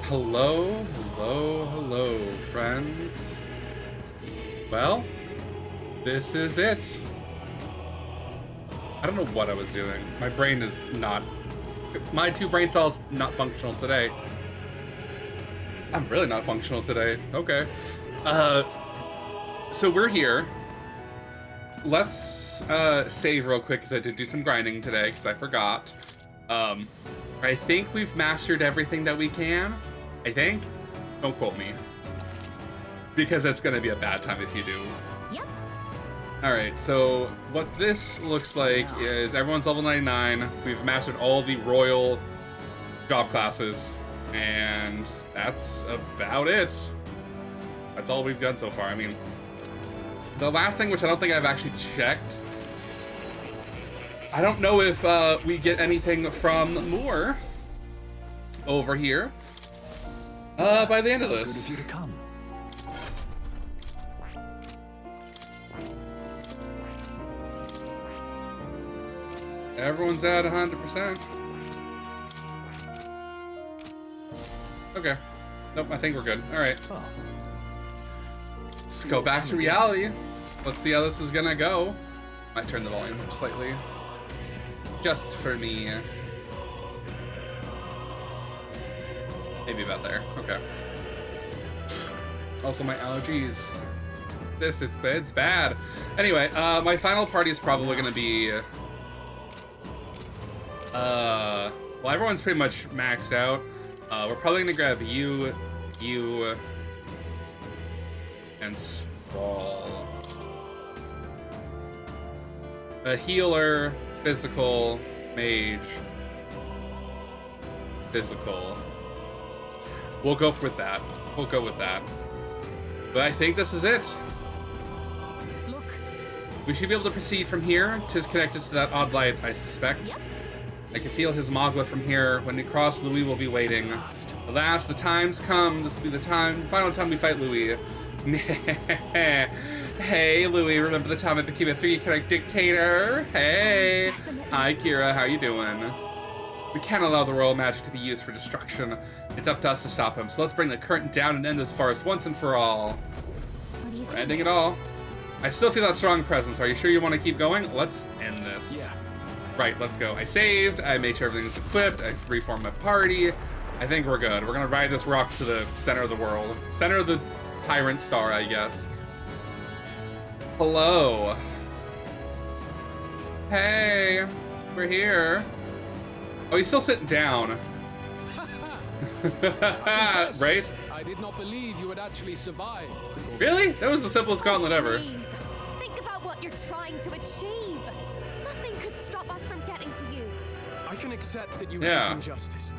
Hello, hello, hello, friends. Well, this is it. I don't know what I was doing. My brain is not... My two brain cells not functional today. I'm really not functional today. Okay. So we're here. Let's save real quick because I did do some grinding today because I forgot. I think we've mastered everything that we can. I think. Don't quote me. Because it's going to be a bad time if you do. Yep. Alright, so what this looks like is everyone's level 99. We've mastered all the royal job classes. And that's about it. That's all we've done so far. I mean, the last thing, which I don't think I've actually checked, I don't know if we get anything from Moore over here by the end of this. Good of you to come. Everyone's at 100%. Okay. Nope, I think we're good. All right. Oh. Let's go back to reality. Let's see how this is gonna go. Might turn the volume up slightly. Just for me. Maybe about there. Okay. Also, my allergies. It's bad. Anyway, my final party is probably gonna be... well, everyone's pretty much maxed out. We're probably gonna grab you, and Sprawl. A healer, physical, mage, physical. We'll go with that. We'll go with that. But I think this is it. Look. We should be able to proceed from here. 'Tis connected to that odd light, I suspect. Yep. I can feel his magma from here. When we cross, Louis will be waiting. Alas, the time's come. This will be the final time we fight Louis. Hey, Louis, remember the time I became a 3-character dictator? Hey! Hi, Kira, how you doing? We can't allow the royal magic to be used for destruction. It's up to us to stop him, so let's bring the curtain down and end this farce once and for all. What do you We're think? ending it all. I still feel that strong presence. Are you sure you want to keep going? Let's end this. Yeah. Right, let's go. I saved, I made sure everything's equipped, I reformed my party. I think we're good. We're gonna ride this rock to the center of the world. Center of the Tyrant Star, I guess. Hello. Hey, we're here. Oh, he's still sitting down. Right? I did not believe you would actually survive. Really? That was the simplest gauntlet ever. Please, think about what you're trying to achieve. Nothing could stop us from getting to you. I can accept that you Yeah. hate injustice.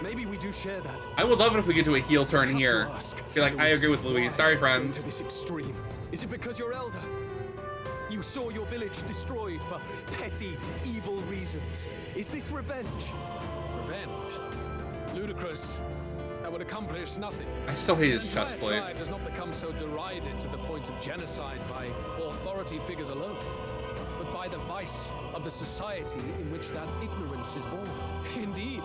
Maybe we do share that. I would love it if we could do a heel turn I have here. to ask, Be like, I agree with Louis. why Sorry, go friends. to this extreme? Is it because you're elder? You saw your village destroyed for petty, evil reasons. Is this revenge? Revenge. Ludicrous. That would accomplish nothing. I still hate his The entire chest plate. tribe does not become so derided to the point of genocide by authority figures alone, but by the vice of the society in which that ignorance is born. Indeed.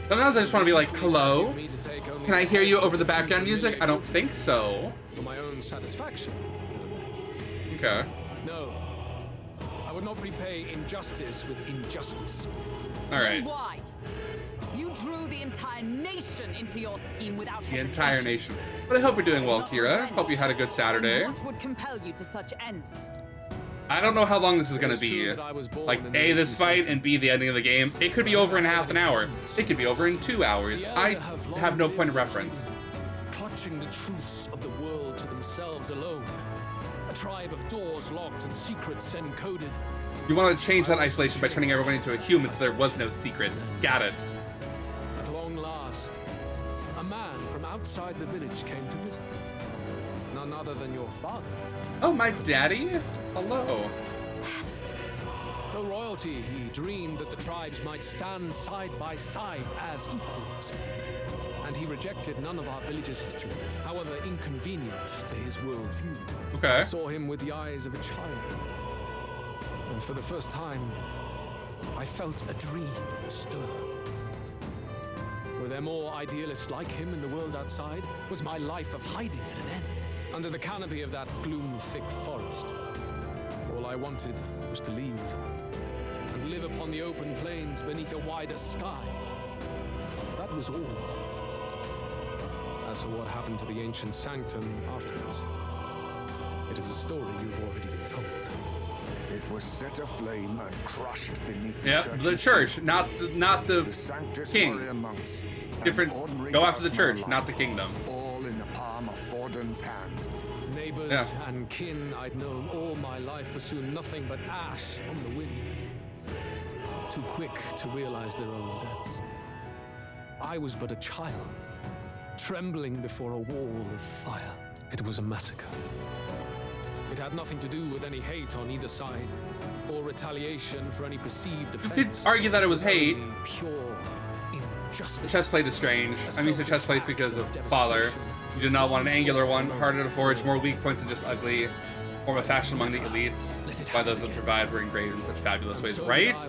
Sometimes I just want to be like, hello? Me to take only Can I hear you parts over of the fruits background of music? I don't think so. For my own satisfaction, no less. Okay. No. I would not repay injustice with injustice. Alright. Why? You drew the entire nation into your scheme without The hesitation. entire nation. But I hope you're doing well, Not Kira. revenge. Hope you had a good Saturday. And what would compel you to such ends? I don't know how long this is gonna It is be. true that I was born Like, in the A, this ancient fight, city. and B, the ending of the game. It could be over in half an hour. It could be over in 2 hours. The I elder have long have no point of lived reference. clutching the truths of the world to themselves alone. A tribe of doors locked and secrets encoded. You want to change that isolation by turning everyone into a human so there was no secrets. Got it. At long last, a man from outside the village came to visit. None other than your father. Oh, my daddy? Hello. Though royalty, he dreamed that the tribes might stand side by side as equals. And he rejected none of our village's history, however inconvenient to his worldview. Okay. I saw him with the eyes of a child. And for the first time, I felt a dream stir. With there more idealists like him in the world outside? Was my life of hiding at an end? Under the canopy of that gloom-thick forest, all I wanted was to leave and live upon the open plains beneath a wider sky. That was all. As for what happened to the ancient sanctum afterwards, it is a story you've already been told. It was set aflame and crushed beneath The church, not the Sanctus king. Warrior monks. Different. And Go after the my church, life, not the kingdom. All in the palm of Forden's hand. Neighbors and kin I'd known all my life were soon nothing but ash on the wind. Too quick to realize their own deaths. I was but a child, trembling before a wall of fire. It was a massacre. It had nothing to do with any hate on either side, or retaliation for any perceived offense. You could argue that it was hate. Only pure injustice. The chest plate is strange. I'm used to chest plates because of father. You did not want an angular one, harder to forge, more weak points, and just ugly. Form of fashion among the elites. Why those that survived were engraved in such fabulous ways, right?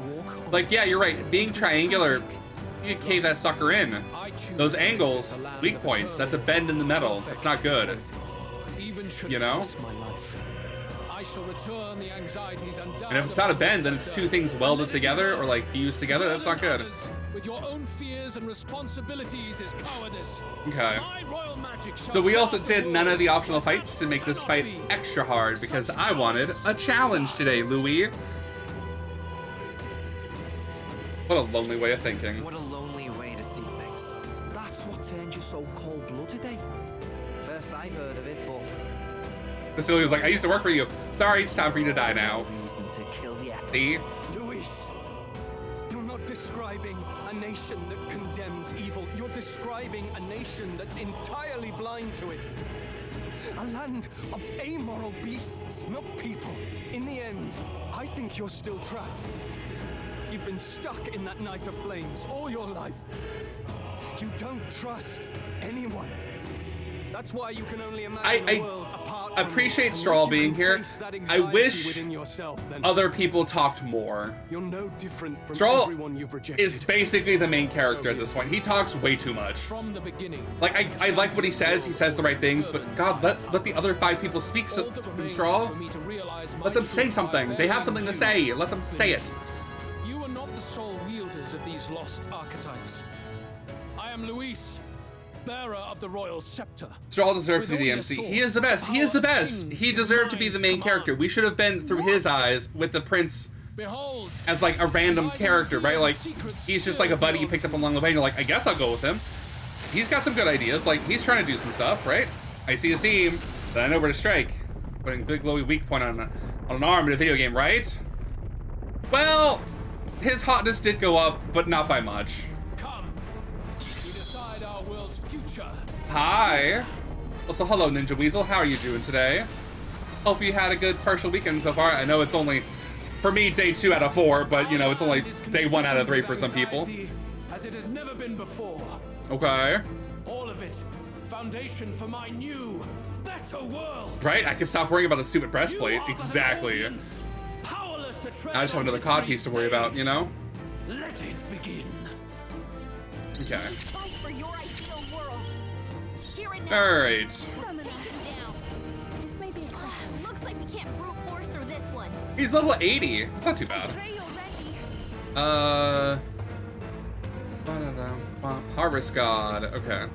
Like, yeah, you're right. Being triangular, you can cave that sucker in. Those angles, weak points. That's a bend in the metal. That's not good. You know? I shall return the anxieties and if it's not a bend, then it's two things welded together or like fused together. That's not good. With your own fears and responsibilities is cowardice. Okay. So we also did none of the optional fights to make this fight extra hard because I wanted a challenge today, Louis. What a lonely way of thinking. What a lonely way to see things. That's what turned you so cold-blooded, eh? First I've heard of it, but... Vasily was like, I used to work for you. Sorry, it's time for you to die now. Reason to kill you. See? Luis, you're not describing a nation that condemns evil. You're describing a nation that's entirely blind to it. A land of amoral beasts, not people. In the end, I think you're still trapped. You've been stuck in that night of flames all your life. You don't trust anyone. That's why you can only imagine a world apart from appreciate you. Straw Unless you being can here. face that I anxiety wish within yourself, then other people talked more. you're no different from Straw everyone you've rejected. is basically the main character at this point. He talks way too much. From the beginning. Like, I like what he says the right things, but God, let the other 5 people speak Straw. Let them say something. They have something to say. Let them say it. You are not the sole wielders of these lost archetypes. I am Luis, bearer of the royal scepter. Straw deserves to be the MC. He is the best. He is the best. He deserved to be the main character. We should have been through his eyes with the prince Behold, as like a random character, right? Like, he's just like a buddy you picked up along the way and you're like, I guess I'll go with him. He's got some good ideas. Like, he's trying to do some stuff, right? I see a seam, then I know where to strike. Putting big glowy weak point on an arm in a video game, right? Well, his hotness did go up, but not by much. come. We decide our world's future. Hi. Also, hello, Ninja Weasel. How are you doing today? Hope you had a good partial weekend so far. I know it's only, for me, day 2 out of 4, but, you know, it's only day 1 out of 3 for some people. As it has never been before. Okay. All of it, foundation for my new, better world. Right? I can stop worrying about the stupid breastplate. You are the Exactly. audience, powerless to tread I just have on another this cod piece to worry about, you know? Let it begin. Okay. Fight for your ideal world. Here and now. Alright. Summon him down. This may be excessive. Looks like we can't brute force through this one. He's level 80. That's not too bad. Pray already. Harvest God. Okay.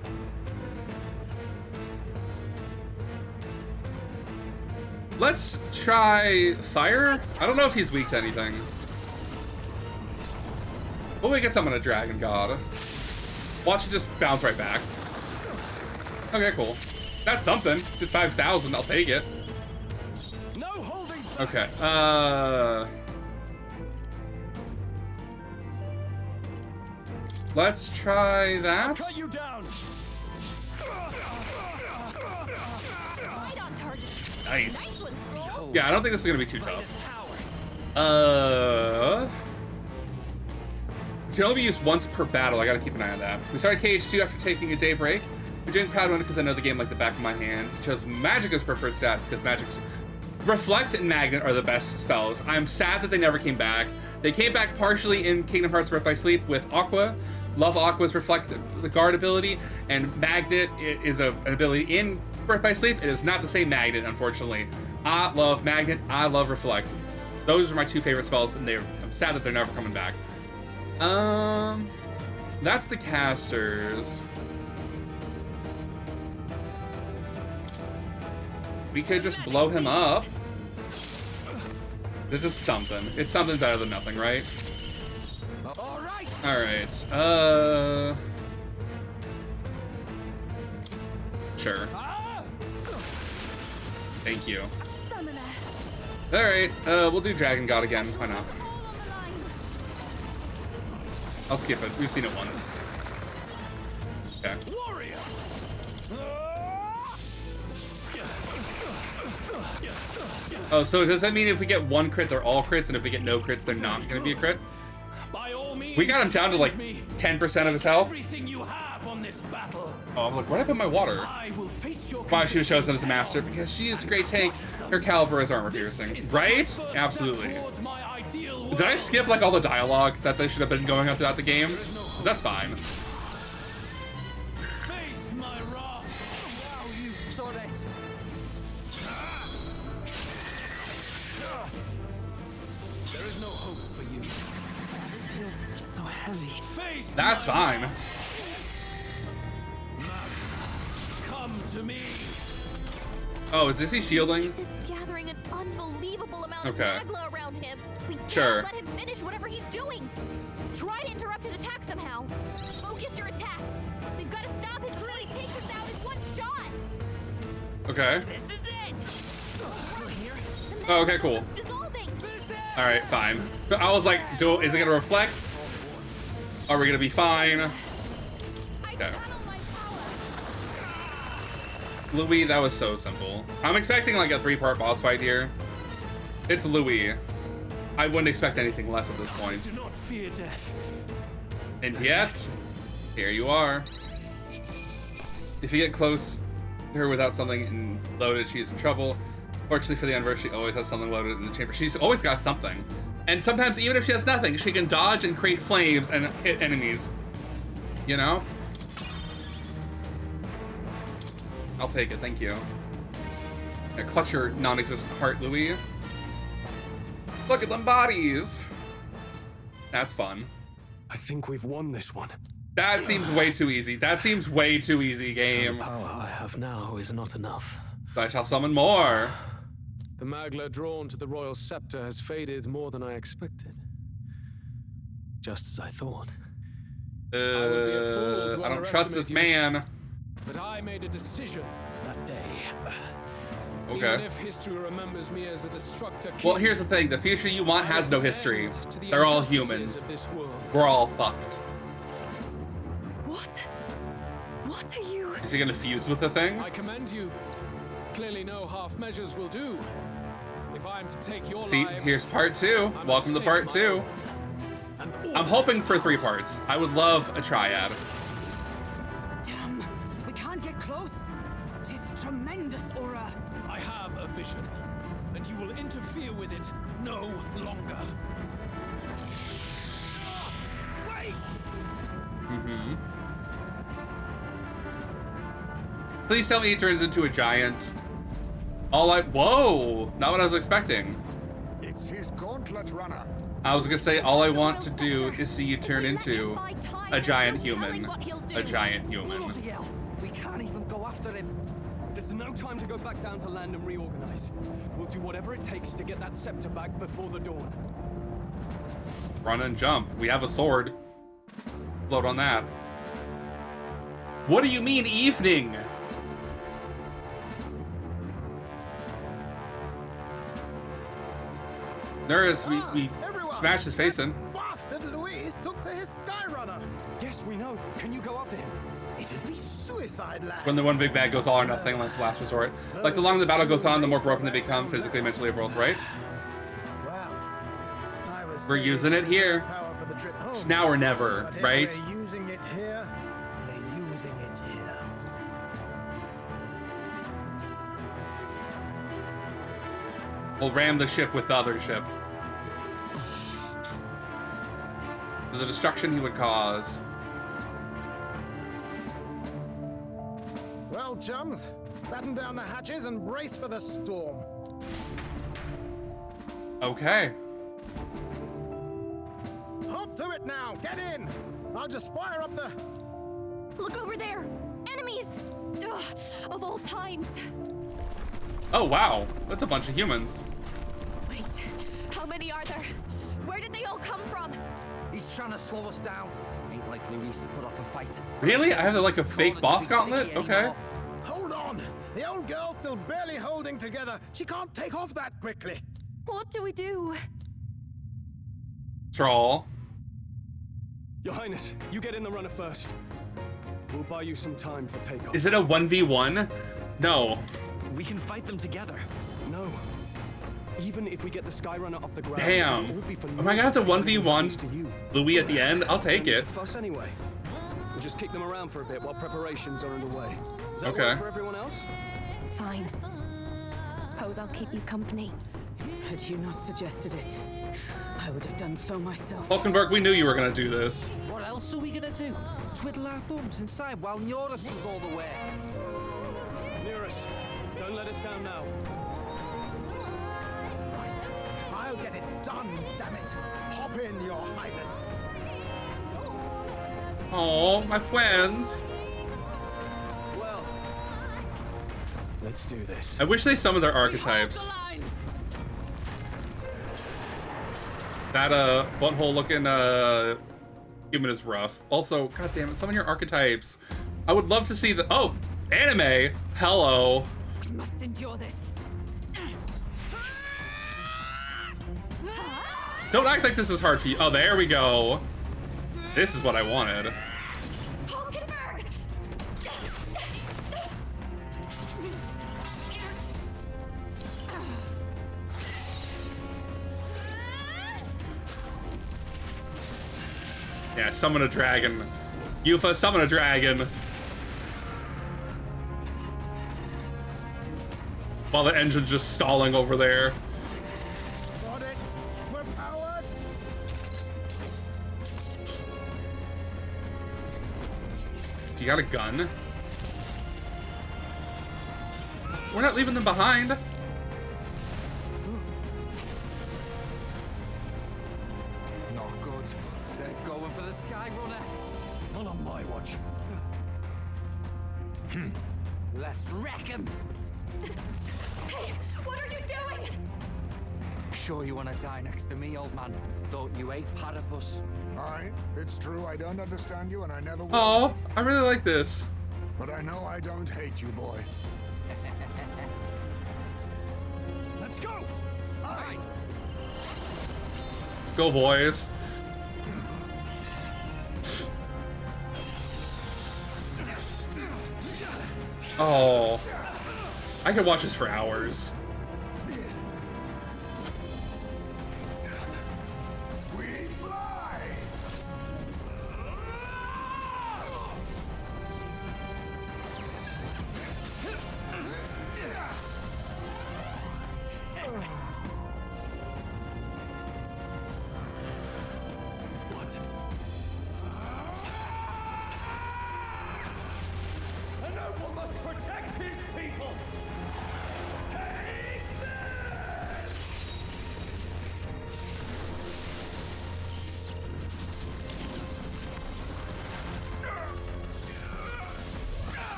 Let's try fire. I don't know if he's weak to anything. But we can summon a dragon god. Watch it just bounce right back. Okay, cool. That's something. Did 5,000. I'll take it. No holding back. Okay. Let's try that. Cut you down. Right on target. Nice. Nice one, Scroll. Yeah, I don't think this is gonna be too tough. Can only be used once per battle. I gotta keep an eye on that. We started KH2 after taking a day break. I'm doing proud one because I know the game like the back of my hand. Chose Magic as preferred stat because Magic, Reflect and Magnet are the best spells. I'm sad that they never came back. They came back partially in Kingdom Hearts Birth by Sleep with Aqua, love Aqua's reflect the guard ability, and Magnet is an ability in Birth by Sleep. It is not the same Magnet, unfortunately. I love Magnet. I love Reflect. Those are my two favorite spells, and I'm sad that they're never coming back. That's the casters. We could just blow him up. This is something. It's something better than nothing, right? Alright, sure. Thank you. Alright, we'll do Dragon God again. Why not? I'll skip it. We've seen it once. Okay. Oh, so does that mean if we get one crit, they're all crits, and if we get no crits, they're not going to be a crit? We got him down to like 10% of his health. Oh, look, where did I put my water? Why she was chosen as a master? Because she is a great tank. Her caliber is armor piercing. Right? Absolutely. Did I skip like all the dialogue that they should have been going on throughout the game? That's fine. That's fine. Come to me. Oh, is he shielding? This is gathering an unbelievable amount of Okay. magma around him. We can't Sure. let him finish whatever he's doing. Try to interrupt his attack somehow. Focus your attacks. We've got to stop him before he takes us out in one shot. Okay. This is it. Oh, okay, cool. Dissolving. All right, fine. I was like, is it gonna reflect? Are we gonna be fine? Okay. Louis, that was so simple. I'm expecting like a 3-part boss fight here. It's Louis. I wouldn't expect anything less at this point. Do not fear death. And yet, here you are. If you get close to her without something loaded, she's in trouble. Fortunately for the universe, she always has something loaded in the chamber. She's always got something. And sometimes, even if she has nothing, she can dodge and create flames and hit enemies. You know? I'll take it, thank you. Yeah, clutch your non-existent heart, Louis. Look at them bodies! That's fun. I think we've won this one. That seems way too easy. That seems way too easy, game. The power I have now is not enough. So I shall summon more. The magla drawn to the royal scepter has faded more than I expected. Just as I thought. I don't trust this man. But I made a decision that day. Even Okay. if history remembers me as a destructor king, Well, here's the thing. The future you want has no history. They're all humans. We're all fucked. What? What are you? Is he gonna fuse with the thing? I commend you. Clearly no half measures will do. If I am to take your See, lives, here's part 2. I must Welcome to stake part my 2. own. And all I'm hoping that's for mine. 3 parts. I would love a triad. Damn, we can't get close. Tis tremendous, Aura. I have a vision, and you will interfere with it no longer. Wait! Please tell me he turns into a giant. Whoa! Not what I was expecting. It's his gauntlet runner. I was gonna say, all I want to do is see you turn into a giant human. A giant human. Bloody hell, we can't even go after him. There's no time to go back down to land and reorganize. We'll do whatever it takes to get that scepter back before the dawn. Run and jump. We have a sword. Float on that. What do you mean, evening? Nervous, we smashed his face in. Bastard Louise took to his Skyrunner. Yes, we know. Can you go after him? It'd be suicide, lad. When the one big bad goes all or nothing, that's the last resort. Like, the longer the battle goes on, the more broken they become, physically, mentally, both, right? Well, I was We're saying using to it here. reserve power for the trip home. It's now or never, But if right? we're using it here, we're using it here. We'll ram the ship with the other ship. The destruction he would cause. Well, chums, batten down the hatches and brace for the storm. Okay. Hop to it now. Get in. I'll just fire up the... Look over there! Enemies! Ugh, of all times! Oh, wow. That's a bunch of humans. Wait, how many are there? Where did they all come from? He's trying to slow us down. Ain't like Louise to put off a fight. Really? I have like a fake boss gauntlet? Okay. Hold on. The old girl's still barely holding together. She can't take off that quickly. What do we do? Troll. Your Highness, you get in the runner first. We'll buy you some time for takeoff. Is it a 1v1? No. We can fight them together. No. Even if we get the Skyrunner off the ground, Damn. it will be for Am I gonna have to no 1v1 to you. Louis at the end? I'll take No need it. to fuss anyway. We'll just kick them around for a bit while preparations are underway. Does that Okay. work for everyone else? Fine. Suppose I'll keep you company. Had you not suggested it, I would have done so myself. Falkenberg, we knew you were gonna do this. What else are we gonna do? Twiddle our thumbs inside while Norris does all the work. Nearest, don't let us down now. Right. I'll get it done, damn it. Hop in, Your Highness. Oh, my friends. Well, let's do this. I wish they summoned their archetypes. That butthole looking human is rough. Also, god damn it, summon your archetypes. I would love to see the anime. Hello. We must endure this. Don't act like this is hard for you. Oh, there we go. This is what I wanted. Hulkenberg! Yeah, summon a dragon. Yufa, summon a dragon. While the engine's just stalling over there. Got it. We're powered. Do you got a gun? We're not leaving them behind. Not good. They're going for the Skyrunner. Not on my watch. Let's wreck him. Hey, what are you doing? Sure you want to die next to me, old man? Thought you ate platypus. Aye, it's true I don't understand you and I never will. Oh, I really like this. But I know I don't hate you, boy. Let's go! Aye. Let's go, boys. Oh, I could watch this for hours. We fly! What? A noble must protect his people! Take this!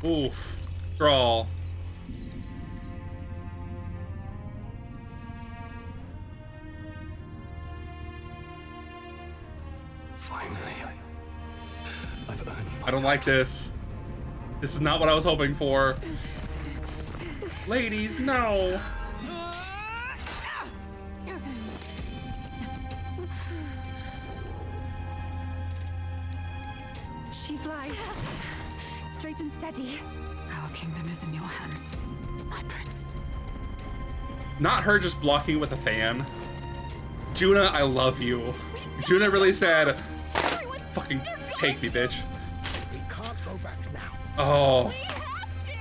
Oof. Drawl. Finally. I've earned I don't like this. This is not what I was hoping for. Ladies, no. She flies. Straight and steady. Our kingdom is in your hands, my prince. Not her just blocking with a fan. Juna, I love you. Juna really said, fucking take me, bitch. We can't go back now. Oh. We have to!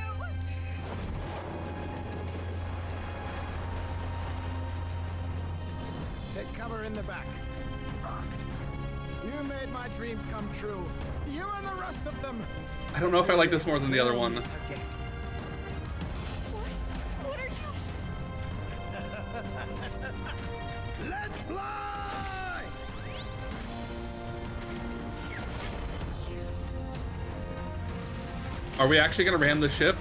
Take cover in the back. You made my dreams come true. You and the rest of them. I don't know if I like this more than the other one. What are you? Let's fly! Are we actually gonna ram the ship?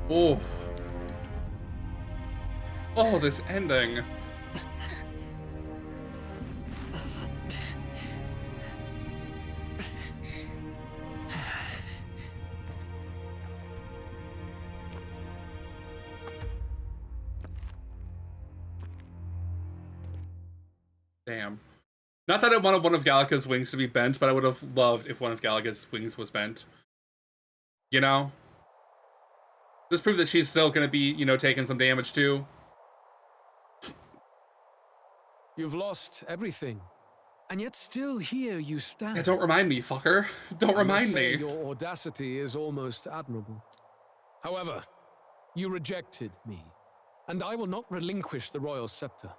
Oh. Oh, this ending. Damn. Not that I wanted one of Gallica's wings to be bent, but I would have loved if one of Gallica's wings was bent. You know? Just prove that she's still gonna be, you know, taking some damage too. You've lost everything, and yet still here you stand. Yeah, don't remind me, fucker. Don't remind me. Your audacity is almost admirable. However, you rejected me, and I will not relinquish the royal scepter.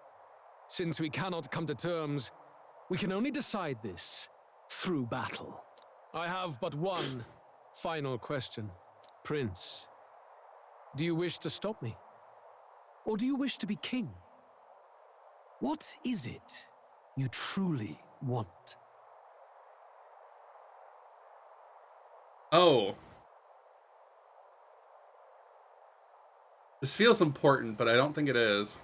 Since we cannot come to terms, we can only decide this through battle. I have but one final question. Prince, do you wish to stop me? Or do you wish to be king? What is it you truly want? Oh. This feels important, but I don't think it is.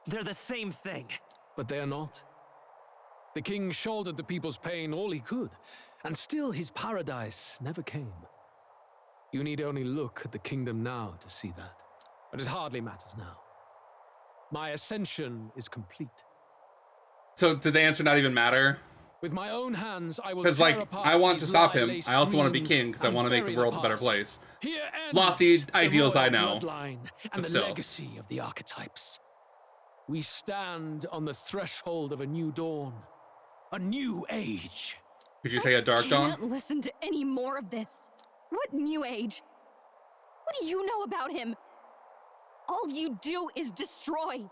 They're the same thing. But they are not. The king shouldered the people's pain all he could, and still his paradise never came. You need only look at the kingdom now to see that. But it hardly matters now. My ascension is complete. So did the answer not even matter? With my own hands, I will Because, tear like, apart I want to these stop him. lie-laced I also want to be dreams king because I and want to make bury the world a better past. place. Here ends Lofty the ideals, I royal know. bloodline and But the still. legacy of the archetypes. We stand on the threshold of a new dawn, a new age. Could you say a dark dawn? Can't listen to any more of this. What new age? What do you know about him? All you do is destroy.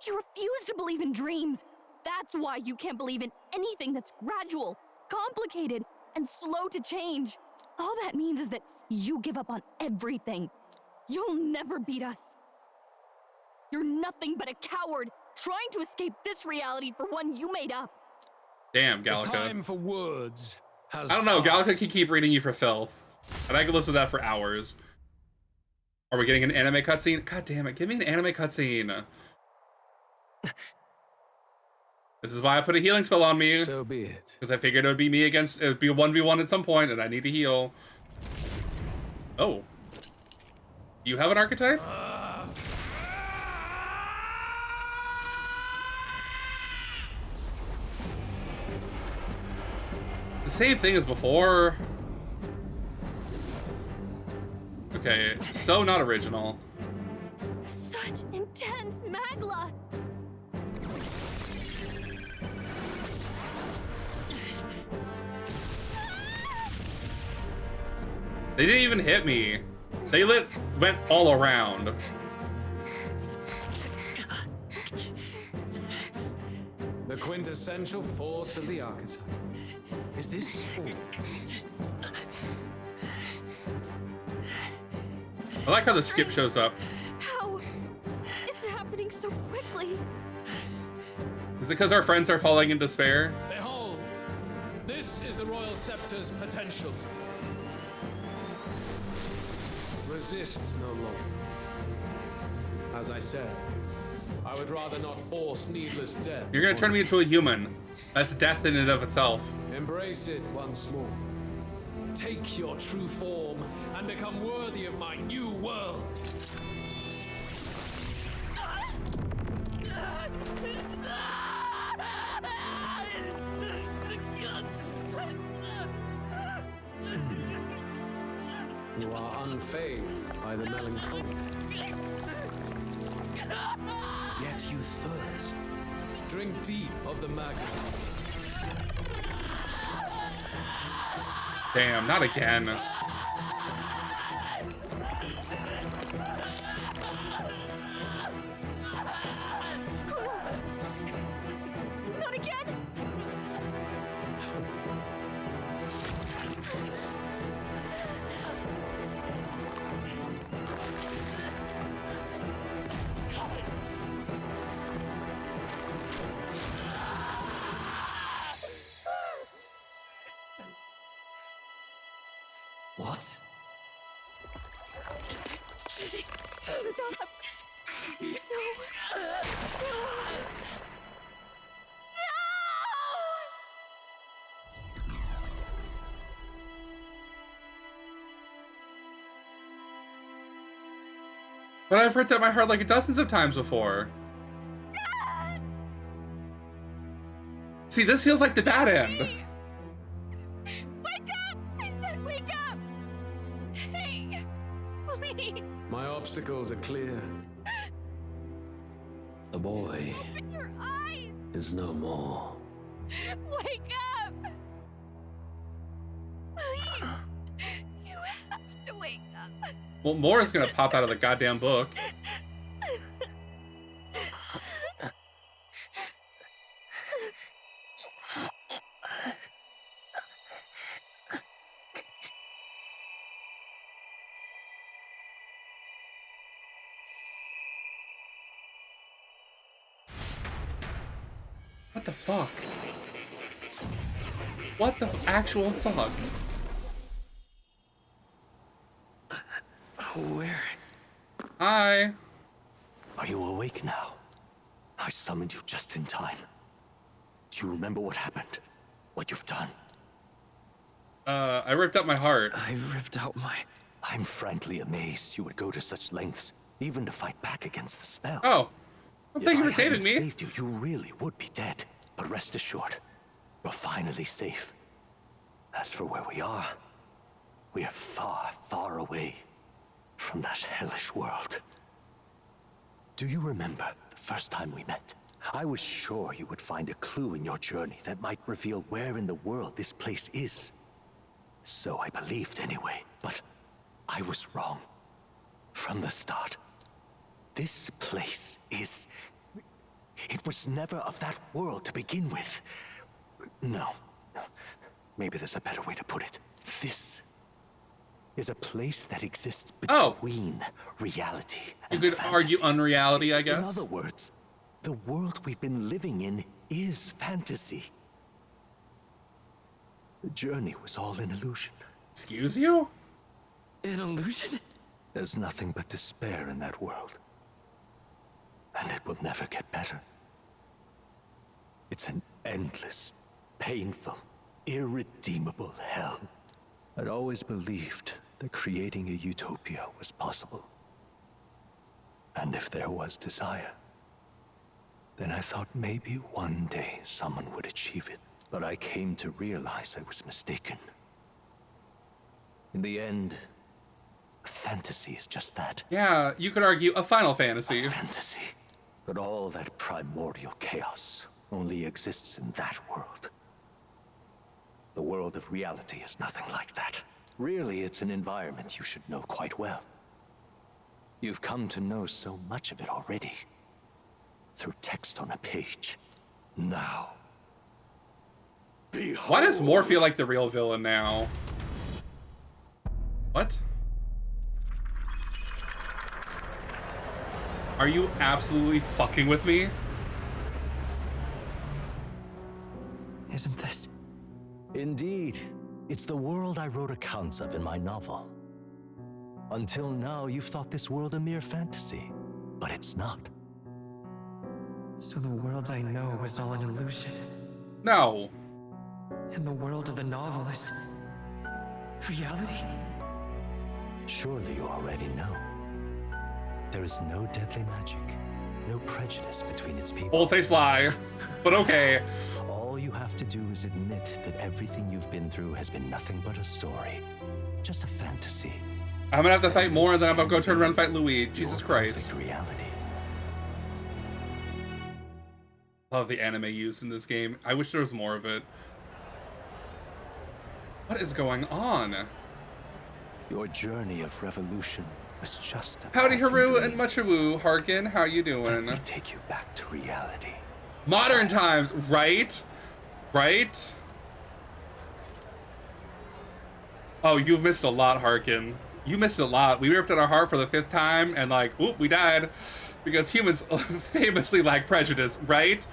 You refuse to believe in dreams. That's why you can't believe in anything that's gradual, complicated, and slow to change. All that means is that you give up on everything. You'll never beat us. You're nothing but a coward trying to escape this reality for one you made up. Damn, The Gallica. time for words has I don't know. Gallica passed. can keep reading you for filth. And I could listen to that for hours. Are we getting an anime cutscene? God damn it. Give me an anime cutscene. This is why I put a healing spell on me. So be it. Because I figured it would be me against... It would be a 1v1 at some point, and I need to heal. Oh. You have an archetype? The same thing as before. Okay, so not original. Such intense magla. They didn't even hit me. They went all around. The quintessential force of the archetype. Is this all? I like how the skip shows up. How? It's happening so quickly. Is it because our friends are falling in despair? Behold, this is the royal scepter's potential. Resist no longer. As I said, I would rather not force needless death. You're gonna turn me into a human. That's death in and of itself. Embrace it once more. Take your true form and become worthy of my new world. You are unfazed by the melancholy. Yet you thirst. Drink deep of the magma. Damn, not again. Not again! What? Stop! No! But I've ripped out my heart like dozens of times before. See, this feels like the bad end. Wake up! I said wake up! Hey! Please! My obstacles are clear. The boy Open your eyes! is no more. Wake up! Please! You have to wake up. Well, more is gonna pop out of the goddamn book. What the fuck? What the actual fuck? Where? Hi. Are you awake now? I summoned you just in time. Do you remember what happened? What you've done? I ripped up my heart. I ripped out my... I'm frankly amazed you would go to such lengths, even to fight back against the spell. Oh. Well, thank you for If I saving hadn't me. saved you, you really would be dead. But rest assured, you're finally safe. As for where we are far, far away from that hellish world. Do you remember the first time we met? I was sure you would find a clue in your journey that might reveal where in the world this place is. So I believed anyway, but I was wrong. From the start. This place is... It was never of that world to begin with. No. Maybe there's a better way to put it. This is a place that exists between reality and You could argue unreality, I guess. In other words, the world we've been living in is fantasy. The journey was all an illusion. Excuse you? An illusion? There's nothing but despair in that world. And it will never get better. It's an endless, painful, irredeemable hell. I'd always believed that creating a utopia was possible. And if there was desire, then I thought maybe one day someone would achieve it. But I came to realize I was mistaken. In the end, a fantasy is just that. Yeah, you could argue a Final Fantasy. A fantasy. But all that primordial chaos only exists in that world. The world of reality is nothing like that. Really, it's an environment you should know quite well. You've come to know so much of it already. Through text on a page. Now. Behold. Why does Moore feel like the real villain now? What? Are you absolutely fucking with me? Isn't this? Indeed. It's the world I wrote accounts of in my novel. Until now, you've thought this world a mere fantasy. But it's not. So the world I know is all an illusion. No. And the world of the novel is... reality? Surely you already know. There is no deadly magic, no prejudice between its people. Bold-faced lie, but okay. All you have to do is admit that everything you've been through has been nothing but a story. Just a fantasy. I'm gonna have to fight more, and then I'm gonna go turn around and fight Louis. Jesus Christ. Reality. Love the anime used in this game. I wish there was more of it. What is going on? Your journey of revolution was just a Howdy, passing Haru dream. and Muchawu. Harkin, how you Let doing? me take you back to reality. Modern times, right? Right? Oh, you've missed a lot, Harkin. You missed a lot. We ripped at our heart for the 5th time, and like, oop, we died. Because humans famously lack prejudice, right?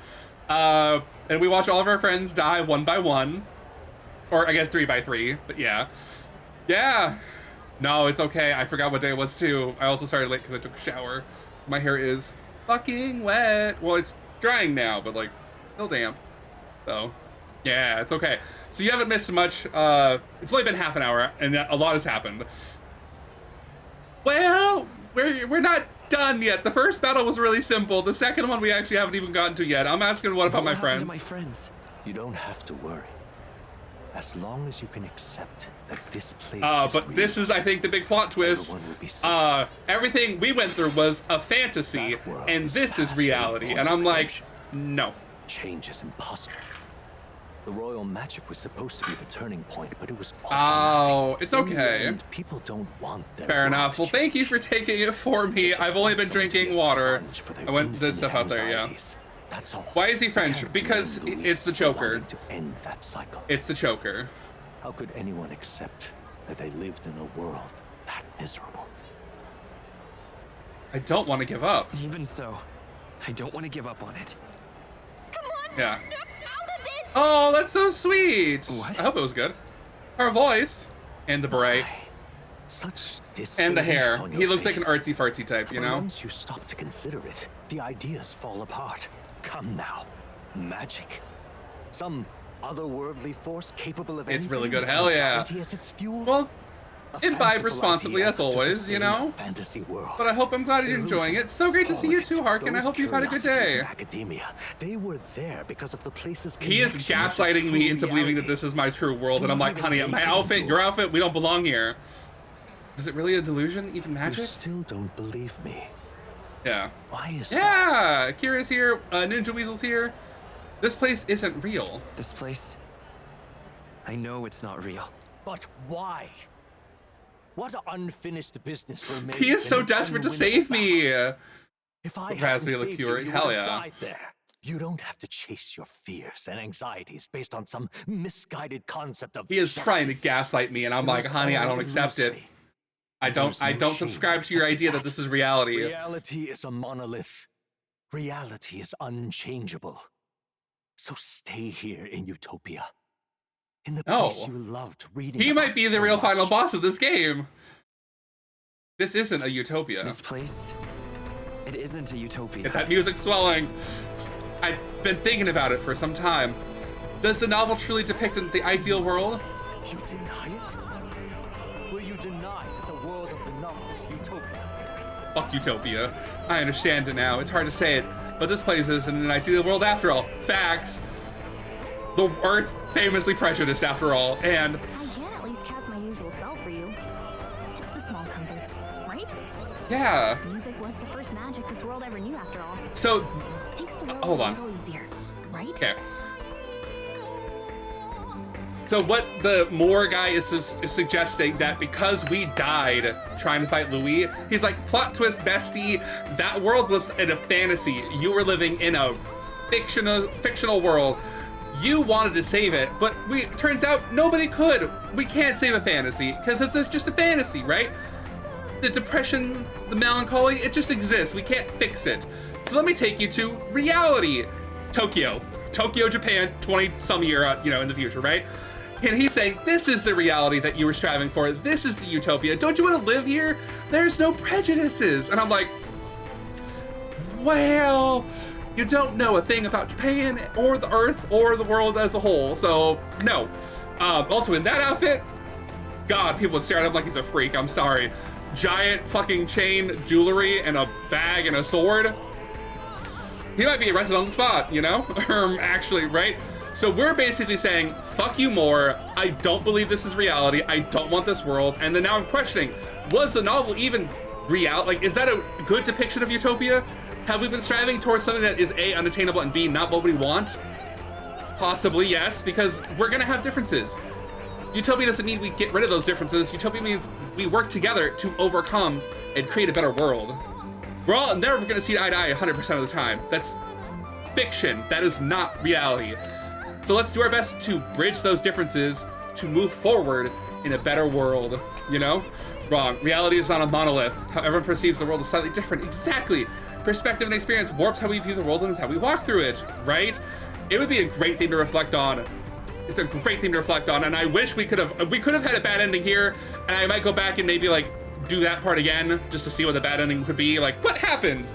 And we watch all of our friends die one by one. Or I guess 3 by 3, but yeah. Yeah. No, it's okay. I forgot what day it was too. I also started late because I took a shower. My hair is fucking wet. Well, it's drying now, but like, still damp. So, yeah, it's okay. So you haven't missed much. It's only been half an hour, and a lot has happened. Well, we're not done yet. The first battle was really simple. The second one we actually haven't even gotten to yet. I'm asking what about my friends? To my friends? You don't have to worry. As long as you can accept that this place is but real, this is, I think, the big plot twist. everyone will be safe. Everything we went through was a fantasy, That world and is this is past any reality. point And of I'm like, redemption. no. Change is impossible. The royal magic was supposed to be the turning point, but it was all Oh, for nothing. it's In the okay. end, people don't want their Fair world enough. to Well, thank you change. for taking it for me. They just I've only want been someone to be drinking a water. sponge for their I went did infinite stuff out there, yeah. anxieties. That's all. Why is he They French? can't Because blame it's the Louis for Joker. wanting to end that cycle. It's the choker. How could anyone accept that they lived in a world that miserable? I don't want to give up. Even so, I don't want to give up on it. Come on, Yeah. snap out of it! Oh, that's so sweet. What? I hope it was good. Her voice. And the beret. Why? Such And the disbelief hair. on He your looks like an face. artsy fartsy type, you But know? once you stop to consider it, the ideas fall apart. Come now. Magic. Some otherworldly force capable of It's anything really good. with Hell yeah. anxiety as its fuel? Well, A imbibe fanciful responsibly idea as to always, sustain you know? a fantasy world. But I hope I'm glad you're Illusion. enjoying it. So great to All see of you it. too, Harkin. I Those hope you've had a good curiosities day. in academia, they were there because of the place's He is connection with the gaslighting me true into believing that reality. this is my true world, and I'm like, honey, my outfit, your outfit, we don't belong here. Is it really a delusion? Even You magic? still don't believe me. Yeah. Why is that? Yeah! Kira's here, Ninja Weasel's here. This place isn't real. This place, I know it's not real. But why? What unfinished business remains? He is in so an desperate to unwinnable save battle? me. If I Raspberry hadn't saved liqueur, you, you hell would have yeah. died there. You don't have to chase your fears and anxieties based on some misguided concept of He is trying to justice. gaslight me, and I'm It like, was honey, I all don't accept it. illusory. I There's don't no shame subscribe to your accepting idea that this is reality. Reality is a monolith. Reality is unchangeable. So stay here in Utopia. In the No. place you loved reading He about might be the so real much. final boss of this game. This isn't a utopia. This place, it isn't a utopia. Get that music swelling. I've been thinking about it for some time. Does the novel truly depict the ideal world? You deny it? Will you deny that the world of the novel is Utopia? Fuck Utopia. I understand it now. It's hard to say it, but this place isn't an ideal world after all. Facts. The Earth famously prejudiced after all, and I can at least cast my usual spell for you. It's the small comforts, right? yeah. Music was the first magic this world ever knew after all. So, Makes the world hold a on. little easier, right? okay. So what the Moore guy is suggesting that because we died trying to fight Louis, he's like, plot twist, bestie, that world was in a fantasy. You were living in a fictional world. You wanted to save it, but turns out nobody could. We can't save a fantasy because it's just a fantasy, right? The depression, the melancholy, it just exists. We can't fix it. So let me take you to reality. Tokyo, Japan, 20-some year, in the future, right? And he's saying, this is the reality that you were striving for. This is the utopia. Don't you want to live here? There's no prejudices. And I'm like, well, you don't know a thing about Japan or the Earth or the world as a whole. So, no. Also, in that outfit, God, people would stare at him like he's a freak. I'm sorry. Giant fucking chain jewelry and a bag and a sword. He might be arrested on the spot, actually, right? So we're basically saying, fuck you more. I don't believe this is reality. I don't want this world. And then now I'm questioning, was the novel even real? Like, is that a good depiction of utopia? Have we been striving towards something that is A, unattainable, and B, not what we want? Possibly, yes, because we're gonna have differences. Utopia doesn't mean we get rid of those differences. Utopia means we work together to overcome and create a better world. We're all never going to see eye to eye 100% of the time. That's fiction. That is not reality. So let's do our best to bridge those differences to move forward in a better world, you know? Wrong. Reality is not a monolith. How everyone perceives the world is slightly different. Exactly. Perspective and experience warps how we view the world and how we walk through it, right? It would be a great thing to reflect on. It's a great thing to reflect on, and I wish we could have had a bad ending here, and I might go back and maybe like do that part again just to see what the bad ending could be, like what happens.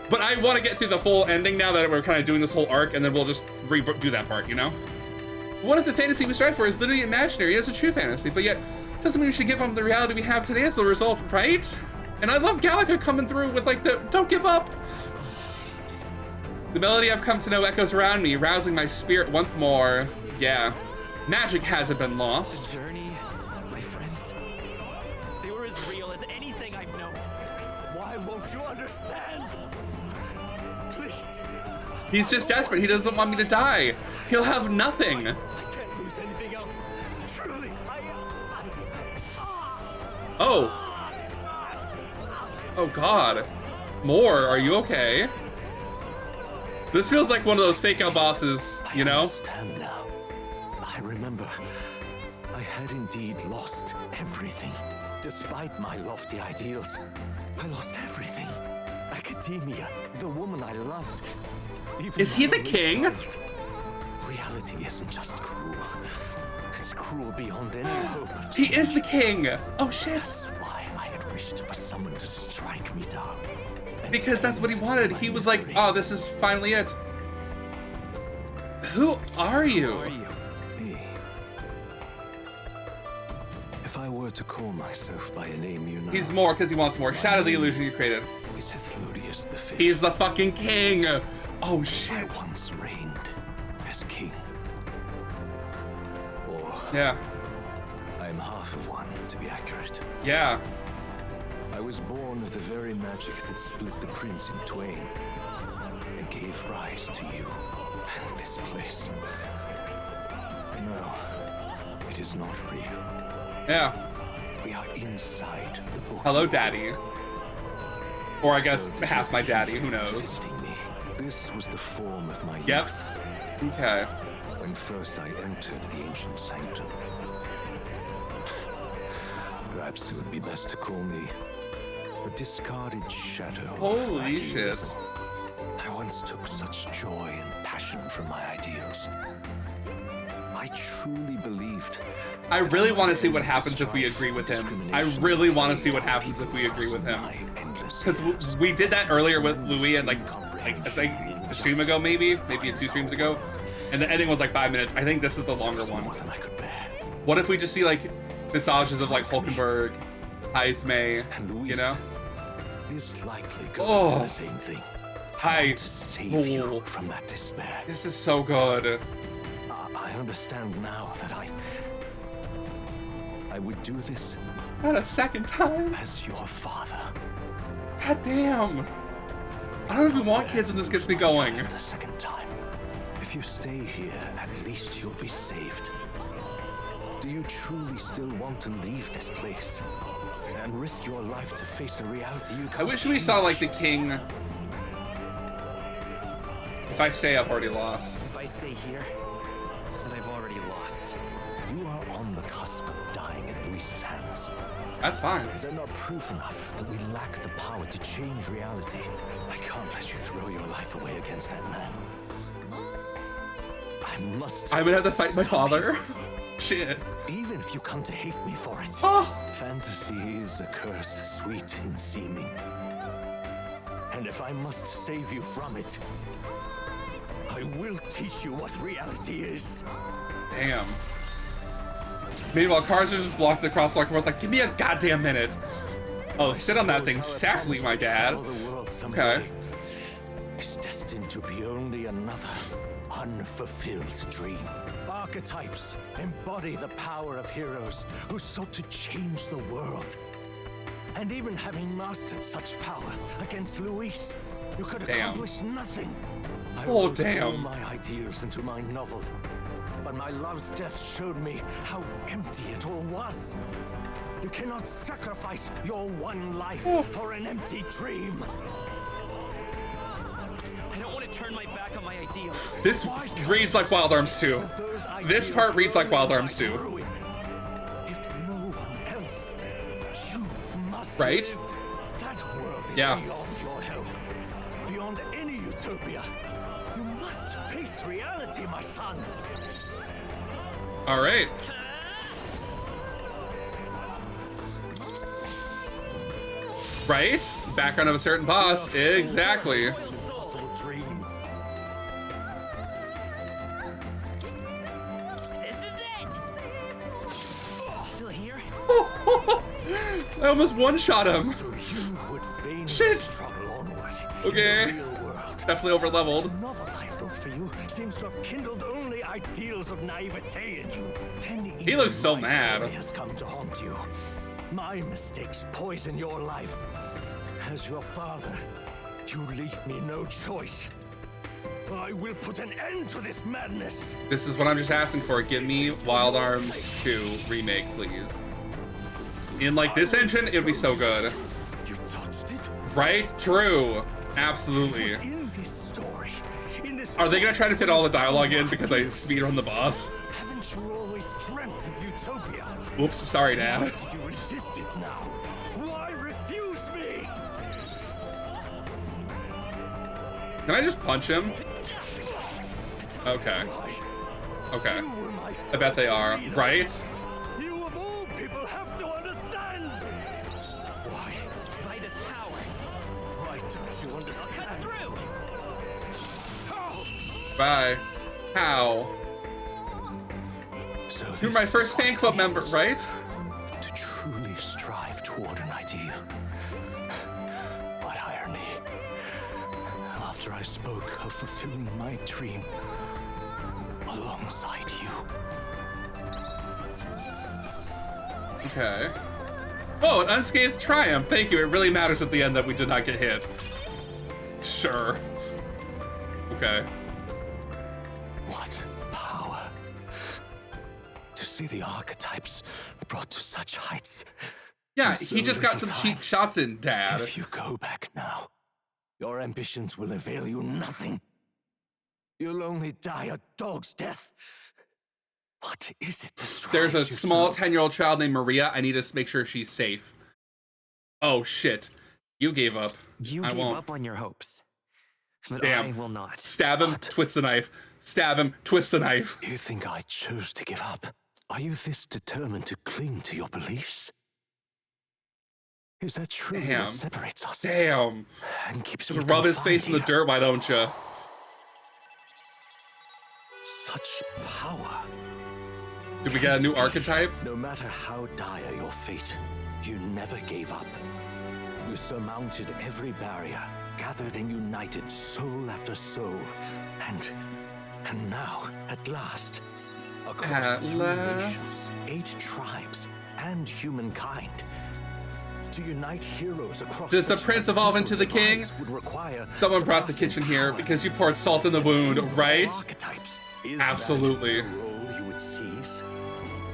But I want to get through the full ending now that we're kind of doing this whole arc, and then we'll just redo that part, you know? What if the fantasy we strive for is literally imaginary as a true fantasy, but yet doesn't mean we should give them the reality we have today as a result, right? And I love Gallica coming through with like the don't give up. The melody I've come to know echoes around me, rousing my spirit once more. Yeah, magic hasn't been lost. The journey, my friends, they were as real as anything I've known. Why won't you understand? Please. He's just desperate. He doesn't want me to die. He'll have nothing. I can't lose anything else. Truly, Oh. Oh God. More, are you okay? This feels like one of those fake out bosses, you know? I understand now. I remember. I had indeed lost everything. Despite my lofty ideals, I lost everything. Academia, the woman I loved. Even is he the my king? child. Reality isn't just cruel. It's cruel beyond any hope of change. He is the king. Oh shit. That's why I had wished for someone to strike me down. Because that's what he wanted. He was like, oh, this is finally it. Who are you? Me. If I were to call myself by a name you know. He's more because he wants more. Shadow the illusion you created. It's Ethludius the Fifth. He's the fucking king. Oh shit. I once reigned as king. Or yeah. I'm half of one, to be accurate. Yeah. I was born of the very magic that split the prince in twain and gave rise to you and this place. No, it is not real. Yeah. We are inside the book. Hello, Daddy. Or I guess half my daddy, who knows. Visiting me. This was the form of my yep. youth. Okay. When first I entered the ancient sanctum. Perhaps it would be best to call me a discarded shadow. Holy shit. I once took such joy and passion from my ideals. I truly believed. I really want to see what happens if we agree with him. I really want to see what happens if we agree with him. Because we did that earlier with Louis and like a stream ago, maybe 2 streams ago. And the ending was like 5 minutes. I think this is the longer one. What if we just see like visages of like Hulkenberg, Heismay, you know? Is likely going to the same thing. Hi. Save you from that despair. This is so good. I understand now that I would do this. Not a second time. As your father. God damn. I don't even want kids and this gets me going. The second time. If you stay here, at least you'll be saved. Do you truly still want to leave this place? And risk your life to face a reality you can't I wish we saw like the king. If I say I've already lost. If I stay here, then I've already lost. You are on the cusp of dying in Luis's hands. That's fine. Is that not proof enough that we lack the power to change reality? I can't let you throw your life away against that man. I must. I'm gonna have to fight my father. Shit. Even if you come to hate me for it. Oh. Fantasy is a curse, sweet in seeming. And if I must save you from it, I will teach you what reality is. Damn. Meanwhile, cars are just blocked the crosswalk. I was like, give me a goddamn minute. Oh, sit on that thing sassily, my dad. Okay. Is destined to be only another unfulfilled dream. Archetypes embody the power of heroes who sought to change the world. And even having mastered such power against Luis, you could accomplish nothing. I wrote all my ideals into my novel, but my love's death showed me how empty it all was. You cannot sacrifice your one life for an empty dream. I don't want to turn my back on my ideals. This reads like Wild Arms 2. This part reads like Wild Arms 2. If no one else, you must right? live. That world is Yeah. beyond your help, beyond any utopia. You must face reality, my son. All right. Right? Background of a certain boss. Exactly. Impossible dream. This is it! Still here? I almost one-shot him. So you would vainly Shit. struggle onward Okay. in the real world. Definitely over-leveled. The novel I wrote for you seems to have kindled only ideals of naivete in you. Then He looks so my mad. fury has come to haunt you. My mistakes poison your life. As your father, you leave me no choice. I will put an end to this madness. This is what I'm just asking for. Give me Wild Arms 2 remake, please. In like this engine, it would be so good. You touched it. Right? True. Absolutely. In this story, in this Are they gonna try to fit all the dialogue in because I speedrun the boss? Haven't you always dreamt of utopia? Whoops, sorry, Why Dad. do you resist it now? Why refuse me? Can I just punch him? Okay. Okay. You were my I bet they are. leader. Right? You of all people have to understand. Why? By this power. Why don't you understand? Through! Bye. How? So You're this my is first fan club member, right? to truly strive toward an ideal. What irony. After I spoke of fulfilling my dream alongside you. Okay. Oh, an unscathed triumph. Thank you. It really matters at the end that we did not get hit. Sure. Okay. What power. To see the archetypes brought to such heights. Yeah, in so he just got little some time. cheap shots in, Dad. If you go back now, your ambitions will avail you nothing. You'll only die a dog's death. What is it that There's a drives you small so? 10-year-old child named Maria. I need to make sure she's safe. Oh, shit. You gave up. You I gave won't. up on your hopes. But Damn. I will not. Stab him, twist the knife. Stab him, twist the knife. You think I chose to give up? Are you this determined to cling to your beliefs? Is that truly Damn. what separates us? Damn. And keeps Just me rub his face in the confined dirt, why don't you? here? Such power. Did we get a new archetype? No matter how dire your fate, you never gave up. You surmounted every barrier, gathered and united soul after soul, and now, at last, across At 3 last. nations, 8 tribes, and humankind, to unite heroes across Does the such prince evolve into the king? divides would require Someone brought the surpassing kitchen here power. because you poured salt in the wound, right? Archetypes. Is Absolutely. that the role you would seize?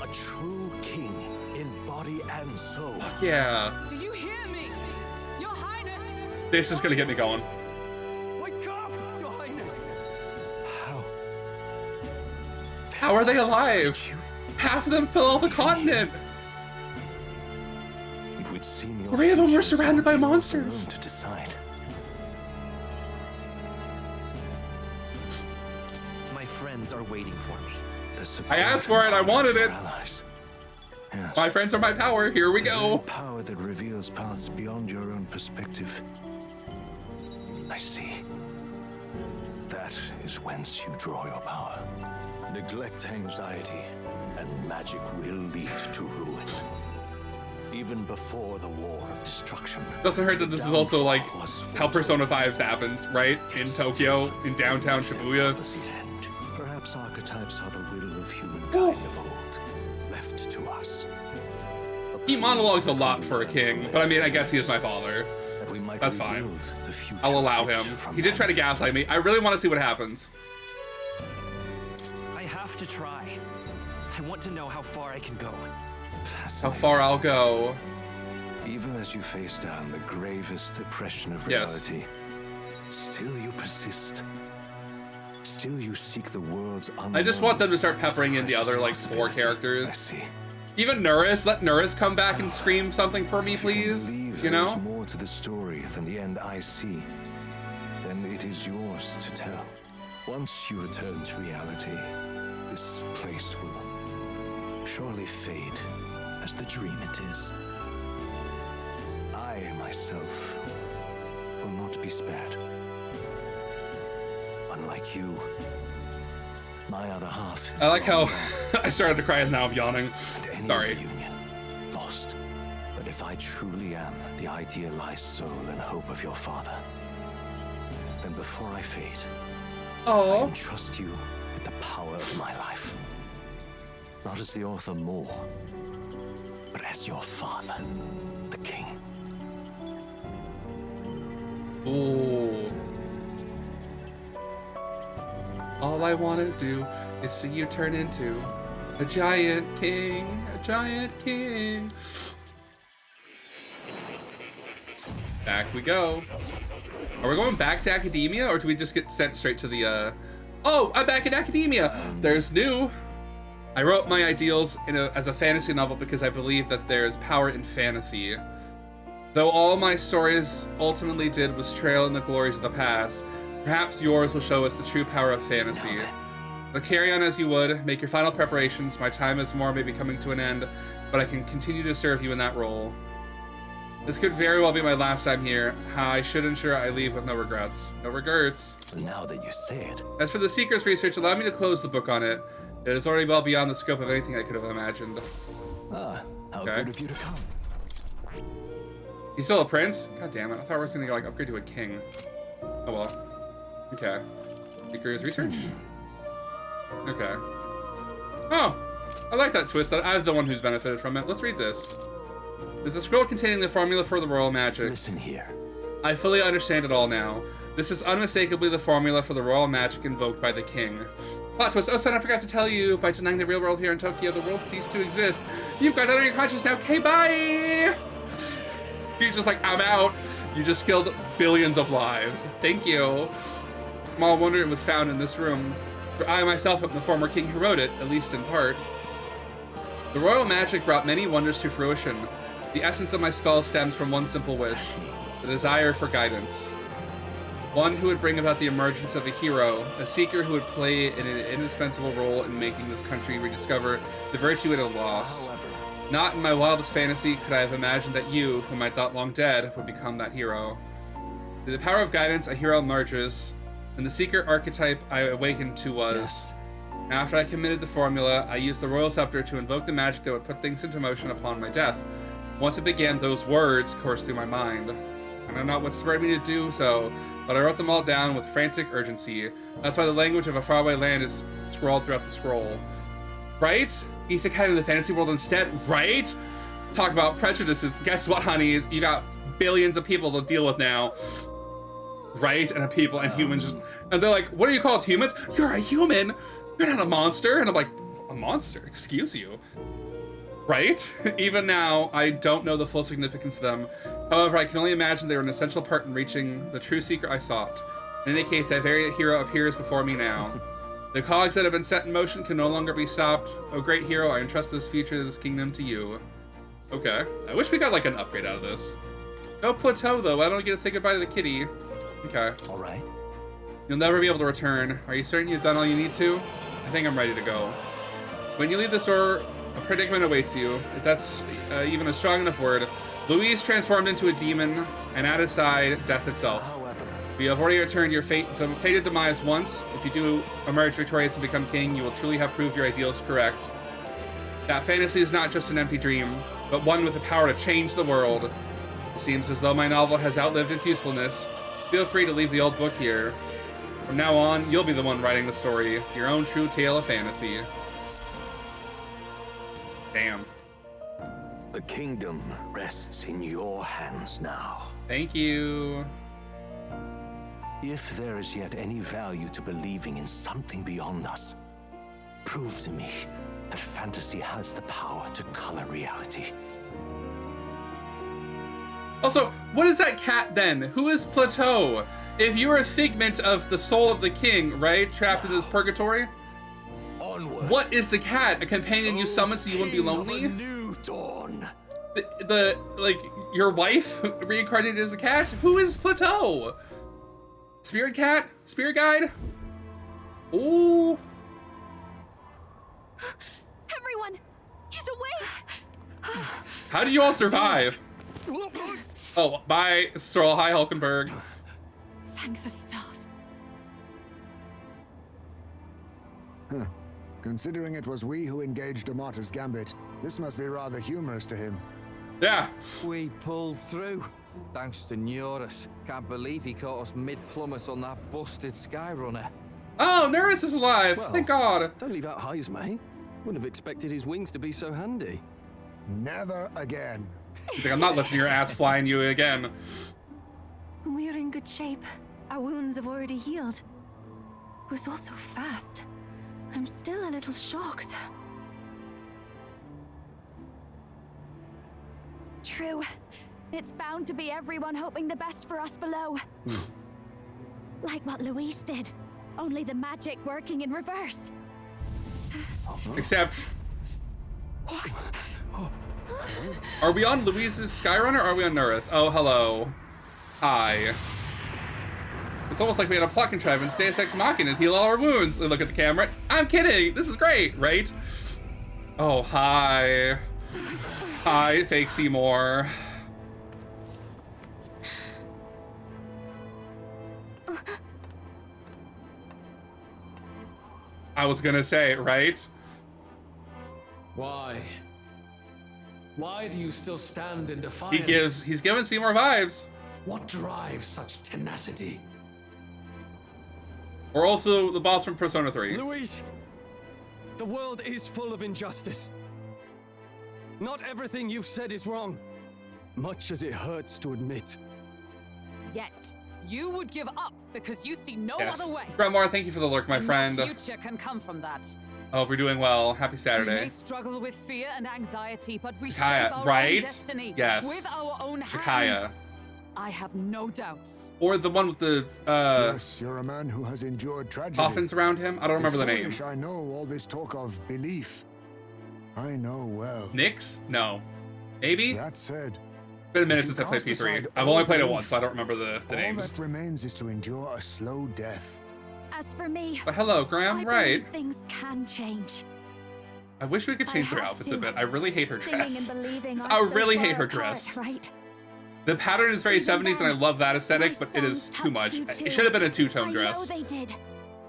A true king in body and soul. Yeah. Do you hear me? Your Highness! This is gonna get me going. Wake up, Your Highness! How? How are they alive? Half of them fell off the continent. It would seem your 3 of them were future is surrounded by yours monsters. alone to decide. My friends are waiting for me. I asked for it, I wanted it. Allies. Yes. My friends are my power, here we The very go. power that reveals paths beyond your own perspective. I see. That is whence you draw your power. Neglect anxiety, and magic will lead to ruin. Even before the war of destruction. Doesn't hurt that this is also like how Persona 5 happens, right? In Tokyo, in downtown Shibuya. Perhaps archetypes are the will of humankind of old, left to us. He monologues a lot for a king, but I mean, I guess he is my father. That we might That's fine. rebuild the future I'll allow ripped him. from He did try to gaslight me. I really want to see what happens. I have have to try. I want to know how far I can go. How far I'll go. Even as you face down the gravest oppression of Yes. reality, still you persist. Still you seek the world's I just want them to start peppering in the other, like, 4 I characters. see. Even Nuris, let Nuris come back and scream something for me, please. You know? There's more to the story than the end I see. Then it is yours to tell. Once you return to reality, this place will surely fade as the dream it is. I, myself, will not be spared. Unlike you, my other half is I like how long I started to cry and now I'm yawning. and any Sorry. reunion lost. But if I truly am the idealized soul and hope of your father, then before I fade, I Oh. entrust you with the power of my life. Not as the author more, but as your father, the king. Ooh. All I want to do is see you turn into a giant king, a giant king. Back we go. Are we going back to academia, or do we just get sent straight to the, Oh, I'm back in academia! There's new. I wrote my ideals as a fantasy novel because I believe that there's power in fantasy. Though all my stories ultimately did was trail in the glories of the past, perhaps yours will show us the true power of fantasy. But carry on as you would, make your final preparations. My time as more may be coming to an end, but I can continue to serve you in that role. This could very well be my last time here. How I should ensure I leave with no regrets. No regrets. Now that you say it. As for the Seeker's research, allow me to close the book on it. It is already well beyond the scope of anything I could have imagined. Ah, how Okay. good of you to come. He's still a prince? God damn it. I thought we were gonna like upgrade to a king. Oh well. Okay. Seeker's research? Okay. Oh! I like that twist. That I was the one who's benefited from it. Let's read this. There's a scroll containing the formula for the royal magic. Listen here. I fully understand it all now. This is unmistakably the formula for the royal magic invoked by the king. Plot twist. Oh, son, I forgot to tell you. By denying the real world here in Tokyo, the world ceased to exist. You've got that on your conscience now. Okay, bye! He's just like, I'm out. You just killed billions of lives. Thank you. Small wonder it was found in this room. For I myself am the former king who wrote it, at least in part. The royal magic brought many wonders to fruition. The essence of my spell stems from one simple wish, the desire for guidance. One who would bring about the emergence of a hero, a seeker who would play an indispensable role in making this country rediscover the virtue it had lost. However, Not in my wildest fantasy could I have imagined that you, whom I thought long dead, would become that hero. Through the power of guidance, a hero emerges, and the seeker archetype I awakened to was... yes. After I committed the formula, I used the royal scepter to invoke the magic that would put things into motion upon my death. Once it began, those words coursed through my mind. I don't know what spurred me to do so, but I wrote them all down with frantic urgency. That's why the language of a faraway land is scrawled throughout the scroll. Right? Isekai in the fantasy world instead, right? Talk about prejudices. Guess what, honey? You got billions of people to deal with now. Right? And people and humans just... And they're like, what are you called, humans? You're a human! You're not a monster! And I'm like, a monster? Excuse you. Right? Even now, I don't know the full significance of them. However, I can only imagine they were an essential part in reaching the true secret I sought. In any case, that very hero appears before me now. The cogs that have been set in motion can no longer be stopped. Oh, great hero, I entrust this future of this kingdom to you. Okay. I wish we got, like, an upgrade out of this. No plateau, though. I don't get to say goodbye to the kitty. Okay. All right. You'll never be able to return. Are you certain you've done all you need to? I think I'm ready to go. When you leave this door, a predicament awaits you. If that's even a strong enough word. Louise transformed into a demon, and at his side, death itself. However, You have already returned your fated demise once. If you do emerge victorious and become king, you will truly have proved your ideals correct. That fantasy is not just an empty dream, but one with the power to change the world. It seems as though my novel has outlived its usefulness. Feel free to leave the old book here. From now on, you'll be the one writing the story, your own true tale of fantasy. Damn. the kingdom rests in your hands now. Thank you. If there is yet any value to believing in something beyond us, prove to me that fantasy has the power to color reality. Also, what is that cat then? Who is Plateau? If you're a figment of the soul of the king, right? Trapped in this purgatory? Onward. What is the cat? A companion you summon so you wouldn't be lonely? New dawn. The like, your wife reincarnated as a cat? Who is Plateau? Spirit cat? Spirit guide? Ooh. Everyone, he's awake. How do you all survive? Oh, bye, Stroll. Hi, Hulkenberg. Thank the stars. Huh. Considering it was we who engaged Amata's gambit, this must be rather humorous to him. Yeah. We pulled through. Thanks to Neurus. Can't believe he caught us mid-plummet on that busted Skyrunner. Oh, Neurus is alive. Well, Thank God. Don't leave out Heis, mate. Wouldn't have expected his wings to be so handy. Never again. He's like, I'm not lifting your ass, flying you again. We're in good shape. Our wounds have already healed. It was all so fast. I'm still a little shocked. True. It's bound to be everyone hoping the best for us below. Like what Luis did. Only the magic working in reverse. Except, What? are we on Louise's Skyrunner or are we on Neurus? Oh, hello. Hi. It's almost like we had a plot contrivance, Deus Ex Machina, and heal all our wounds. Look at the camera. I'm kidding. This is great, right? Oh, hi. Hi, fake Seymour. I was gonna say, right? Why? Why do you still stand in defiance? He's giving Seymour vibes. What drives such tenacity? Or also the boss from Persona 3. Luis, the world is full of injustice. Not everything you've said is wrong, much as it hurts to admit. Yet, you would give up because you see no Yes. other way. Grandmar, thank you for the lurk, my And friend. no future can come from that. I hope you're doing well. Happy We Saturday. may struggle with fear and anxiety, but we Kaya, shape our right? own destiny Yes. with our own hands. Kaya. I have no doubts. Or the one with the Yes, you're a man who has endured tragedy. coffins around him. I don't remember the It's name. foolish, I know all this talk of belief. I know well. Nyx? No. Maybe? That said, It's been a minute since I played cast P3. aside I've all only played it belief, once, so I don't remember the all names. that remains is to endure a slow death. As for me, But hello, Graham, I right? believe things can change. I wish we could change her have outfits a to. bit. I really hate her Singing dress. and believing are I so really far hate her apart, dress. Right? The pattern is very Even 70s, and I then, love that aesthetic, my but it is songs too much. touched you It too. should have been a I two-tone know dress. they did.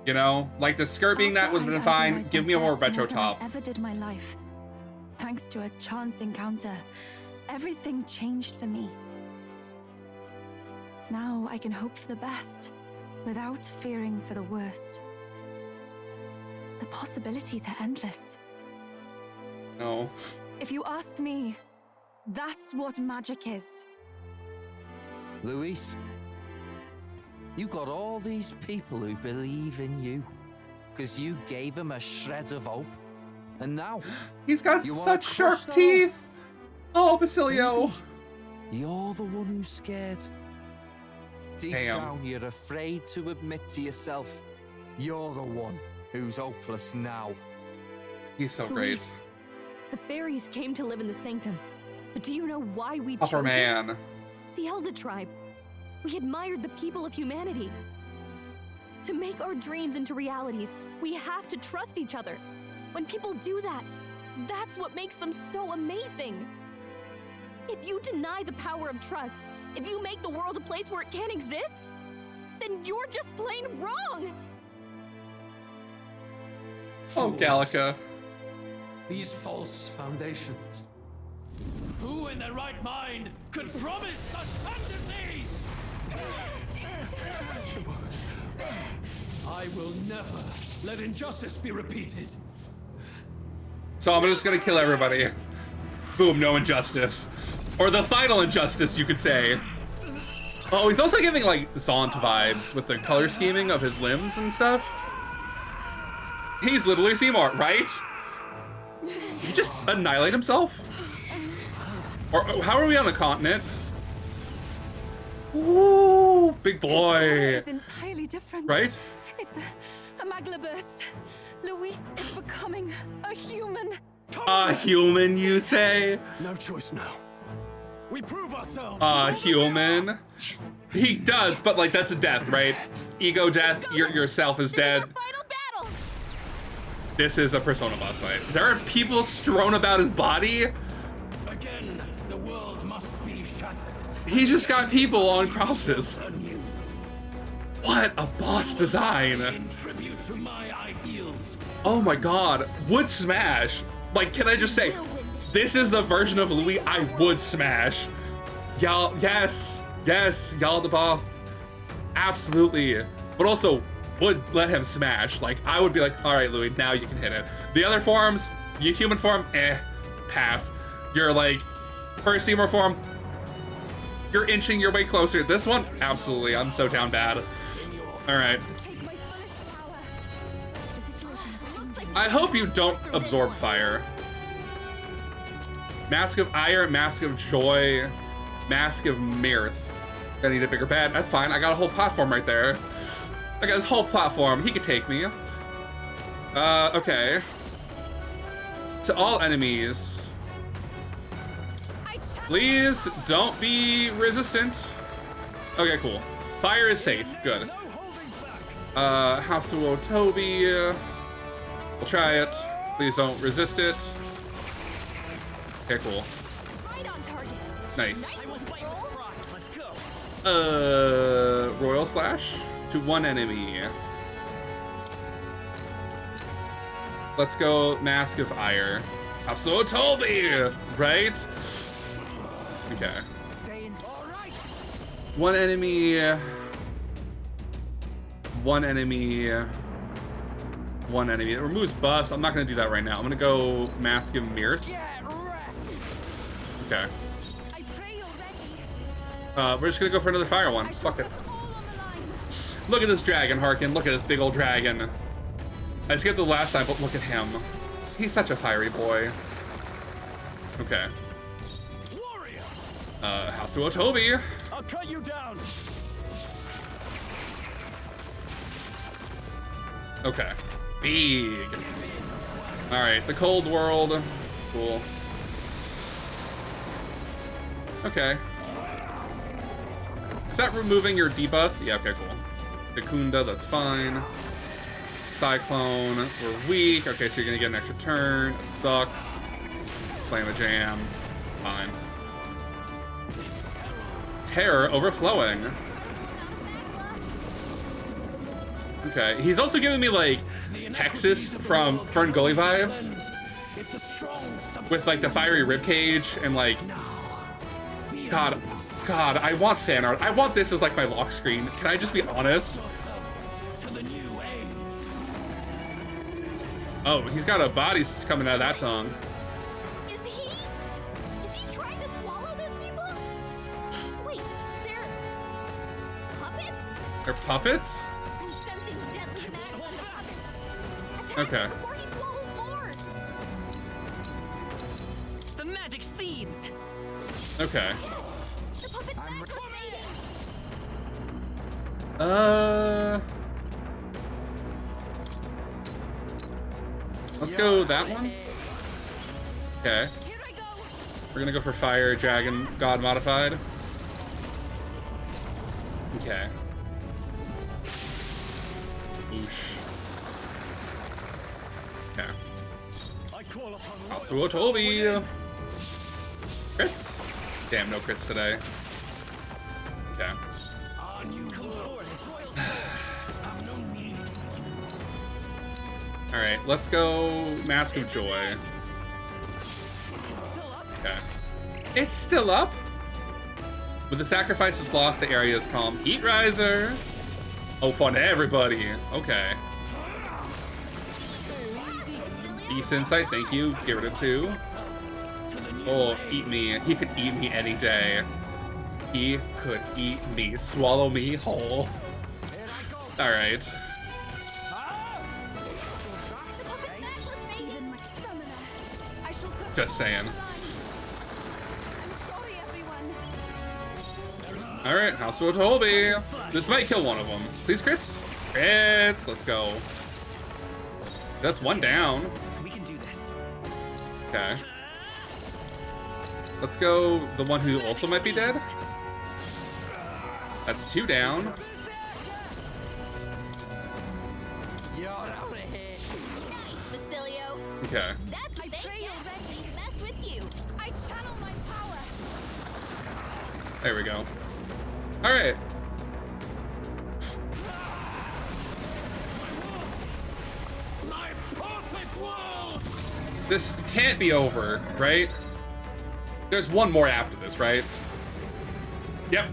You know? Like the skirt being that would have been fine. Give me a more retro top. Ever did my life. Thanks to a chance encounter, everything changed for me. Now I can hope for the best without fearing for the worst. The possibilities are endless. No. If you ask me, that's what magic is. Luis, you got all these people who believe in you because you gave them a shred of hope. And now He's got you wanna such sharp crush them? teeth. Oh, Basilio. You're the one who's scared. Deep Damn. down, you're afraid to admit to yourself you're the one who's hopeless now. He's so great. Luis, the fairies came to live in the sanctum. But do you know why we Upper chose man. it? The Elder tribe. We admired the people of humanity. To make our dreams into realities, we have to trust each other. When people do that, that's what makes them so amazing. If you deny the power of trust, if you make the world a place where it can't exist, then you're just plain wrong. Oh, Fools. Gallica. These false foundations. Who in their right mind could promise such fantasies? I will never let injustice be repeated. So I'm just gonna kill everybody. Boom, no injustice. Or the final injustice, you could say. Oh, he's also giving like Zaunt vibes with the color scheming of his limbs and stuff. He's literally Seymour, right? He just annihilate himself? Or how are we on the continent? Ooh, big boy. It's entirely different. Right? It's a magla burst. Luis is becoming a human. A human, you say? No choice now. We prove ourselves. A human? He does, but like that's a death, right? Ego death, yourself is dead. Final battle. This is a Persona boss fight. There are people strewn about his body. Again, the world must be shattered. He's just got people on crosses. What a boss design. In tribute to my ideals. Oh my god, would smash. Like, can I just say, this is the version of Louis I would smash. Y'all, yes, y'all the buff. Absolutely. But also, would let him smash. Like, I would be like, all right, Louis, now you can hit it. The other forms, your human form, pass. You're like, first Seymour form, you're inching your way closer. This one, absolutely, I'm so down bad. All right. I hope you don't absorb fire. Mask of Ire, Mask of Joy, Mask of Mirth. I need a bigger bed. That's fine. I got a whole platform right there. I got this whole platform. He could take me. Okay. To all enemies. Please don't be resistant. Okay, cool. Fire is safe. Good. Hasuo Toby. We'll try it. Please don't resist it. Okay, cool. Nice. Royal Slash to one enemy. Let's go Mask of Ire. Hasuo Toby! Right? Okay. One enemy. One enemy. One enemy. It removes buffs. I'm not gonna do that right now. I'm gonna go Mask of Mirth. Okay. We're just gonna go for another fire one. Fuck it. Look at this dragon, Harkin. Look at this big old dragon. I skipped the last time, but look at him. He's such a fiery boy. Okay. Hasuo Toby. I'll cut you down. Okay. Big. Alright, the cold world. Cool. Okay. Is that removing your debuffs? Yeah, okay, cool. Kakunda, that's fine. Cyclone, we're weak. Okay, so you're gonna get an extra turn. It sucks. Slam a jam. Fine. Terror overflowing. Okay, he's also giving me like Hexus from Fern Gully vibes. With like the fiery ribcage and like, God, I want fan art. I want this as like my lock screen. Can I just be honest? Oh, he's got a body coming out of that tongue. Is he trying to swallow those people? Wait, they're puppets? They're puppets? I'm sensing deadly magic in the puppets. Attack Okay. him before he swallows more. The magic seeds. Okay. The puppet's activating. Let's go that one. Okay. We're gonna go for Fire Dragon God modified. Okay. Oosh. Okay. Hasuo Toby. Crits? Damn, no crits today. Okay. Alright, let's go Mask of Joy. Okay. It's still up? With the sacrifices lost, the area is calm. Heat Riser! Oh, fun to everybody. Okay. Beast Insight, thank you. Get rid of 2. Oh, eat me. He could eat me any day. He could eat me. Swallow me whole. Alright. Just saying. I'm sorry, everyone. All right, House of Otobi. This might kill one of them. Please crits. Crits. Let's go. That's one down. We can do this. Okay. Let's go the one who also might be dead. That's two down. You're out of here. Nice, Basilio. Okay. That's I pray you're ready to mess with you. I channel my power. There we go. All right. My perfect world. This can't be over, right? There's one more after this, right? Yep.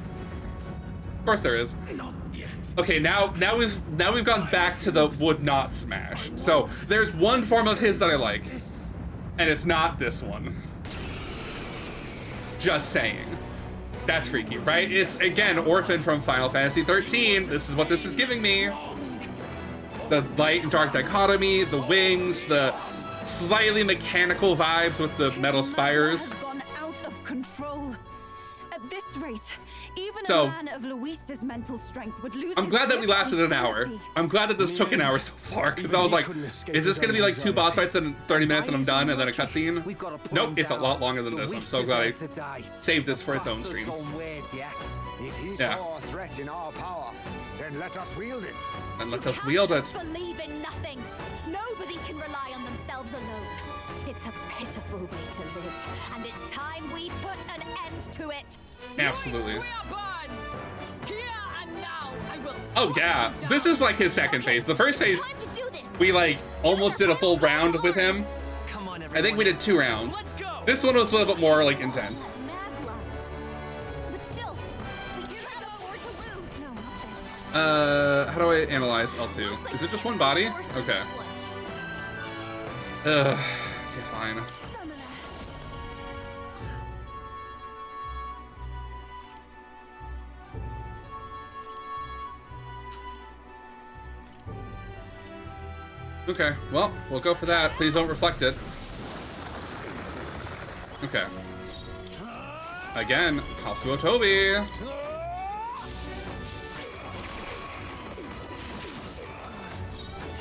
Of course there is. Not yet. Okay, now we've gone back to the would not smash. So there's one form of his that I like, and it's not this one. Just saying. That's freaky, right? It's again Orphan from Final Fantasy 13. This is what this is giving me. The light and dark dichotomy, the wings, the slightly mechanical vibes with the metal spires. Has gone out of control. At this rate, even So, a man of Luis's mental strength would lose. I'm his glad that we grip on lasted an hour. sanity. I'm glad that this took an hour so far, because I was like, is this gonna be like 2 boss fights in 30 minutes and I'm done, and then a cutscene? We've got to put Nope, him it's a down. lot longer than The this. I'm weak so glad I deserve to die. saved this for its own Bastard's stream. own words, yeah. If he Yeah. saw a threat in our power, then let us wield it. And let You us can't wield it. just believe in nothing. Nobody can rely on themselves alone. It's a pitiful way to live, and it's time we put an end to it. Absolutely. We are born. Here and now, I will Oh strike yeah, you down. this is like his second Okay, phase. The first phase, time to do this. we like almost did a full round with him. Come on, I everyone. think we did 2 rounds. Let's go. This one was a little bit more like intense. Magla. But still, we can't afford to lose. No, not this. How do I analyze L2? Looks like Is it just we one can't body? force Okay. this one. Okay, fine. Summoner. Okay, well, we'll go for that. Please don't reflect it. Okay. Again, House of Otobi.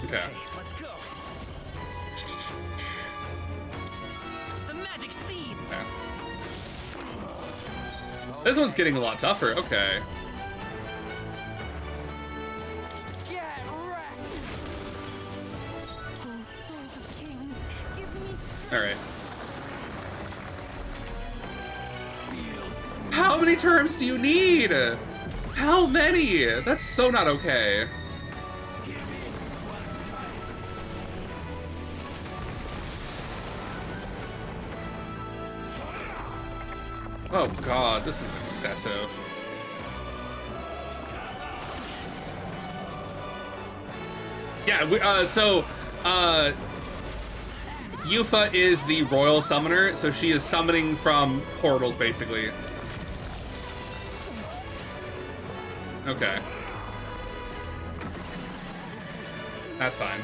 Okay. Let's go. The magic seeds. Okay. This one's getting a lot tougher. Okay. Get wrecked. Oh, souls of kings, give me strength. All right. How many terms do you need? How many? That's so not okay. Oh god, this is excessive. Yeah, Yufa is the royal summoner, so she is summoning from portals, basically. Okay. That's fine.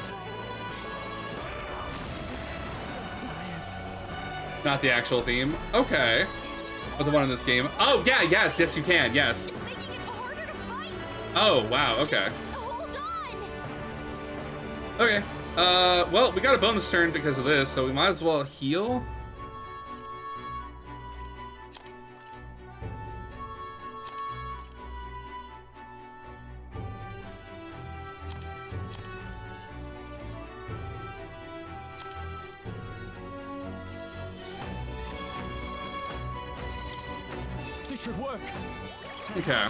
Not the actual theme. Okay. But the one in this game. Oh, yeah, yes, you can, yes. It's making it harder to fight. Oh, wow, okay. Hold on. Okay. Well, we got a bonus turn because of this, so we might as well heal. This should work. Okay.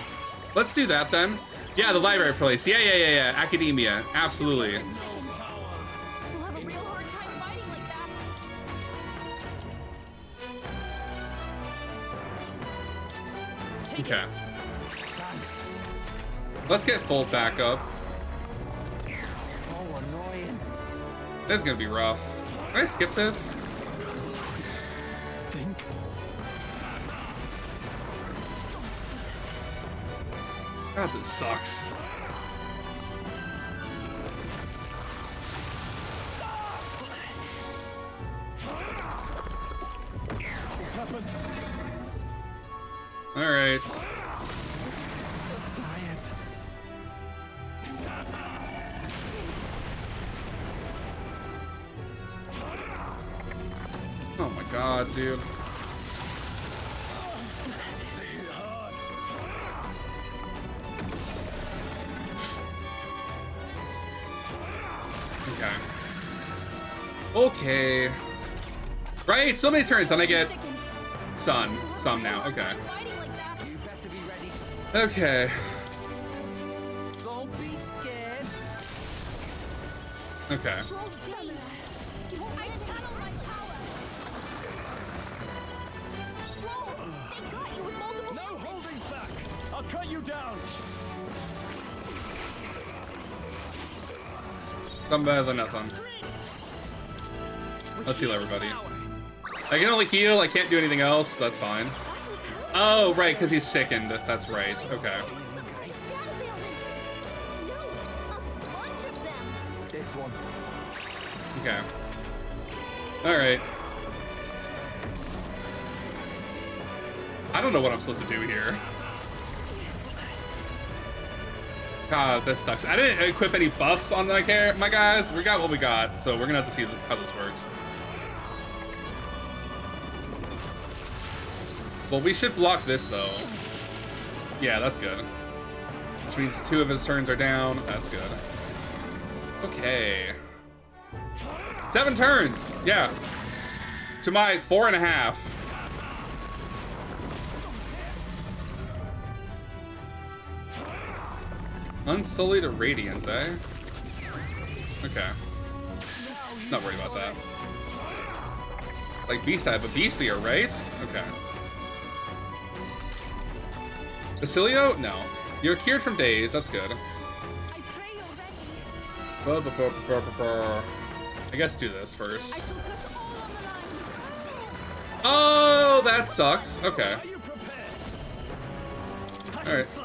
Let's do that then. Yeah, the library place. Yeah. Academia. Absolutely. We'll have a real hard time fighting like that. Okay. Let's get full backup. So annoying. This is gonna be rough. Can I skip this? Think. God, this sucks. happened. All right. Oh my god, dude. Okay. Okay. Right, so many turns, and I get some now. Okay. Okay. Don't be scared. Okay. No holding back. I'll cut you down. Something better than nothing. Let's heal everybody. I can only heal, I can't do anything else, that's fine. Oh, right, because he's sickened. That's right, okay. This one. Okay. Alright. I don't know what I'm supposed to do here. God, this sucks. I didn't equip any buffs on my guys. We got what we got, so we're gonna have to see how this works. Well, we should block this, though. Yeah, that's good. Which means 2 of his turns are down. That's good. Okay. 7 turns! Yeah. To my 4.5. Unsullied Radiance, eh? Okay. Not worried about that. Like B-side, but beastier, right? Okay. Basilio? No. You're cured from daze, that's good. I guess do this first. Oh, that sucks. Okay. Alright.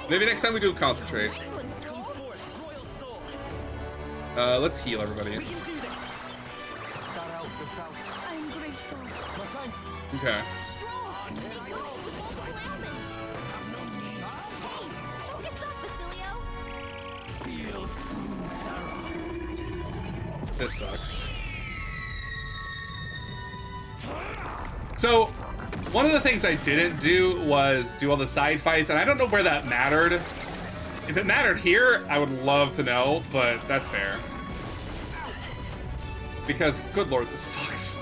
Maybe next time we do concentrate. Let's heal everybody. Okay. This sucks. So, one of the things I didn't do was do all the side fights, and I don't know where that mattered. If it mattered here, I would love to know, but that's fair. Because, good lord, this sucks.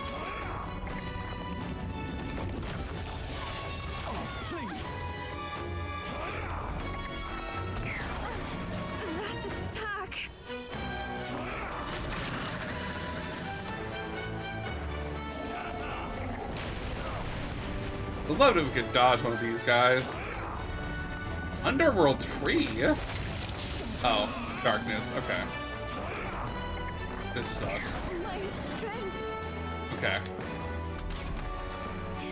I'd love if we could dodge one of these guys. Underworld tree? Oh, darkness. Okay. This sucks. Okay.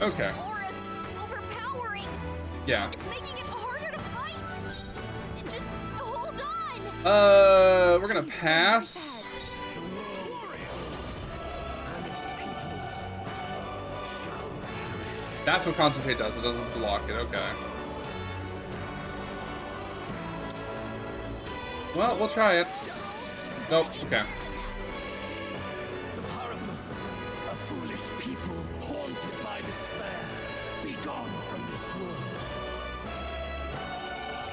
Okay. Yeah. It's making it harder to fight. And just hold on. We're gonna pass. That's what concentrate does. It doesn't block it. Okay. Well, we'll try it. Nope. Okay. The powerless, a foolish people haunted by despair. Be gone from this world.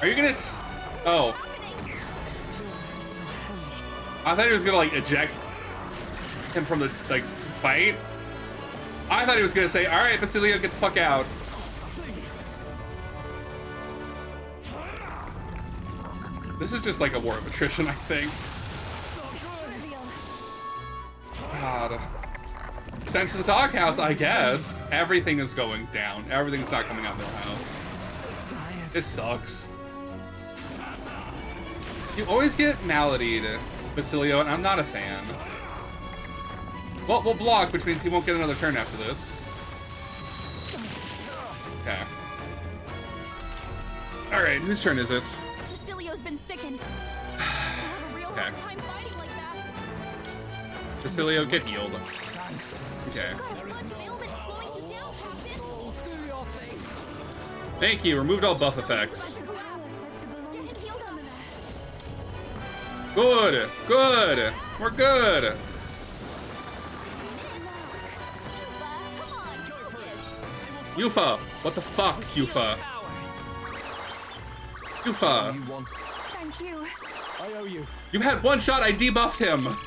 Are you gonna? Oh. I thought he was gonna like eject him from the like fight. I thought he was gonna say, "All right, Basilio, get the fuck out." This is just like a war of attrition, I think. God. Sent to the doghouse, I guess. Everything is going down. Everything's not coming out of Millhouse. This sucks. You always get maladied, Basilio, and I'm not a fan. Well, we'll block, which means he won't get another turn after this. Okay. Alright, whose turn is it? Basilio's been sickened. I have a real hard time fighting like that. Basilio, get healed. Okay. Got a bunch of ailments slowing you down, Captain. Thank you. Removed all buff effects. Good. Good. We're good. Yufa. What the fuck, Yufa? Yufa. Thank you. I owe you. You had one shot. I debuffed him.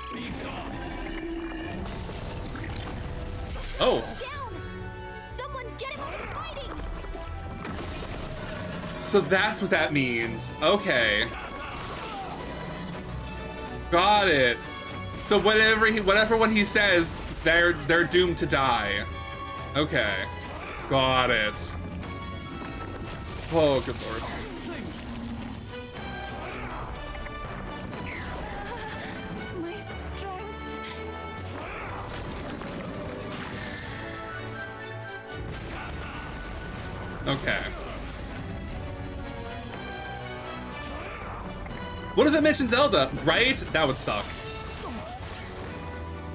Oh. Someone get him out of fighting. So that's what that means. Okay. Got it. So whatever one he says, they're doomed to die. Okay. Got it. Oh, good lord. My strength. Okay. What if it mentions Zelda? Right? That would suck.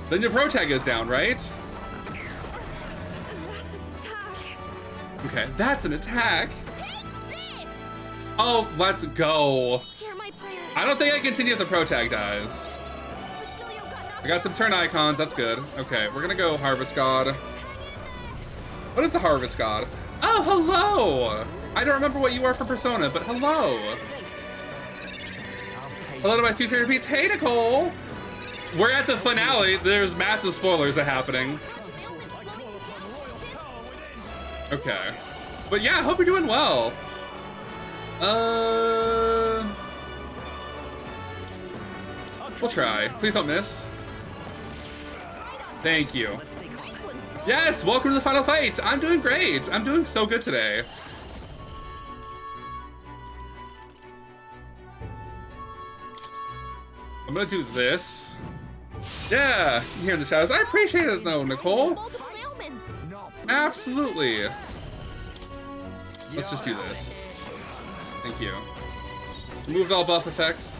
Then your pro tag goes down, right? That's attack. Okay, that's an attack. Take this. Oh, let's go. Hear my prayer. I don't think I continue if the pro tag dies. Basilio got knocked I got some turn icons, that's good. Okay, we're gonna go Harvest God. What is the Harvest God? Oh, hello! I don't remember what you are for Persona, but hello. Hello to my two favorite peeps. Hey, Nicole! We're at the finale. There's massive spoilers are happening. Okay. But yeah, I hope you're doing well. We'll try. Please don't miss. Thank you. Yes, welcome to the final fight. I'm doing great. I'm doing so good today. I'm gonna do this. Yeah, here in the shadows. I appreciate it though, Nicole. Absolutely. Let's just do this. Thank you. Removed all buff effects.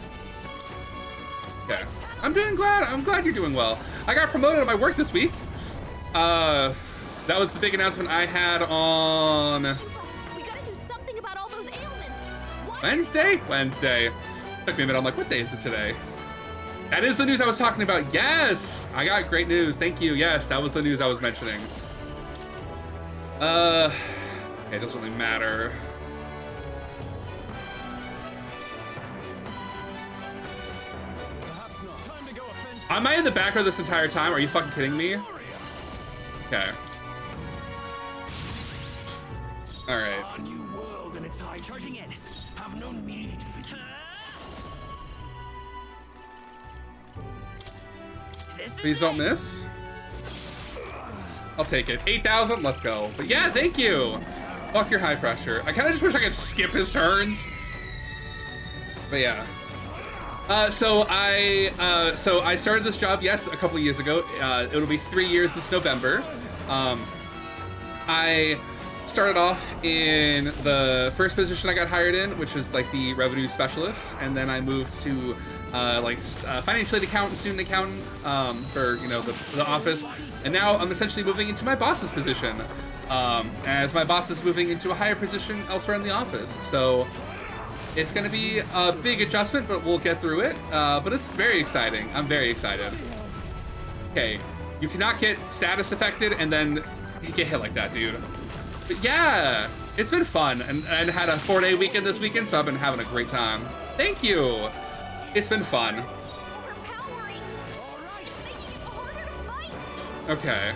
Okay. I'm glad you're doing well. I got promoted at my work this week. That was the big announcement I had on We gotta do something about all those ailments. Wednesday? Wednesday. Took me a minute. I'm like, what day is it today? That is the news I was talking about. Yes! I got great news. Thank you. Yes, that was the news I was mentioning. Okay, it doesn't really matter. Am I in the back row this entire time? Are you fucking kidding me? Okay. Alright. New world and its high charging in. Have no need for you. Please don't miss. I'll take it. 8,000, let's go. But yeah, thank you. Fuck your high pressure. I kind of just wish I could skip his turns. But yeah. So I started this job, yes, a couple of years ago. It'll be 3 years this November. I started off in the first position I got hired in, which was like the revenue specialist, and then I moved to financial aid accountant, student accountant for the office, and now I'm essentially moving into my boss's position, as my boss is moving into a higher position elsewhere in the office. So it's going to be a big adjustment, but we'll get through it. But it's very exciting. I'm very excited. Okay, you cannot get status affected and then get hit like that, dude. But yeah, it's been fun, and I had a 4-day weekend this weekend, so I've been having a great time. Thank you. It's been fun. Okay.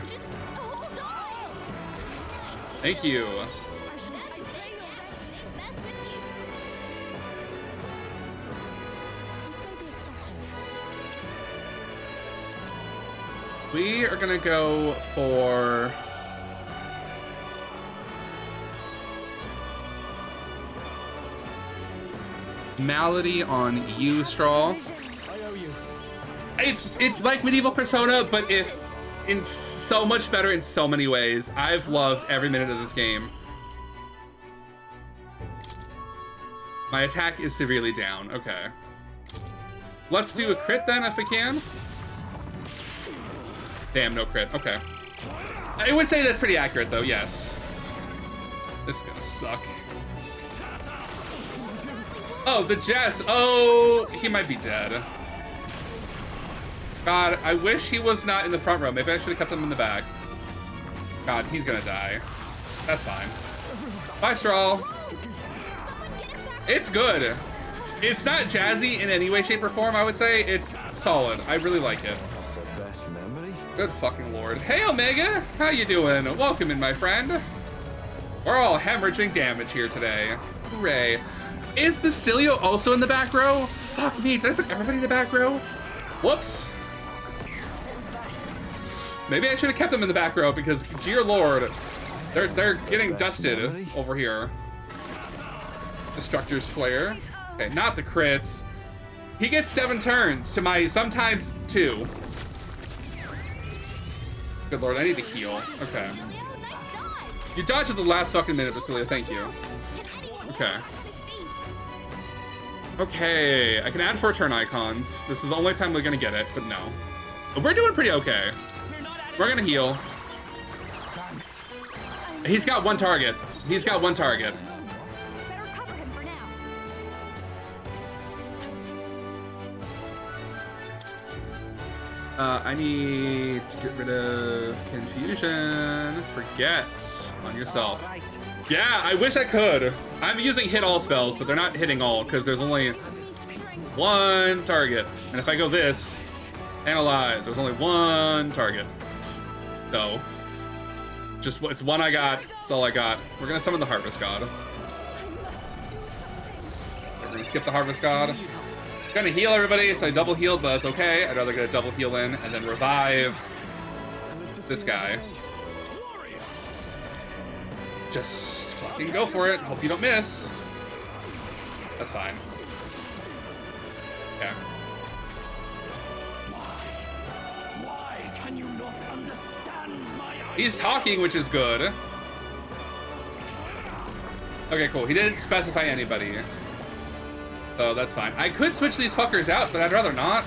Thank you. We are gonna go for Malady on you, Straw. It's like medieval Persona, but in so much better in so many ways. I've loved every minute of this game. My attack is severely down. Okay. Let's do a crit then if we can. Damn, no crit. Okay. I would say that's pretty accurate, though, yes. This is gonna suck. Oh, the Jess. Oh, he might be dead. God, I wish he was not in the front row. Maybe I should have kept him in the back. God, he's gonna die. That's fine. Bye, Straw. It's good. It's not jazzy in any way, shape, or form, I would say. It's solid. I really like it. Good fucking lord. Hey, Omega! How you doing? Welcome in, my friend. We're all hemorrhaging damage here today. Hooray. Is Basilio also in the back row? Fuck me, did I put everybody in the back row? Whoops. Maybe I should have kept them in the back row because, dear lord, they're getting dusted over here. Destructor's Flare. Okay, not the crits. He gets 7 turns to my sometimes 2. Good lord, I need to heal. Okay. You dodged at the last fucking minute, Basilio, thank you. Okay. Okay, I can add 4 turn icons. This is the only time we're gonna get it, but no. We're doing pretty okay. We're gonna heal. He's got 1 target. He's got 1 target. I need to get rid of confusion. Forget on yourself. Yeah, I wish I could. I'm using hit all spells, but they're not hitting all because there's only 1 target. And if I go this, analyze, there's only 1 target. So, just it's 1 I got. That's all I got. We're gonna summon the Harvest God. We're gonna skip the Harvest God. Gonna heal everybody, so I double healed, but it's okay. I'd rather get a double heal in and then revive this guy. Just fucking go for it. Hope you don't miss. That's fine. Yeah. Why can you not understand my He's talking, which is good. Okay, cool. He didn't specify anybody. So that's fine. I could switch these fuckers out, but I'd rather not.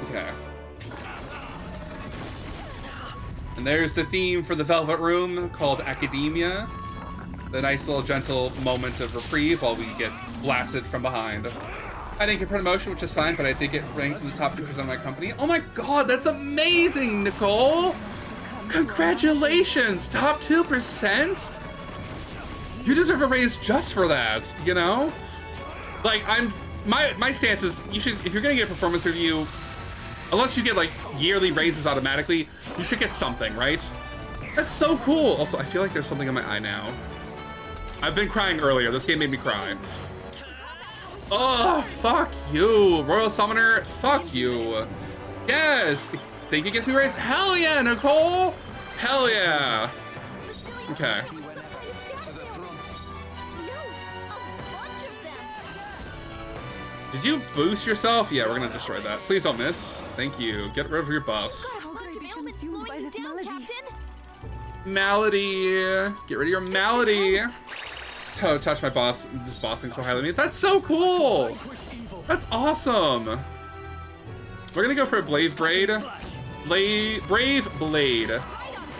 Okay. And there's the theme for the Velvet Room called Academia. The nice little gentle moment of reprieve while we get blasted from behind. I didn't get promotion, which is fine, but I did get ranked in the top 2% of my company. Oh my god, that's amazing, Nicole! Congratulations! Top 2%? You deserve a raise just for that, you know? Like, my stance is, you should, if you're gonna get a performance review, unless you get like yearly raises automatically, you should get something, right? That's so cool. Also, I feel like there's something in my eye now. I've been crying earlier. This game made me cry. Oh, fuck you. Royal Summoner, fuck you. Yes. Think it gets me raised? Hell yeah, Nicole. Hell yeah. Okay. Did you boost yourself? Yeah, we're gonna destroy that. Please don't miss. Thank you. Get rid of your buffs. Malady. Get rid of your malady. Touch my boss. This boss thing's so highly me. That's so cool. That's awesome. We're gonna go for a Brave Blade. Brave Blade.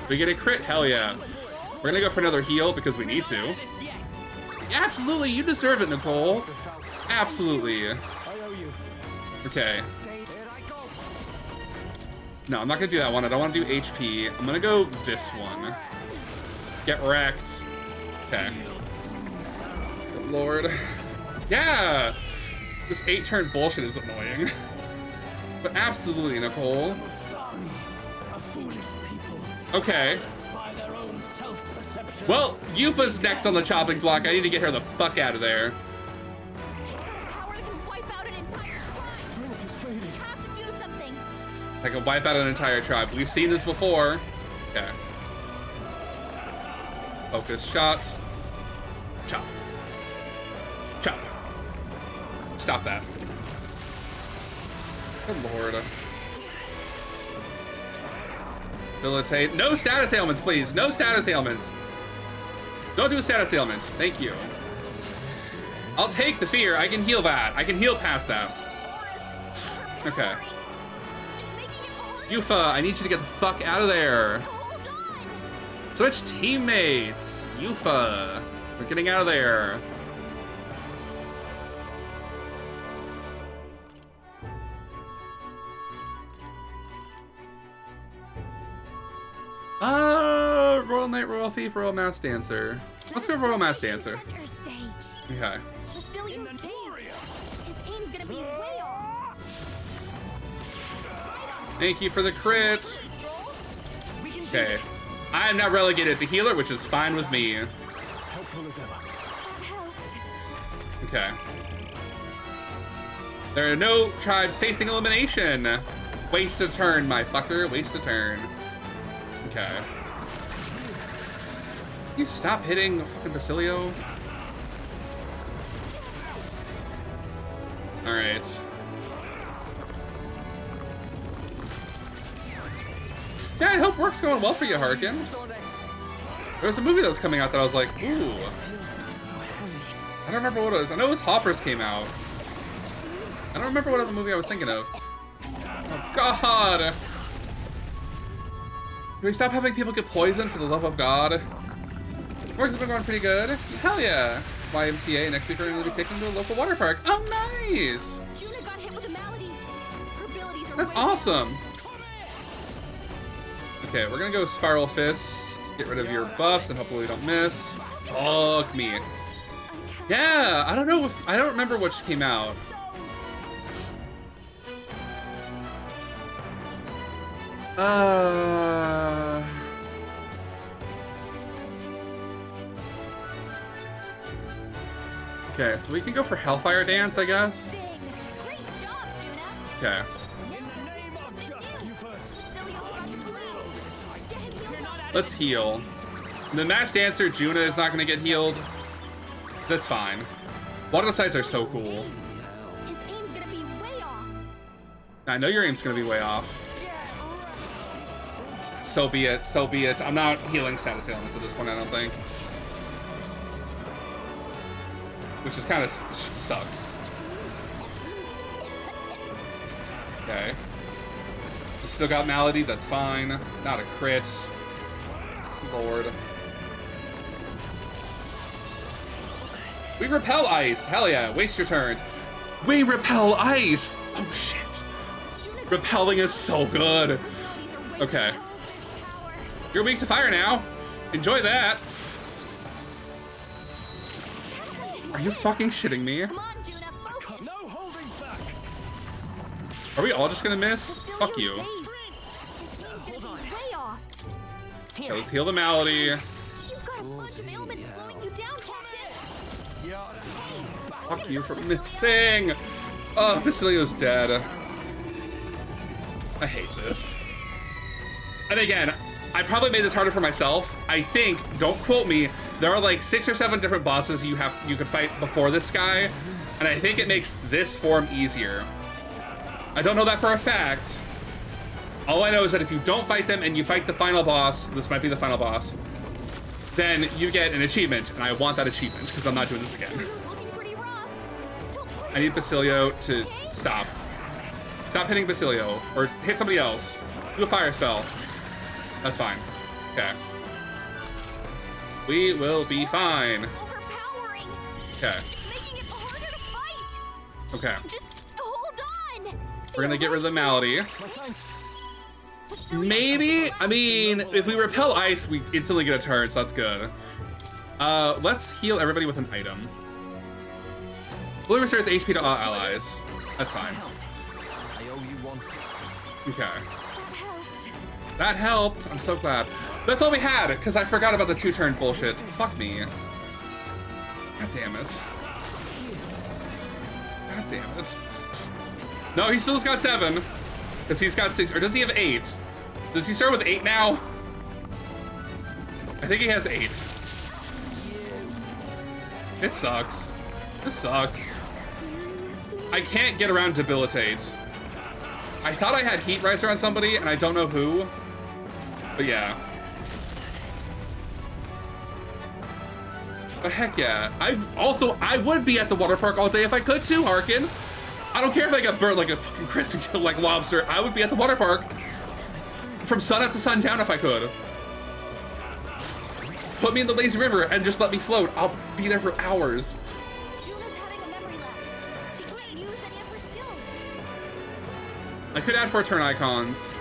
We get a crit? Hell yeah. We're gonna go for another heal because we need to. Absolutely, you deserve it, Nicole. Absolutely. Okay. No, I'm not gonna do that one. I don't want to do HP. I'm gonna go this one. Get wrecked. Okay. Good lord. Yeah! This 8-turn bullshit is annoying. But absolutely, Nicole. Okay. Well, Yufa's next on the chopping block. I need to get her the fuck out of there. I can wipe out an entire tribe. We've seen this before. Okay. Focus shot. Chop. Chop. Stop that. Good lord. Debilitate. No status ailments, please. No status ailments. Don't do a status ailment. Thank you. I'll take the fear. I can heal that. I can heal past that. Okay. Yufa, I need you to get the fuck out of there. Hold on! Switch teammates. Yufa, we're getting out of there. Royal Knight, Royal Thief, Royal Mass Dancer. Let's go Royal Mass Dancer. Center stage. Okay. Basilio's dazed. His aim's gonna be way off. Thank you for the crit. We can do Okay. this. I am now relegated to healer, which is fine with me. Helpful as ever. That helped. Okay. There are no tribes facing elimination. Waste a turn, my fucker. Waste a turn. Okay. Can you stop hitting fucking Basilio? Alright. Yeah, I hope work's going well for you, Harkin. There was a movie that was coming out that I was like, ooh. I don't remember what it was. I know it was Hoppers came out. I don't remember what other movie I was thinking of. Oh, God! Can we stop having people get poisoned for the love of God? Work's been going pretty good. Hell yeah! YMCA next week we're going to be taking to a local water park. Oh, nice! Juna got hit with a malady. Her abilities are That's way awesome! Okay, we're gonna go Spiral Fist, get rid of your buffs, and hopefully we don't miss. Fuck me. Yeah, I don't know if, I don't remember which came out. Okay, so we can go for Hellfire Dance, I guess. Sting. Great job, Juna. Okay. In the name of justice, you first. Basilio's about to collapse. Get him healed up. Let's heal. The Mass Dancer, Juna, is not gonna get healed. That's fine. Water sides are so cool. His aim's gonna be way off. I know your aim's gonna be way off. So be it, so be it. I'm not healing status ailments at this point, I don't think. Which is kind of sucks. Okay. You still got Malady, that's fine. Not a crit. Lord. We repel ice. Hell yeah, waste your turns. We repel ice. Oh shit. Repelling is so good. Okay. You're weak to fire now. Enjoy that. Are you fucking shitting me? Come on, Juna, focus. No holding back. Are we all just gonna miss? Fuck you. Basilio's dazed. His aim's gonna be way off. Okay, let's heal the Malady. You've got a bunch of ailments slowing you down, Captain. Fuck you for missing. Oh, Basilio's dead. I hate this. And again, I probably made this harder for myself. I think, don't quote me, there are like 6 or 7 different bosses you could fight before this guy, and I think it makes this form easier. I don't know that for a fact. All I know is that if you don't fight them and you fight the final boss, this might be the final boss, then you get an achievement, and I want that achievement because I'm not doing this again. Looking pretty rough. Don't push I need Basilio to stop. Stop hitting Basilio, or hit somebody else. Do a fire spell. That's fine. Okay. We will be fine. overpowering. Okay. Making it harder to fight. Okay. Just hold on. We're gonna get rid of the Malady. My thanks. Maybe? I mean, if we repel ice, we instantly get a turn, so that's good. Let's heal everybody with an item. Blue restores HP to all allies. That's fine. I owe you one. Okay. That helped. I'm so glad. That's all we had, because I forgot about the 2-turn bullshit. Fuck me. God damn it. God damn it. No, he still's got 7. Because he's got 6. Or does he have 8? Does he start with 8 now? I think he has 8. It sucks. This sucks. I can't get around Debilitate. I thought I had Heat Riser on somebody, and I don't know who. But yeah. But heck yeah. I would be at the water park all day if I could too, Harkin. I don't care if I got burnt like a fucking crispy like lobster. I would be at the water park. from sun up to sundown if I could. Put me in the lazy river and just let me float. I'll be there for hours. Juna's having a memory lapse. She can't use any of her skills. I could add 4 turn icons.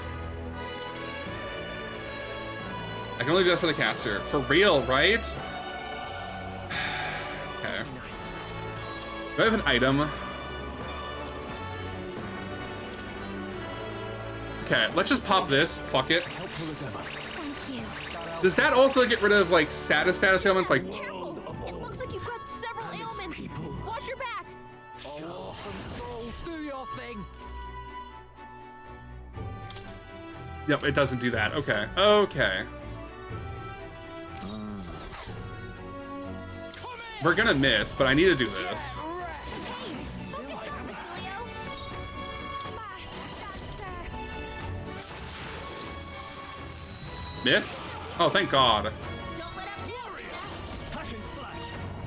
I can only do that for the caster. For real, right? Okay. Do I have an item? Okay, let's just pop this. Fuck it. Does that also get rid of like status ailments? Like, Careful! It looks like you've got several ailments. Watch your back. Souls, do your thing. yep, it doesn't do that. Okay, okay. We're gonna miss, but I need to do this. Miss? Oh, thank God.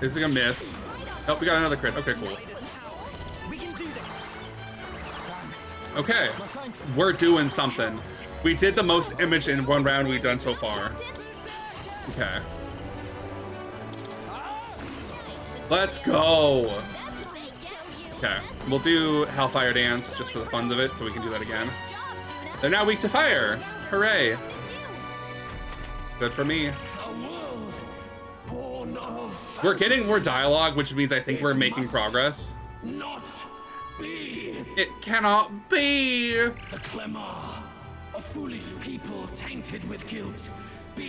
Is it a miss? Oh, we got another crit. Okay, cool. Okay, we're doing something. We did the most image in one round we've done so far. Okay. Let's go. Okay, we'll do Hellfire Dance just for the fun of it, so we can do that again. They're now weak to fire. Hooray. Good for me. We're getting more dialogue, which means I think we're making progress. Not be. It cannot be. The Clemar, a foolish people tainted with guilt.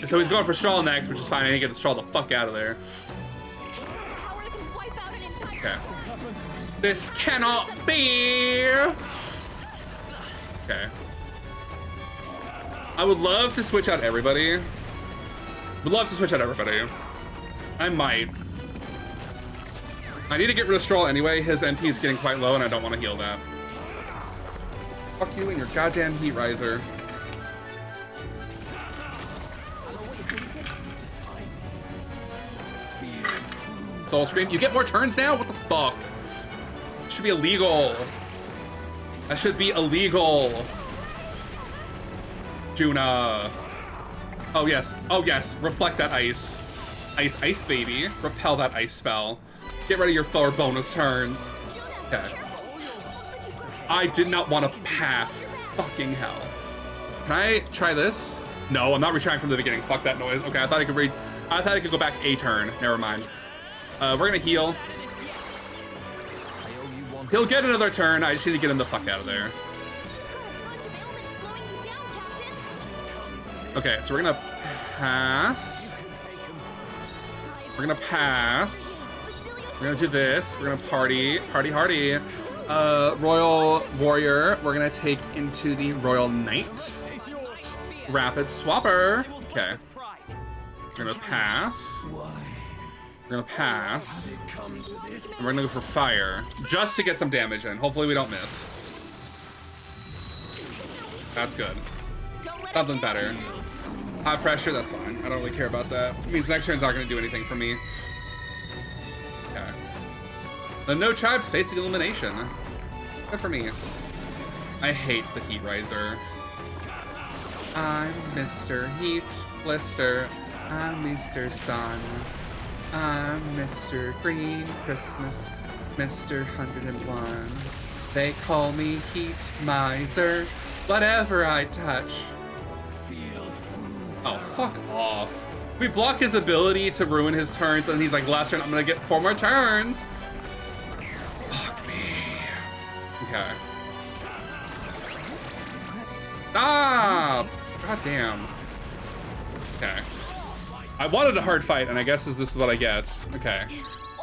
So he's going for Strahl next, which is fine. I need to get the Strahl the fuck out of there. Okay. This cannot be. Okay. I would love to switch out everybody. Would love to switch out everybody. I might. I need to get rid of Strahl anyway. His NP is getting quite low and I don't want to heal that. Fuck you and your goddamn Heat Riser. Soul Scream. You get more turns now? What the fuck? It should be illegal. That should be illegal. Juna. Oh yes. Oh yes. Reflect that ice. Ice, ice, baby. Repel that ice spell. Get rid of your 4 bonus turns. Okay. I did not want to pass. Fucking hell. Can I try this? No, I'm not retrying from the beginning. Fuck that noise. Okay, I thought I could go back a turn. Never mind. We're gonna heal. He'll get another turn. I just need to get him the fuck out of there. Okay, so we're gonna pass. We're gonna pass. We're gonna do this. We're gonna party hardy. Royal Warrior. We're gonna take into the Royal Knight. Rapid Swapper. Okay. We're gonna pass. We're gonna pass. And we're gonna go for fire. Just to get some damage in. Hopefully we don't miss. That's good. Something better. High pressure, that's fine. I don't really care about that. It means next turn's not gonna do anything for me. Okay. The no tribes facing elimination. Good for me. I hate the Heat Riser. I'm Mr. Heat Blister. I'm Mr. Sun. I'm Mr. Green Christmas. Mr. 101. They call me Heat Miser. Whatever I touch. Oh, fuck off. We block his ability to ruin his turns, and he's like, last turn, I'm gonna get 4 more turns. Fuck me. Okay. Ah! God damn. Okay. I wanted a hard fight, and I guess this is what I get. Okay.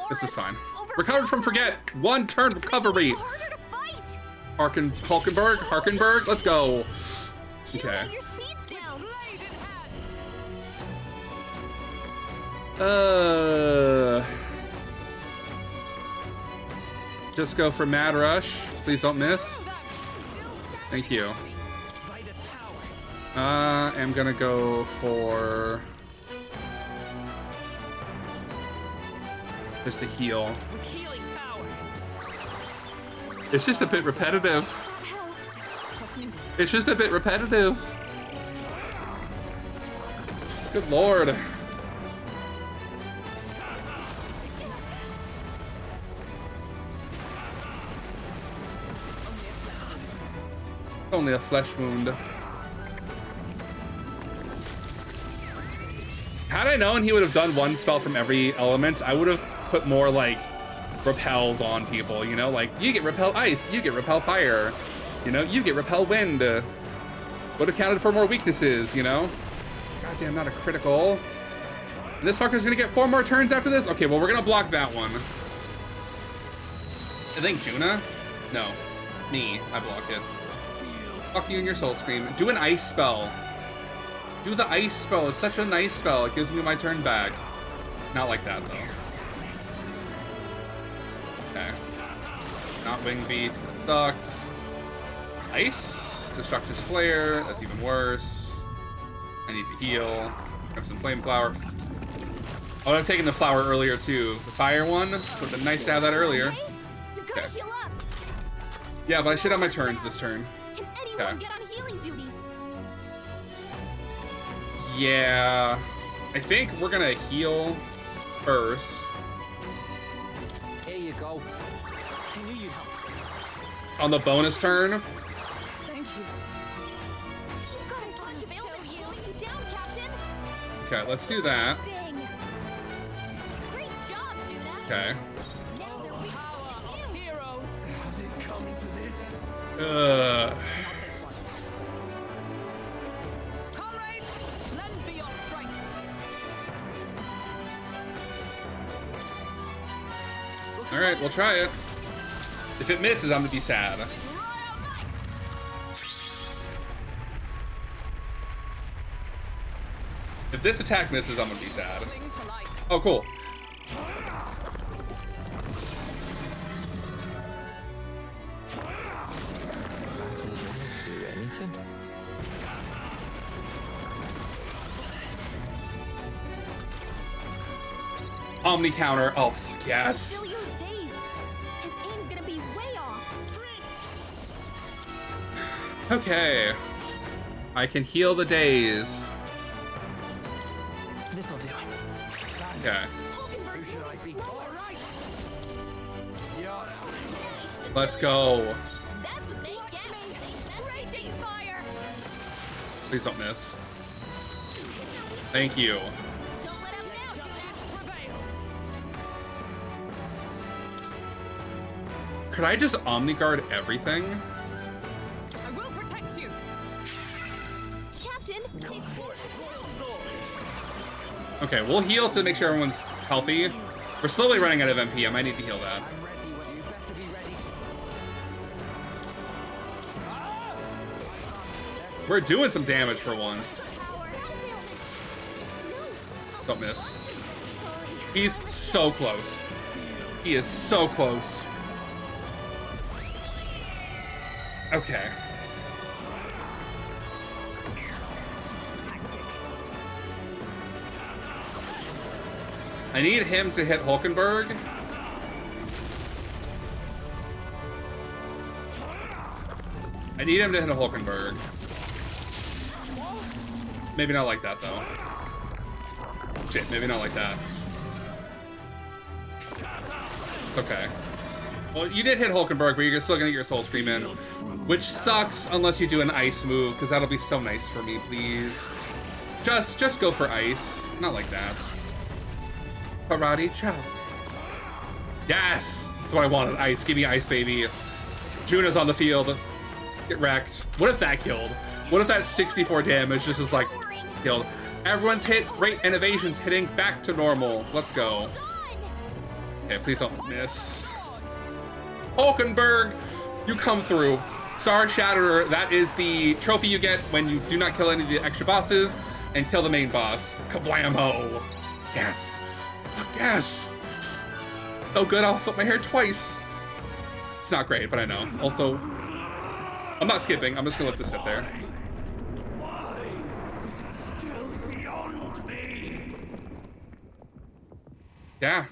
This is fine. Recovered from forget. 1 turn recovery. Harkenberg, let's go. Okay. Just go for Mad Rush. Please don't miss. Thank you. I'm gonna go for just a heal. It's just a bit repetitive. It's just a bit repetitive. Good lord. Only a flesh wound. Had I known he would have done one spell from every element, I would have put more like repels on people, you know? Like, you get repel ice, you get repel fire, you know? You get repel wind. Would have counted for more weaknesses, you know? Goddamn, not a critical. And this fucker's gonna get 4 more turns after this? Okay, well, we're gonna block that one. I think Juna? No. Me. I block it. Fuck you and your soul scream. Do an ice spell. Do the ice spell. It's such a nice spell. It gives me my turn back. Not like that, though. Okay. Not wing beat. That sucks. Ice. Destructor's flare. That's even worse. I need to heal. Crimson flame flower. Fuck. I would have taken the flower earlier, too. The fire one. Would have been nice to have that earlier. Okay. Yeah, but I should have my turns this turn. Can anyone get on healing duty? Yeah, I think we're gonna heal first. Here you go. I knew you'd help. On the bonus turn. Thank you. You guys aren't available to slow you down, Captain. Okay, let's do that. Sting. Great job, Judah. Okay. Now they're weak to you. Heroes! Has it come to this? Comrades, lend me your strength. All right, we'll try it. If it misses, I'm gonna be sad. If this attack misses, I'm gonna be sad. Oh, cool. Anything? Omni counter. Oh, fuck yes. Still use dazed. His aim's gonna be way off. Okay. I can heal the days. This'll do. Okay. Who should I be? All right. Let's go. That's what they get. Raging fire. Please don't miss. Thank you. Don't let him down. Justice prevail. Could I just Omni Guard everything? I will protect you. Captain, it's Okay, we'll heal to make sure everyone's healthy. We're slowly running out of MP. I might need to heal that. I'm ready. You better be ready. We're doing some damage for once. Don't miss. He's so close. He is so close. Okay. I need him to hit Hulkenberg. I need him to hit a Hulkenberg. Maybe not like that, though. Shit, maybe not like that. Okay. Well, you did hit Hulkenberg, but you're still gonna get your Soul Scream in. Which sucks unless you do an ice move, because that'll be so nice for me, please. Just go for ice. Not like that. Karate chop. Yes! That's what I wanted. Ice. Give me ice, baby. Juna's on the field. Get wrecked. What if that killed? What if that 64 damage just is like killed? Everyone's hit rate and evasion's hitting back to normal. Let's go. Okay, please don't miss. Hulkenberg, you come through. Star Shatterer, that is the trophy you get when you do not kill any of the extra bosses and kill the main boss. Kablamo. Yes. Yes. So good, I'll flip my hair twice. It's not great, but I know. Also, I'm not skipping. I'm just gonna let this sit there. Why is it still beyond me? Yeah.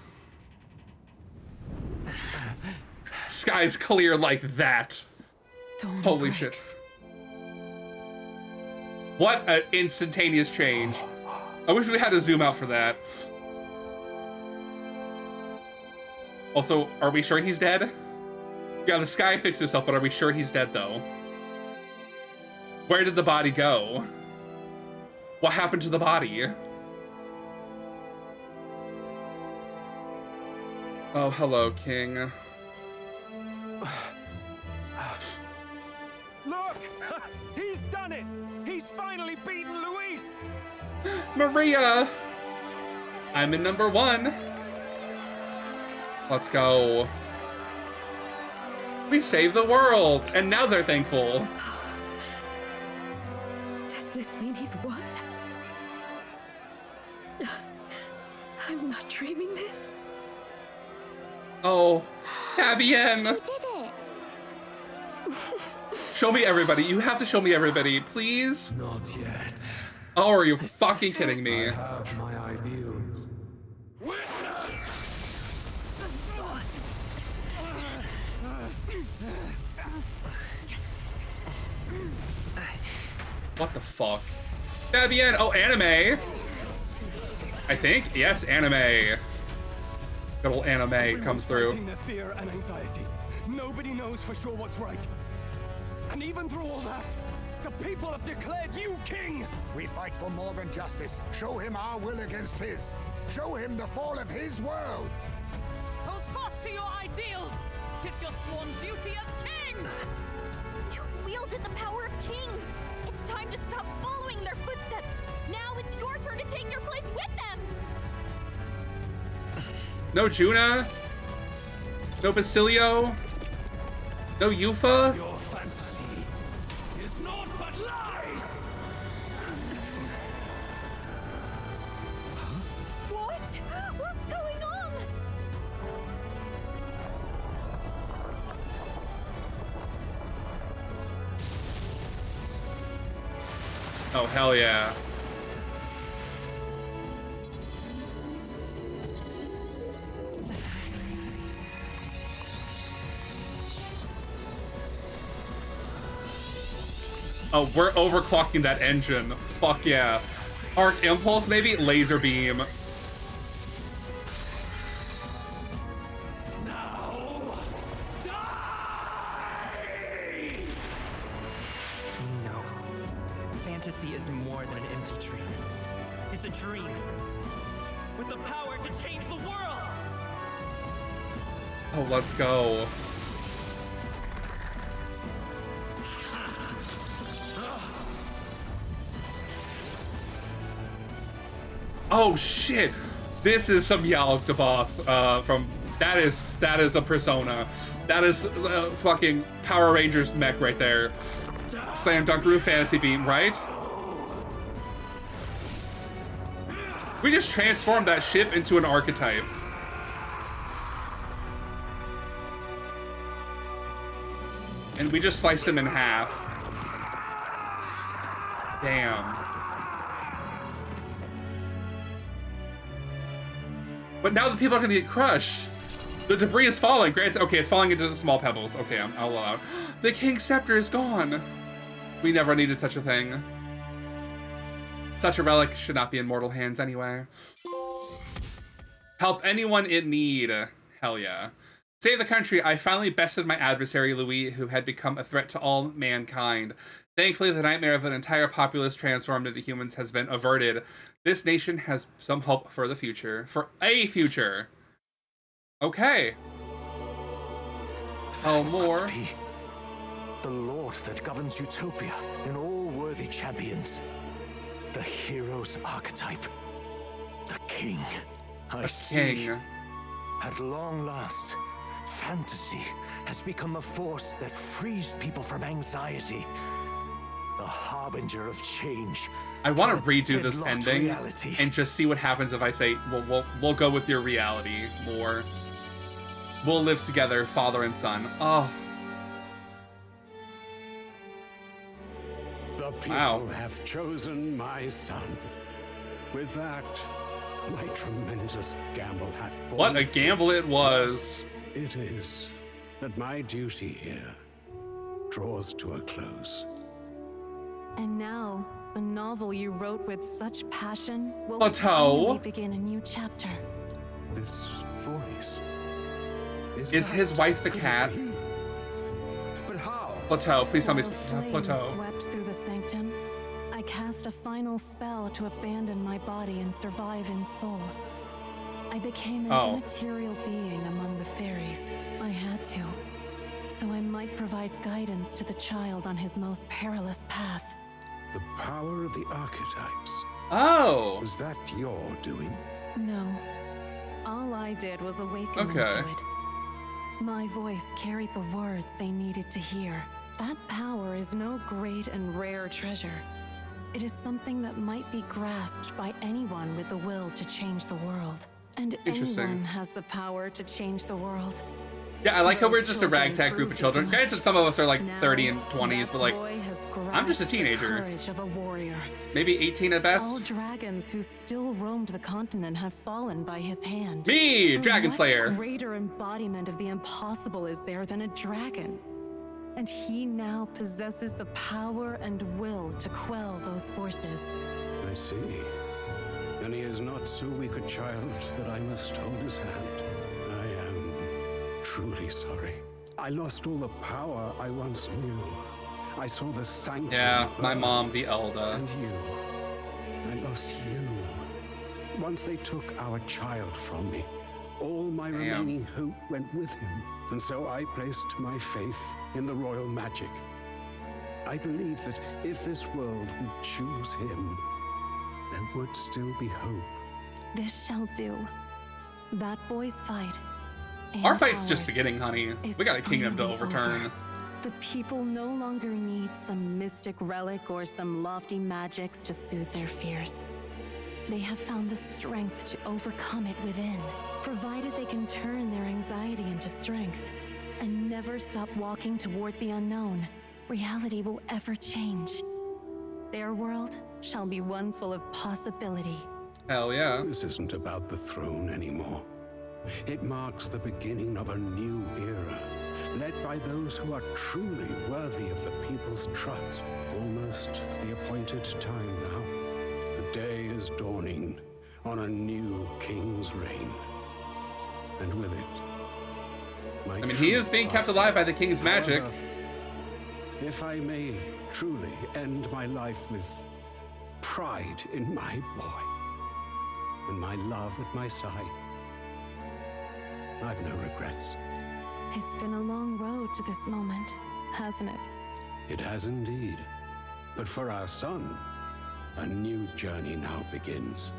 Sky's clear like that. Dawn Holy breaks. shit. What an instantaneous change. I wish we had to zoom out for that. Also, are we sure he's dead? Yeah, the sky fixed itself, but are we sure he's dead, though? Where did the body go? What happened to the body? Oh, hello, King. Look! He's done it! He's finally beaten Luis! Maria! I'm in number 1. Let's go. We saved the world, and now they're thankful. Does this mean he's won? I'm not dreaming this. Oh, Fabienne! You did it! Show me everybody. You have to show me everybody, please. Not yet. Oh, are you fucking kidding me? I have my ideals. What the fuck? Fabienne! Oh, anime! I think? Yes, anime. Good old anime Everyone's comes through. fighting their fear and anxiety. Nobody knows for sure what's right. And even through all that, the people have declared you king! We fight for more than justice. Show him our will against his. Show him the fall of his world. Hold fast to your ideals! 'Tis your sworn duty as king! You wielded the power of kings! It's time to stop following their footsteps! Now it's your turn to take your place with them! No Juna? No Basilio? No Yufa? Your fantasy is naught but lies! What? What's going on? Oh, hell yeah. Oh, we're overclocking that engine. Fuck yeah. Arc Impulse, maybe? Laser Beam. Now, die! We know. Fantasy is more than an empty dream. It's a dream with the power to change the world! Oh, let's go. Oh shit! This is some Yalok debuff from that is a persona. That is fucking Power Rangers mech right there. Slam Dunk Roof Fantasy Beam, right? We just transformed that ship into an archetype. And we just sliced him in half. Damn. But now the people are gonna get crushed. The debris is falling. Granted, okay, it's falling into small pebbles. Okay, I'll allow it. The King's Scepter is gone. We never needed such a thing. Such a relic should not be in mortal hands anyway. Help anyone in need. Hell yeah. Save the country. I finally bested my adversary, Louis, who had become a threat to all mankind. Thankfully, the nightmare of an entire populace transformed into humans has been averted. This nation has some hope for the future. For a future. Okay. Oh, more. Must be the Lord that governs Utopia in all worthy champions. The hero's archetype. The king. I see. At long last, fantasy has become a force that frees people from anxiety. A harbinger of change. I want to redo this ending and just see what happens if I say, we'll go with your reality more. We'll live together, father and son. Oh. The people have chosen my son. With that, my tremendous gamble hath borne What a gamble it was. Thus it is that my duty here draws to a close. And now, The novel you wrote with such passion will Plateau. finally begin a new chapter. This voice. Is his wife the cat? But how? Plateau, please tell me it's While flames Plateau. swept through the sanctum, I cast a final spell to abandon my body and survive in soul. I became an immaterial being among the fairies. I had to, so I might provide guidance to the child on his most perilous path. The power of the archetypes. Oh. Was that your doing? No. All I did was awaken them to it. My voice carried the words they needed to hear. That power is no great and rare treasure. It is something that might be grasped by anyone with the will to change the world. And anyone has the power to change the world. Yeah, I like how we're just a ragtag group of children. Granted, some of us are like 30 and 20s, but like, I'm just a teenager. Of a warrior. Maybe 18 at best. All dragons who still roamed the continent have fallen by his hand. Me, Dragon Slayer. What greater embodiment of the impossible is there than a dragon? And he now possesses the power and will to quell those forces. I see. Then he is not so weak a child that I must hold his hand. I am truly sorry. I lost all the power I once knew. I saw the sanctum. Yeah, my mom, the Elder. And you. I lost you. Once they took our child from me, all my remaining hope went with him. And so I placed my faith in the royal magic. I believed that if this world would choose him, there would still be hope. This shall do. That boy's fight. Our fight's just beginning, honey. We got a kingdom to overturn. Over. The people no longer need some mystic relic or some lofty magics to soothe their fears. They have found the strength to overcome it within, provided they can turn their anxiety into strength and never stop walking toward the unknown. Reality will ever change. Their world shall be one full of possibility. Hell yeah. This isn't about the throne anymore. It marks the beginning of a new era, led by those who are truly worthy of the people's trust. Almost the appointed time now. The day is dawning on a new king's reign. And with it, my he is being kept alive by the king's magic. However, if I may truly end my life with pride in my boy and my love at my side, I've no regrets. It's been a long road to this moment, hasn't it? It has indeed. But for our son, a new journey now begins.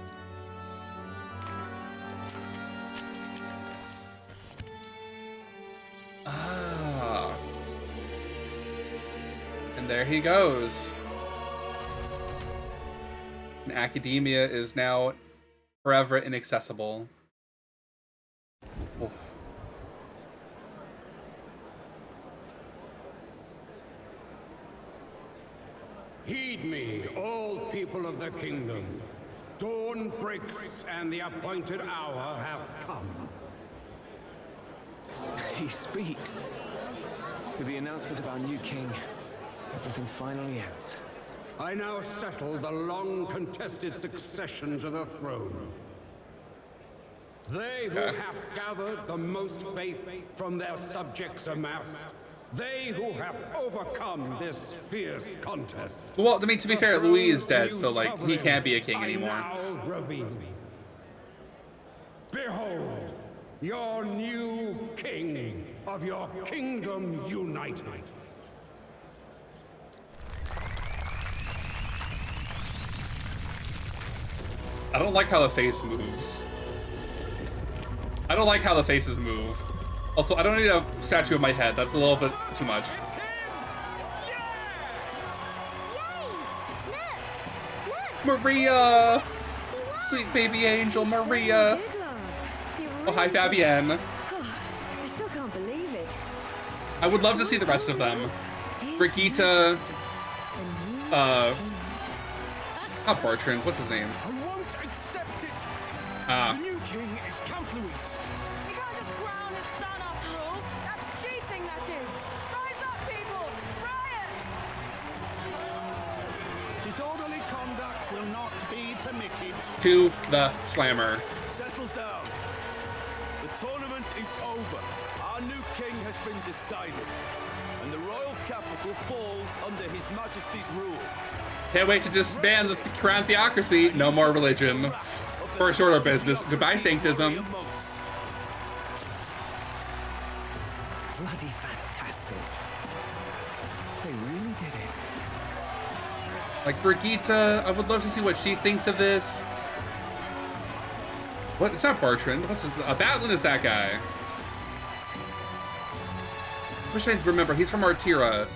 Ah. And there he goes. And academia is now forever inaccessible. Oh. Heed me, all people of the kingdom. Dawn breaks, and the appointed hour hath come. He speaks. With the announcement of our new king, everything finally ends. I now settle the long-contested succession to the throne. They who have gathered the most faith from their subjects amassed, they who have overcome this fierce contest. Well, I mean, to be fair, Louis is dead, so, like, he can't be a king anymore. I now reveal. Behold, your new king of your kingdom united. I don't like how the face moves. I don't like how the faces move. Also, I don't need a statue of my head. That's a little bit too much. Maria! Sweet baby angel, Maria! Oh, hi, Fabienne. I still can't believe it. I would love to see the rest of them. Brigitte, not Bertrand, what's his name? I won't accept it. The new king is Count Louis. You can't just crown his son after all. That's cheating, that is. Rise up, people! Disorderly conduct will not be permitted. To the slammer. Settle down. The tournament is over. Our new king has been decided, and the royal capital falls under His Majesty's rule. Can't wait to disband the crown theocracy. No more religion. First order business. Goodbye, sanctism. Bloody fantastic. They really did it. Like Brigitte, I would love to see what she thinks of this. What? It's not Bertrand. What's Batlin is that guy? Wish I'd remember. He's from Artira.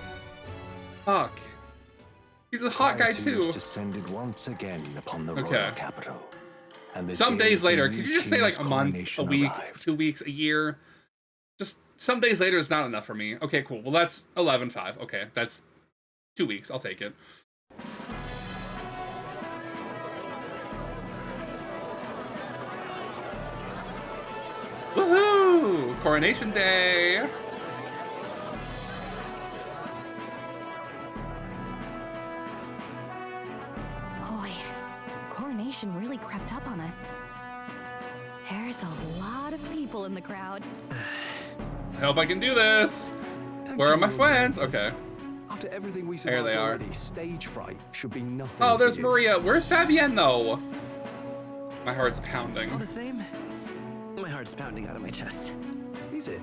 Fuck. He's a hot guy too. Descended once again upon the royal capital. And some days later, could you just say like a month, a week, 2 weeks, a year? Just some days later is not enough for me. Okay, cool. Well, that's 11/5. Okay, that's 2 weeks. I'll take it. Woohoo! Coronation Day! Boy, coronation really crept up on us. There's a lot of people in the crowd. I hope I can do this. Where are my friends? Okay. After everything we There they are. already, stage fright should be nothing. Oh, there's for you. Maria. Where's Fabienne though? My heart's pounding. All the same, my heart's pounding out of my chest. Is it?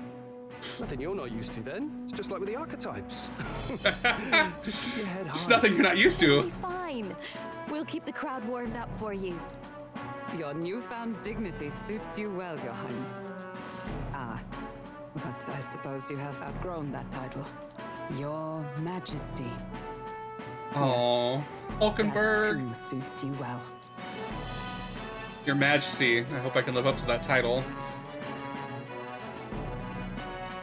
Nothing you're not used to then. It's just like with the archetypes. Just keep your head high. Just nothing you're not used to. Be fine. We'll keep the crowd warmed up for you. Your newfound dignity suits you well, Your Highness. Ah, but I suppose you have outgrown that title. Your Majesty. Oh, Hulkenberg. That too suits you well. Your Majesty. I hope I can live up to that title.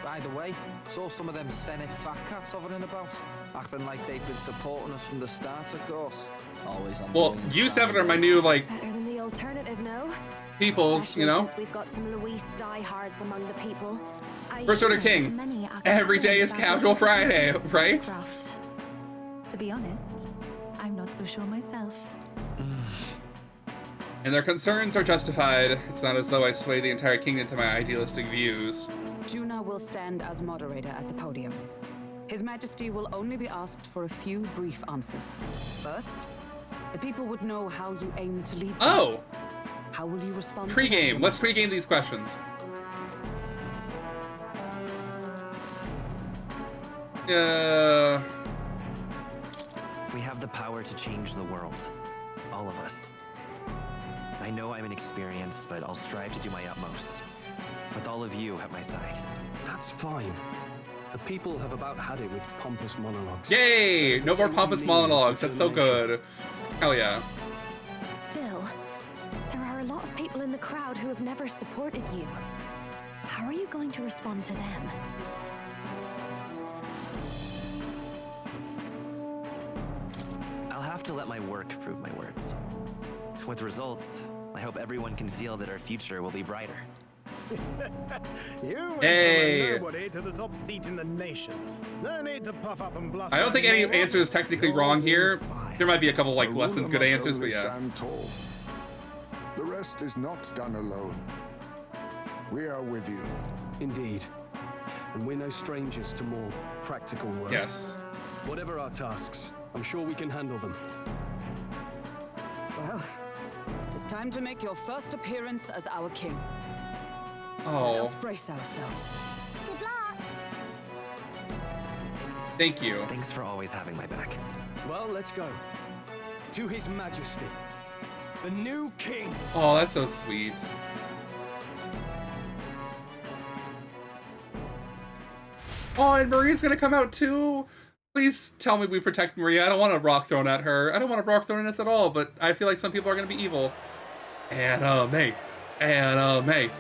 By the way, saw some of them Senate fat cats hovering about, acting like they've been supporting us from the start, of course. Always on. Well, you seven are my new like Better than the alternative, no? peoples, Especially you know. Since we've got some Luis diehards among the people. First Order King. Every day is Casual Friday, right? To be honest, I'm not so sure myself. And their concerns are justified. It's not as though I sway the entire kingdom to my idealistic views. Juna will stand as moderator at the podium. His Majesty will only be asked for a few brief answers. First, the people would know how you aim to lead them. Oh! How will you respond? Pre-game. Let's pre-game these questions. We have the power to change the world. All of us. I know I'm inexperienced, but I'll strive to do my utmost. With all of you at my side. That's fine. The people have about had it with pompous monologues. Yay! No more pompous monologues. That's so good. Hell yeah. Still, there are a lot of people in the crowd who have never supported you. How are you going to respond to them? I'll have to let my work prove my words. With results, I hope everyone can feel that our future will be brighter. You went Hey. from a nobody to the top seat in the nation. No need to puff up and bluster. I don't think any anymore. answer is technically wrong here. There might be a couple like less than good must answers, but only yeah. stand tall. The rest is not done alone. We are with you. Indeed. And we're no strangers to more practical work. Yes. Whatever our tasks, I'm sure we can handle them. Well, it is time to make your first appearance as our king. Let Oh, us brace ourselves. Good luck. thank you. Thanks for always having my back. Well, let's go. To His Majesty, the new king. Oh, that's so sweet. Oh, and Maria's gonna come out too. Please tell me we protect Maria. I don't want a rock thrown at her. I don't want a rock thrown at us at all, but I feel like some people are gonna be evil. Anime. Anime.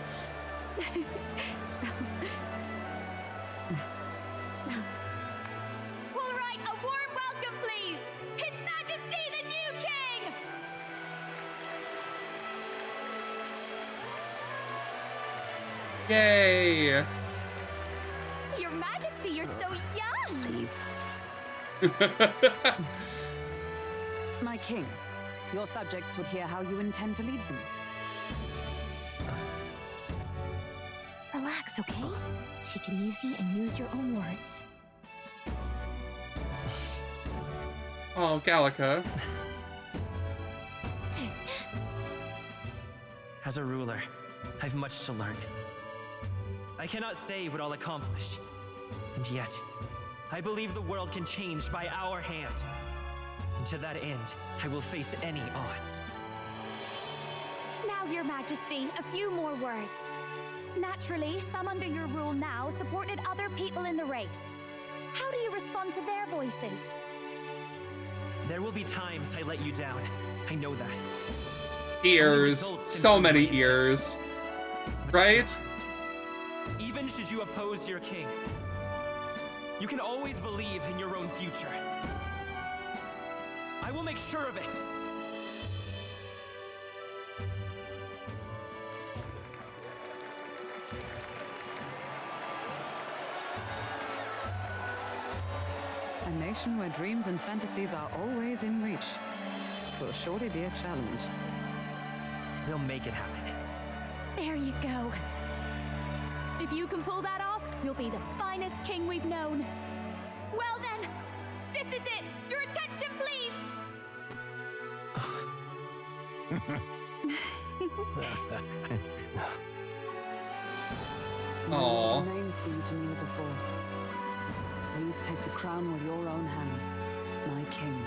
All right, a warm welcome, please. His Majesty the new king. Yay. Your Majesty, you're so young. Please. My king, your subjects would hear how you intend to lead them. Relax, okay? Take it easy and use your own words. Oh, Gallica. As a ruler, I've much to learn. I cannot say what I'll accomplish. And yet, I believe the world can change by our hand. And to that end, I will face any odds. Now, Your Majesty, a few more words. Naturally, some under your rule now supported other people in the race. How do you respond to their voices? There will be times I let you down. I know that. Ears. So many ears. Right? Even should you oppose your king, you can always believe in your own future. I will make sure of it. A nation where dreams and fantasies are always in reach. Will surely be a challenge. We'll make it happen. There you go. If you can pull that off, you'll be the finest king we've known. Well then, this is it. Your attention, please. All that remains for you to kneel before. Please take the crown with your own hands, my king.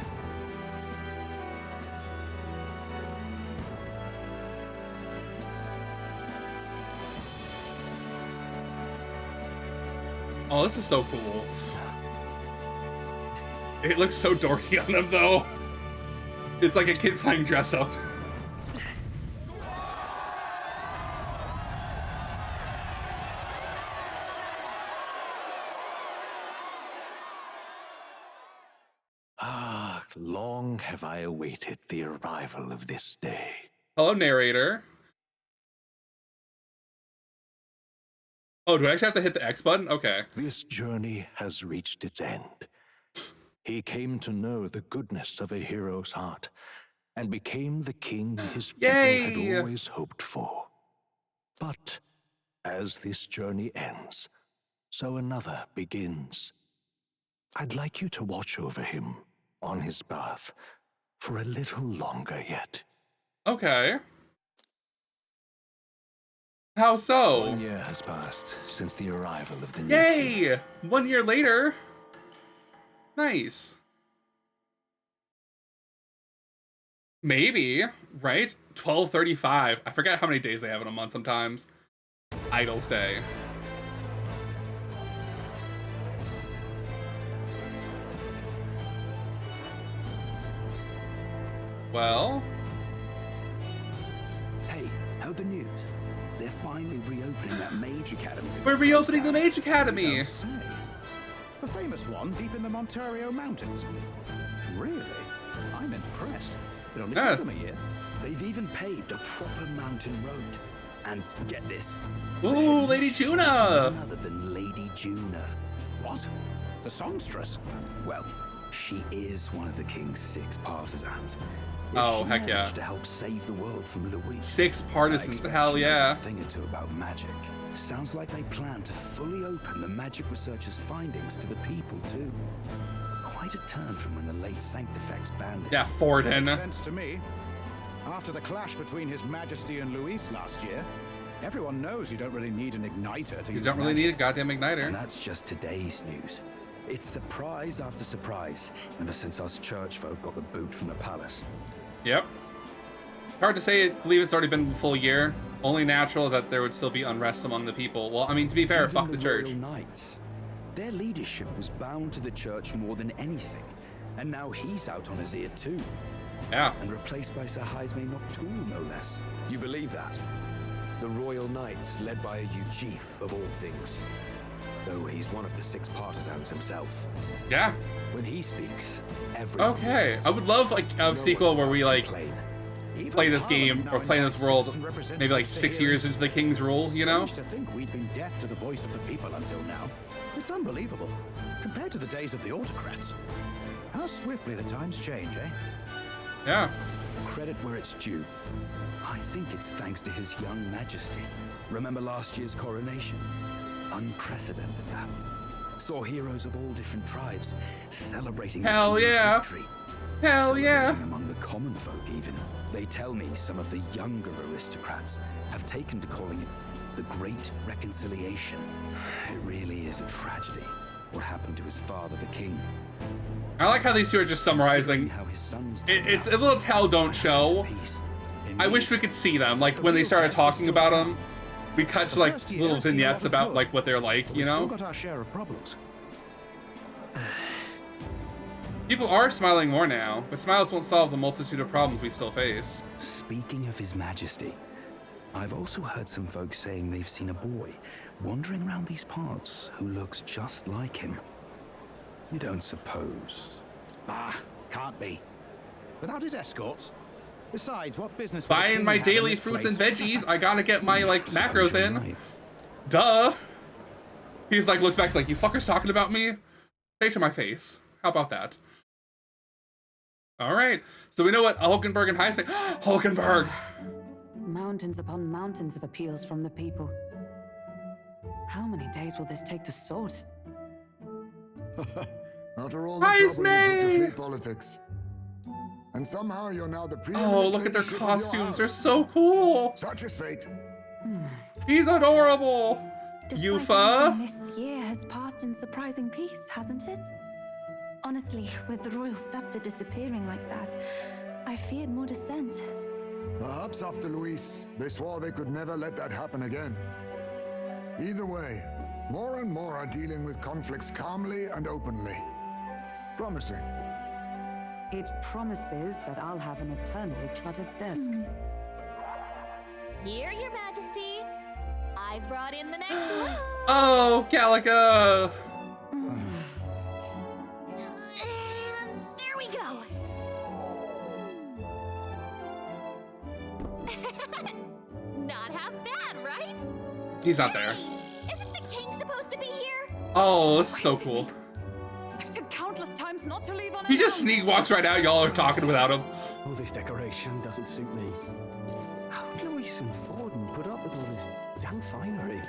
Oh, this is so cool. It looks so dorky on them, though. It's like a kid playing dress up. Ah, long have I awaited the arrival of this day. Hello, narrator. Oh, do I actually have to hit the X button? Okay. This journey has reached its end. He came to know the goodness of a hero's heart and became the king his people had always hoped for. But as this journey ends, so another begins. I'd like you to watch over him on his path for a little longer yet. Okay. How so? 1 year has passed since the arrival of the new Yay! king. 1 year later. Nice. Maybe, right? 12/35. I forget how many days they have in a month sometimes. Idol's Day. Well. Hey, heard the news? They're finally reopening that Mage Academy. We're reopening the Mage Academy. The famous one deep in the Montario Mountains. Really? I'm impressed. It only took them a year. They've even paved a proper mountain road. And get this. Ooh, Lady Juna! None other than Lady Juna. What? The songstress? Well, she is one of the king's 6 partisans. Oh, heck yeah. To help save the world from Louise. 6 partisans, hell yeah. A thing or two about magic. Sounds like they plan to fully open the magic researchers' findings to the people too. Quite a turn from when the late Sanctifex banned it. Yeah, Forden. Makes sense to me. After the clash between His Majesty and Louise last year, everyone knows you don't really need an igniter to You use don't really magic. need a goddamn igniter. And that's just today's news. It's surprise after surprise ever since us church folk got the boot from the palace. Yep. Hard to say. I believe it's already been a full year. Only natural that there would still be unrest among the people. Well, I mean, to be fair, Even fuck the church. Royal Knights. Their leadership was bound to the church more than anything. And now he's out on his ear too. Yeah. And replaced by Sir Jaime Noctul, no less. You believe that? The Royal Knights, led by a Ujief of all things. Though he's one of the 6 partisans himself. Yeah. When he speaks, everyone Okay. listens. I would love like a sequel where we like play this game or play this world maybe like 6 years into the King's rule, you know? Strange to think we'd been deaf to the voice of the people until now. It's unbelievable, compared to the days of the autocrats. How swiftly the times change, eh? Yeah. Credit where it's due. I think it's thanks to His young majesty. Remember last year's coronation? Unprecedented, that. Saw heroes of all different tribes celebrating the Hell king's yeah. victory. Hell yeah. Celebrating among the common folk even. They tell me some of the younger aristocrats have taken to calling it the Great Reconciliation. It really is a tragedy, what happened to his father, the king. I like how these two are just summarizing. It's a little tell, don't show. I wish we could see them. Like when they started talking about them, we cut to like little vignettes about like what they're like, you know? Still got our share of problems. People are smiling more now, but smiles won't solve the multitude of problems we still face. Speaking of His Majesty, I've also heard some folks saying they've seen a boy wandering around these parts who looks just like him. You don't suppose? Ah, can't be. Without his escorts? Besides, what business would a Buying king my have in daily this fruits place? and veggies, I gotta get my like macros in. Right. Duh. He's like, looks back, like, you fuckers talking about me? Say to my face. How about that? All right, so we know what Hulkenberg and High say. Hulkenberg! Mountains upon mountains of appeals from the people. How many days will this take to sort? After all the trouble you took to flee politics. And somehow you're now the preeminent Oh, look at their leadership of your costumes. They're house. so cool. Such is fate. He's adorable. Despite Yufa. everything, this year has passed in surprising peace, hasn't it? Honestly, with the royal scepter disappearing like that, I feared more dissent. Perhaps after Luis, they swore they could never let that happen again. Either way, more and more are dealing with conflicts calmly and openly. Promising. It promises that I'll have an eternally cluttered desk. Here, Your Majesty. I've brought in the next one. Oh, Calico. And there we go. Not half bad, right? He's not there. Isn't the king supposed to be here? Oh, this is so cool. I've said countless times not to leave on He just sneak walks right out. Y'all are talking without him. All this decoration doesn't suit me. How would Louise and Forden put up with all this damn finery?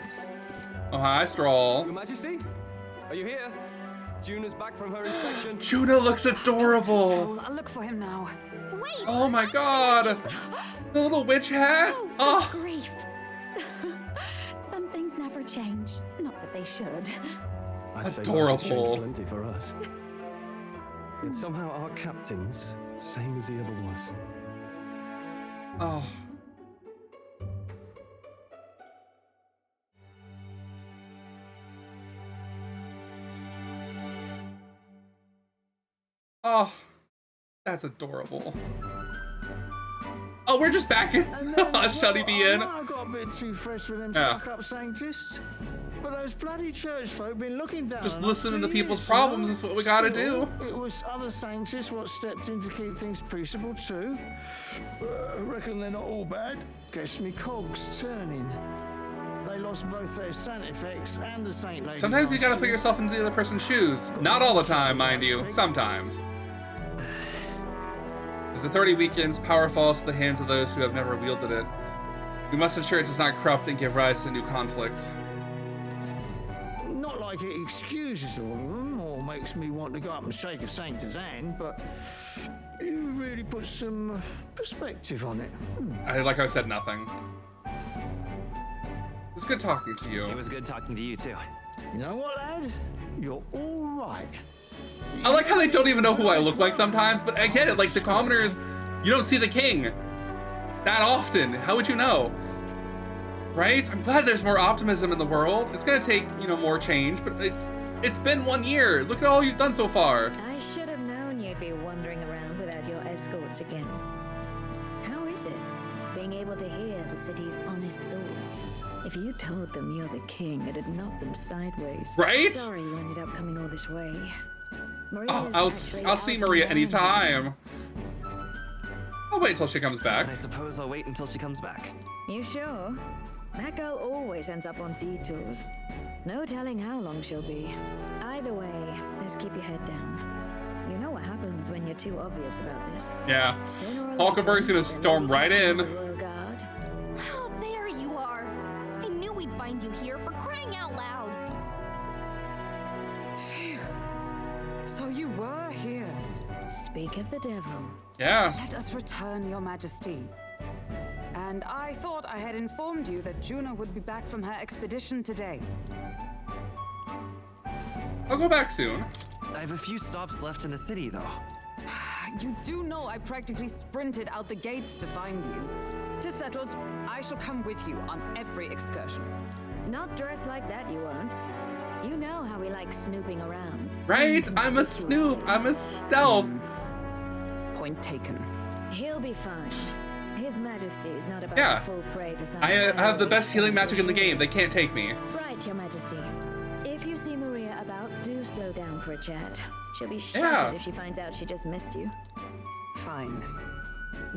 Oh, hi, Stroll. Your Majesty? Are you here? Juna's back from her inspection. Juna looks adorable. I'll look for him now. Wait! Oh my god. The little witch hat. Oh, Oh. grief. Some things never change. Not that they should. I'd say Adorable. life has changed plenty for us. Yet somehow our captain's same as he ever was. Oh. Oh, that's adorable. Oh, we're just back in Shutty B in. I got a bit too fresh with them Yeah. stuck-up scientists. But those bloody church folk been looking down Just on us listening for to people's years, problems you know? is what we gotta Still, do. It was other scientists what stepped in to keep things peaceable too. Reckon they're not all bad. Guess me cogs turning. They lost both their Saint effects and the Saint Lady. Sometimes you gotta last put year. yourself into the other person's shoes. Not all the time, mind you. Sometimes. As authority weakens, power falls to the hands of those who have never wielded it. We must ensure it does not corrupt and give rise to new conflict. Not like it excuses all of them or makes me want to go up and shake a saint's hand, but you really put some perspective on it. Like I said, nothing. It's good talking to you. It was good talking to you, too. You know what, lad? You're all right. I like how they don't even know who I look like sometimes, but I get it. Like, the commoners, you don't see the king that often. How would you know? Right? I'm glad there's more optimism in the world. It's gonna take, you know, more change, but it's been 1 year. Look at all you've done so far. I should have known you'd be wandering around without your escorts again. How is it, being able to hear the city's honest thoughts? If you told them you're the king, it'd knock them sideways. Right? Sorry you ended up coming all this way. Oh, I'll see Maria anytime. I'll wait until she comes back. I suppose I'll wait until she comes back. You sure? That girl always ends up on detours. No telling how long she'll be. Either way, just keep your head down. You know what happens when you're too obvious about this. Yeah. Sooner or Hulkenberg's later, gonna storm right in. the Royal Guard. Oh, there you are. I knew we'd find you here, for crying out loud. Phew. So you were here. Speak of the devil. Yeah. Let us return, Your Majesty. And I thought I had informed you that Juno would be back from her expedition today. I'll go back soon. I have a few stops left in the city, though. You do know I practically sprinted out the gates to find you. To settled, I shall come with you on every excursion. Not dressed like that, you won't. You know how we like snooping around. Right? I'm a snoop. I'm a stealth. Point taken. He'll be fine. His Majesty is not about Yeah. to fall prey to some I have the highway best healing magic in the scoundrel. game. They can't take me. Right, Your Majesty. If you see Maria about, do slow down for a chat. She'll be Yeah. shattered if she finds out she just missed you. Fine.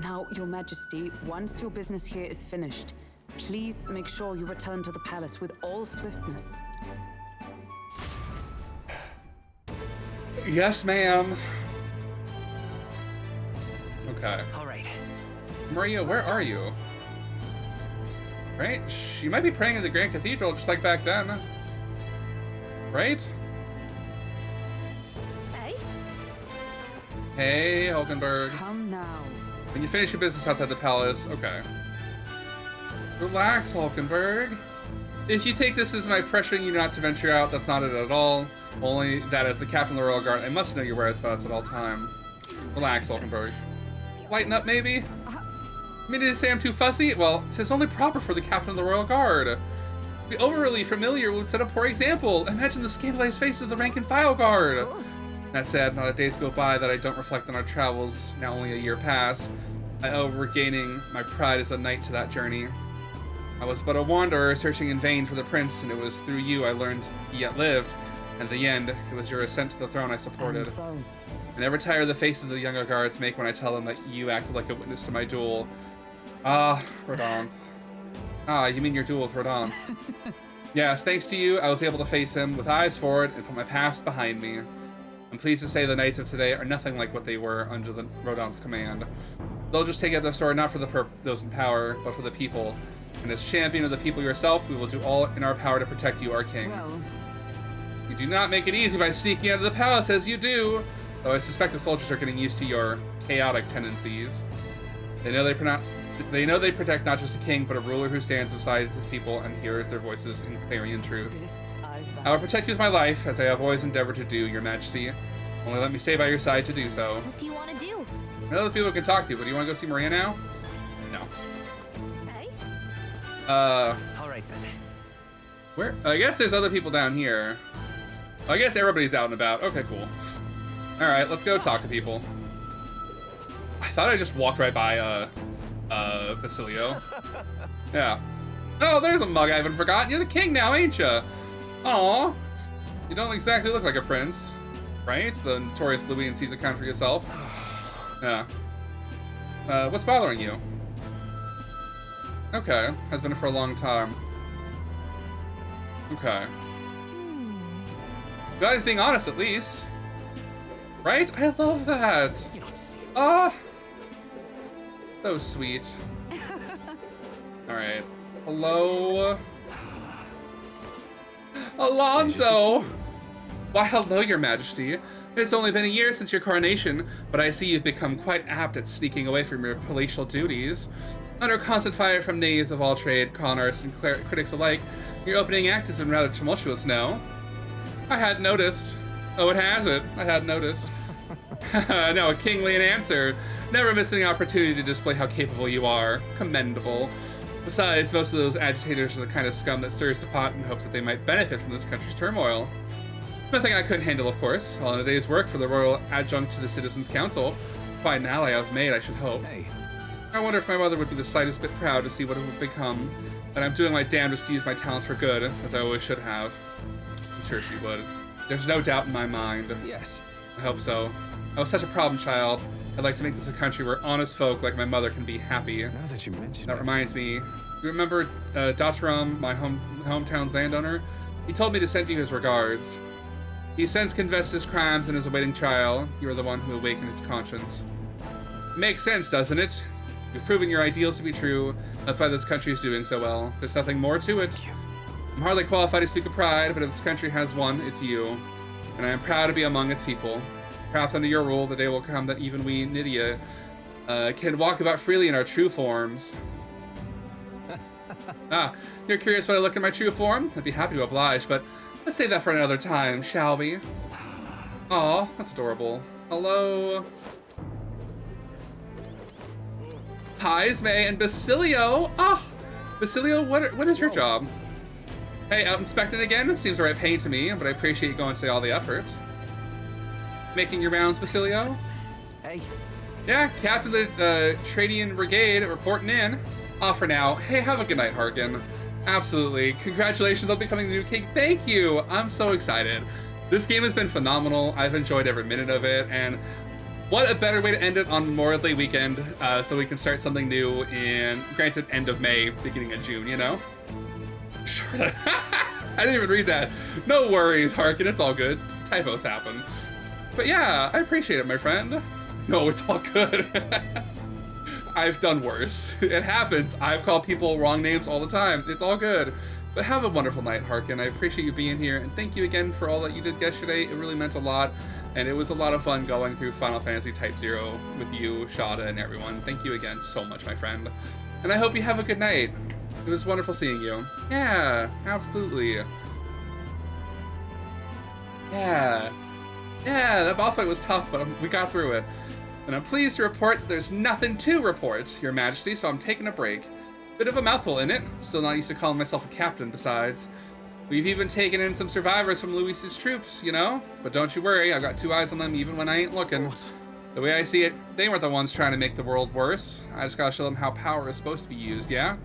Now, Your Majesty, once your business here is finished, please make sure you return to the palace with all swiftness. Yes, ma'am. Okay. All right. Maria, where are you? Right? She might be praying in the Grand Cathedral just like back then. Right? Hey? Hey, Hulkenberg. Come now. When you finish your business outside the palace, okay. Relax, Hulkenberg. If you take this as my pressuring you not to venture out, that's not it at all. Only that as the captain of the Royal Guard, I must know your whereabouts at all time. Relax, Hulkenberg. Lighten up, maybe? Mean to say I'm too fussy? Well, 'tis only proper for the captain of the Royal Guard. Be overly familiar would set a poor example. Imagine the scandalized faces of the rank and file guard. Of course. That said, not a days go by that I don't reflect on our travels, now only a year past. I owe regaining my pride as a knight to that journey. I was but a wanderer searching in vain for the prince, and it was through you I learned he yet lived. And in the end, it was your ascent to the throne I supported. And so, I never tire the faces the younger guards make when I tell them that you acted like a witness to my duel. Ah, Rodanth. Ah, you mean your duel with Rodanth. Yes, thanks to you, I was able to face him with eyes forward and put my past behind me. I'm pleased to say the knights of today are nothing like what they were under the Rodanth's command. They'll just take out their sword not for those in power, but for the people. And as champion of the people yourself, we will do all in our power to protect you, our king. well, You do not make it easy by sneaking out of the palace as you do, though I suspect the soldiers are getting used to your chaotic tendencies. They know they protect not just a king, but a ruler who stands beside his people and hears their voices in clarion truth. this I will protect you with my life, as I have always endeavored to do, your majesty. Only let me stay by your side to do so. What do you want to do? I know there's people we can talk to, but do you want to go see Maria now? No. Hey? All right, then. Where? I guess there's other people down here. I guess everybody's out and about. Okay, cool. Alright, let's go talk to people. I thought I just walked right by, Basilio. Yeah. Oh, there's a mug I haven't forgotten. You're the king now, ain't ya? Aw. You don't exactly look like a prince, right? The notorious Louis and Caesar count for yourself. Yeah. What's bothering you? Okay, has been for a long time. Okay. Guys being honest at least. Right? I love that. Ah. So sweet. Alright. Hello? Alonso! Why, hello, your majesty. It's only been a year since your coronation, but I see you've become quite apt at sneaking away from your palatial duties. Under constant fire from knaves of all trade, con artists, and critics alike, your opening act has been rather tumultuous now. I hadn't noticed. Oh, it hasn't. I hadn't noticed. No, a kingly answer. Never missing an opportunity to display how capable you are. Commendable. Besides, most of those agitators are the kind of scum that stirs the pot in hopes that they might benefit from this country's turmoil. Nothing I couldn't handle, of course. All in a day's work for the royal adjunct to the Citizens' Council. Quite an ally I've made, I should hope. Hey. I wonder if my mother would be the slightest bit proud to see what it would become. That I'm doing my damnedest to use my talents for good, as I always should have. I'm sure she would. There's no doubt in my mind. Yes. I hope so. I was such a problem child. I'd like to make this a country where honest folk like my mother can be happy. Now that you mention That it. reminds me. You remember Dotram, my hometown's landowner? He told me to send you his regards. He since confessed his crimes and is awaiting trial. You are the one who awakened his conscience. Makes sense, doesn't it? You've proven your ideals to be true. That's why this country is doing so well. There's nothing more to it. I'm hardly qualified to speak of pride, but if this country has one, it's you. And I am proud to be among its people. Perhaps under your rule, the day will come that even we, Nydia, can walk about freely in our true forms. You're curious when I look in my true form? I'd be happy to oblige, but let's save that for another time, shall we? Aw, that's adorable. Hello. Hi, Ismay and Basilio. Ah, Basilio, what is your job? Hey, out inspecting again? Seems the right pay to me, but I appreciate you going to all the effort. Making your rounds, Basilio? Hey. Yeah, Captain of the Tradian Brigade reporting in. Off for now. Hey, have a good night, Harkin. Absolutely. Congratulations on becoming the new king. Thank you. I'm so excited. This game has been phenomenal. I've enjoyed every minute of it, and what a better way to end it on Memorial Day weekend, so we can start something new in, granted, end of May, beginning of June, you know? Sure. I didn't even read that. No worries, Harkin. It's all good. Typos happen. But yeah, I appreciate it, my friend. No, it's all good. I've done worse. It happens. I've called people wrong names all the time. It's all good. But have a wonderful night, Harkin. I appreciate you being here, and thank you again for all that you did yesterday. It really meant a lot, and it was a lot of fun going through Final Fantasy Type 0 with you, Shada, and everyone. Thank you again so much, my friend. And I hope you have a good night. It was wonderful seeing you. Yeah, absolutely. Yeah. Yeah, that boss fight was tough, but we got through it. And I'm pleased to report that there's nothing to report, Your Majesty, so I'm taking a break. Bit of a mouthful in it. Still not used to calling myself a captain, besides. We've even taken in some survivors from Luis's troops, you know? But don't you worry, I've got 2 eyes on them even when I ain't looking. The way I see it, they weren't the ones trying to make the world worse. I just gotta show them how power is supposed to be used, yeah?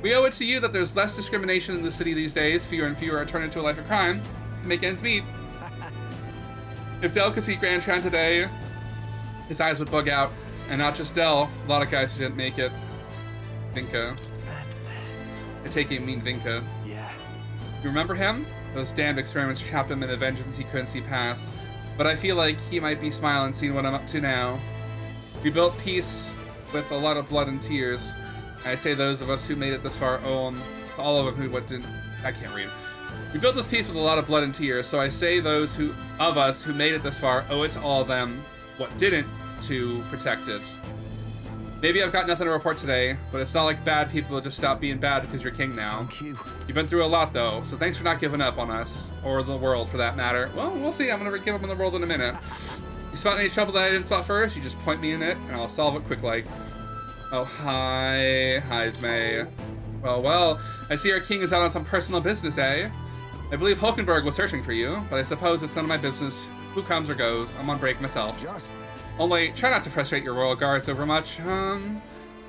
We owe it to you that there's less discrimination in the city these days. Fewer and fewer are turning to a life of crime to make ends meet. If Del could see Grand Tran today, his eyes would bug out. And not just Del, a lot of guys who didn't make it. Vinka. I take it you mean Vinka. Yeah. You remember him? Those damned experiments trapped him in a vengeance he couldn't see past. But I feel like he might be smiling seeing what I'm up to now. We built peace with a lot of blood and tears. I say those of us who made it this far owe them to all of them who didn't. I can't read. We built this peace with a lot of blood and tears, so I say those of us who made it this far owe it to all of them what didn't to protect it. Maybe I've got nothing to report today, but it's not like bad people just stop being bad because you're king now. Thank you. You've been through a lot though, so thanks for not giving up on us, or the world for that matter. Well, we'll see. I'm gonna give up on the world in a minute. You spot any trouble that I didn't spot first, you just point me in it, and I'll solve it quick like. Oh, hi. Hi, Ismay. Well, I see our king is out on some personal business, eh? I believe Hulkenberg was searching for you, but I suppose it's none of my business who comes or goes. I'm on break myself. Only, try not to frustrate your royal guards over much.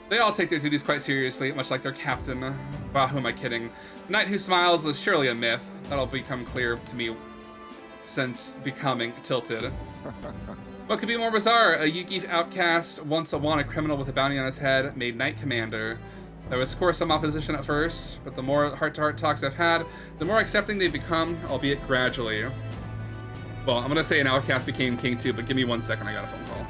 They all take their duties quite seriously, much like their captain. Wow, who am I kidding? The knight who smiles is surely a myth. That'll become clear to me since becoming tilted. What could be more bizarre? A Yugi outcast, once a wanted criminal with a bounty on his head, made knight commander. There was, of course, some opposition at first, but the more heart-to-heart talks I've had, the more accepting they've become, albeit gradually. Well, I'm gonna say an outcast became king too, but give me 1 second, I got a phone call.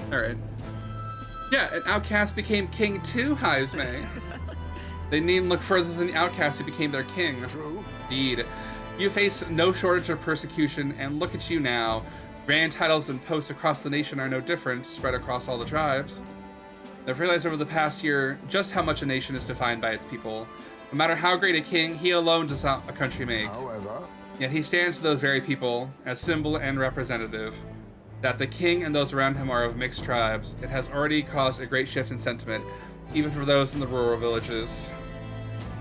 Alright. Yeah, an outcast became king too, Haizme. They needn't look further than the outcast who became their king. True. Indeed. You face no shortage of persecution, and look at you now. Grand titles and posts across the nation are no different, spread across all the tribes. I've realized over the past year just how much a nation is defined by its people. No matter how great a king, he alone does not a country make. However, yet he stands to those very people as symbol and representative. That the king and those around him are of mixed tribes, it has already caused a great shift in sentiment, even for those in the rural villages.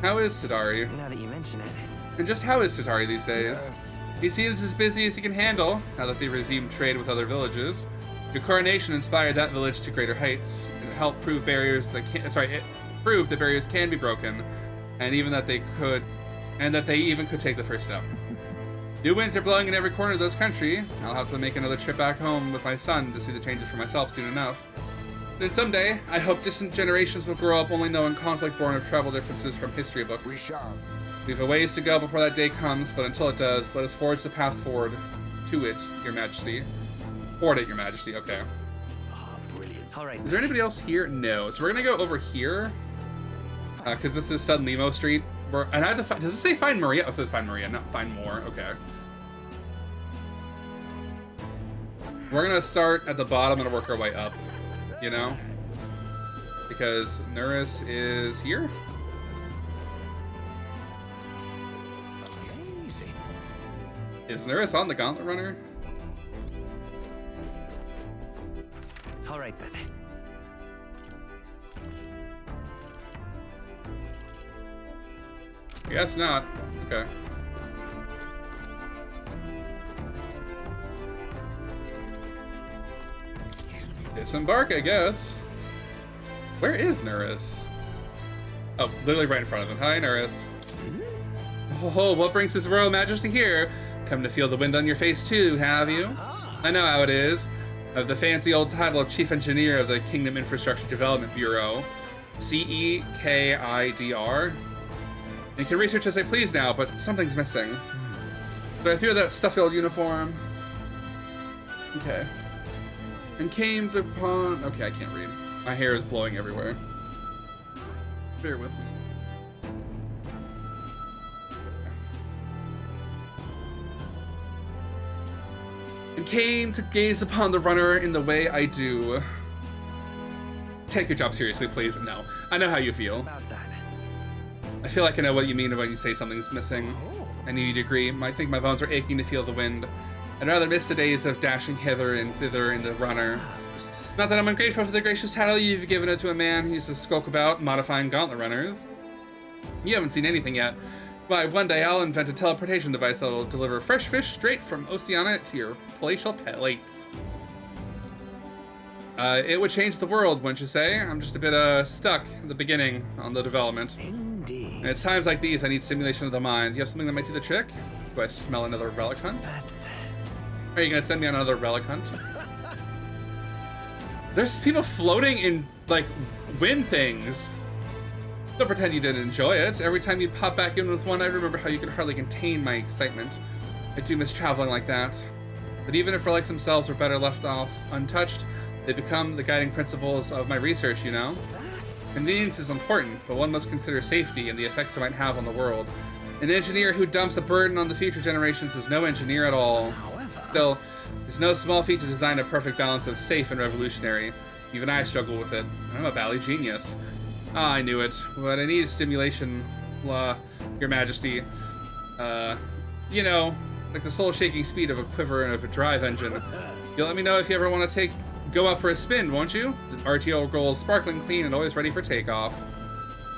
How is Tadari? Now that you mention it. And just how is Tadari these days? yes. He seems as busy as he can handle, now that they resumed trade with other villages. Your coronation inspired that village to greater heights. It helped prove barriers that it proved that barriers can be broken, and even that they even could take the first step. New winds are blowing in every corner of this country. I'll have to make another trip back home with my son to see the changes for myself soon enough. Then someday, I hope distant generations will grow up only knowing conflict born of tribal differences from history books. We shall. We've a ways to go before that day comes, but until it does, let us forge the path forward to it, Your Majesty. Toward it, Your Majesty, okay. Brilliant. All right. Is there anybody else here? No. So we're gonna go over here, because this is Sun Limo Street. And I have to find, does it say find Maria? Oh, it says find Maria, not find more, okay. We're gonna start at the bottom and work our way up, you know? Because Nuris is here? Is Nuris on the Gauntlet Runner? All right then. I guess not. Okay. Disembark, I guess. Where is Nuris? Oh, literally right in front of him. Hi, Nuris. Oh, what brings His Royal Majesty here? Come to feel the wind on your face too, have you? I know how it is. I have the fancy old title of Chief Engineer of the Kingdom Infrastructure Development Bureau. CEKIDR. And can research as I please now, but something's missing. So I threw that stuffy old uniform. Okay. And came upon... Okay, I can't read. My hair is blowing everywhere. Bear with me. And came to gaze upon the runner in the way I do. Take your job seriously, please. No. I know how you feel. About that. I feel like I know what you mean when you say something's missing. I knew you'd agree. I think my bones are aching to feel the wind. I'd rather miss the days of dashing hither and thither in the runner. Not that I'm ungrateful for the gracious title you've given it to a man who used to skulk about modifying gauntlet runners. You haven't seen anything yet. Why, one day I'll invent a teleportation device that'll deliver fresh fish straight from Oceania to your palatial plates. It would change the world, wouldn't you say? I'm just a bit stuck at the beginning on the development. Indeed. And it's times like these I need stimulation of the mind. You have something that might do the trick? Do I smell another relic hunt? Are you gonna send me on another relic hunt? There's people floating in, like, wind things. Don't pretend you didn't enjoy it. Every time you'd pop back in with one, I remember how you could hardly contain my excitement. I do miss traveling like that. But even if relics themselves were better left off untouched, they become the guiding principles of my research, you know? Convenience is important, but one must consider safety and the effects it might have on the world. An engineer who dumps a burden on the future generations is no engineer at all. Still, it's no small feat to design a perfect balance of safe and revolutionary. Even I struggle with it. I'm a bally genius. Ah, I knew it. What I need is stimulation, Your Majesty. You know, like the soul-shaking speed of a quiver and of a drive engine. You'll let me know if you ever want to go out for a spin, won't you? The RTO roll is sparkling clean and always ready for takeoff.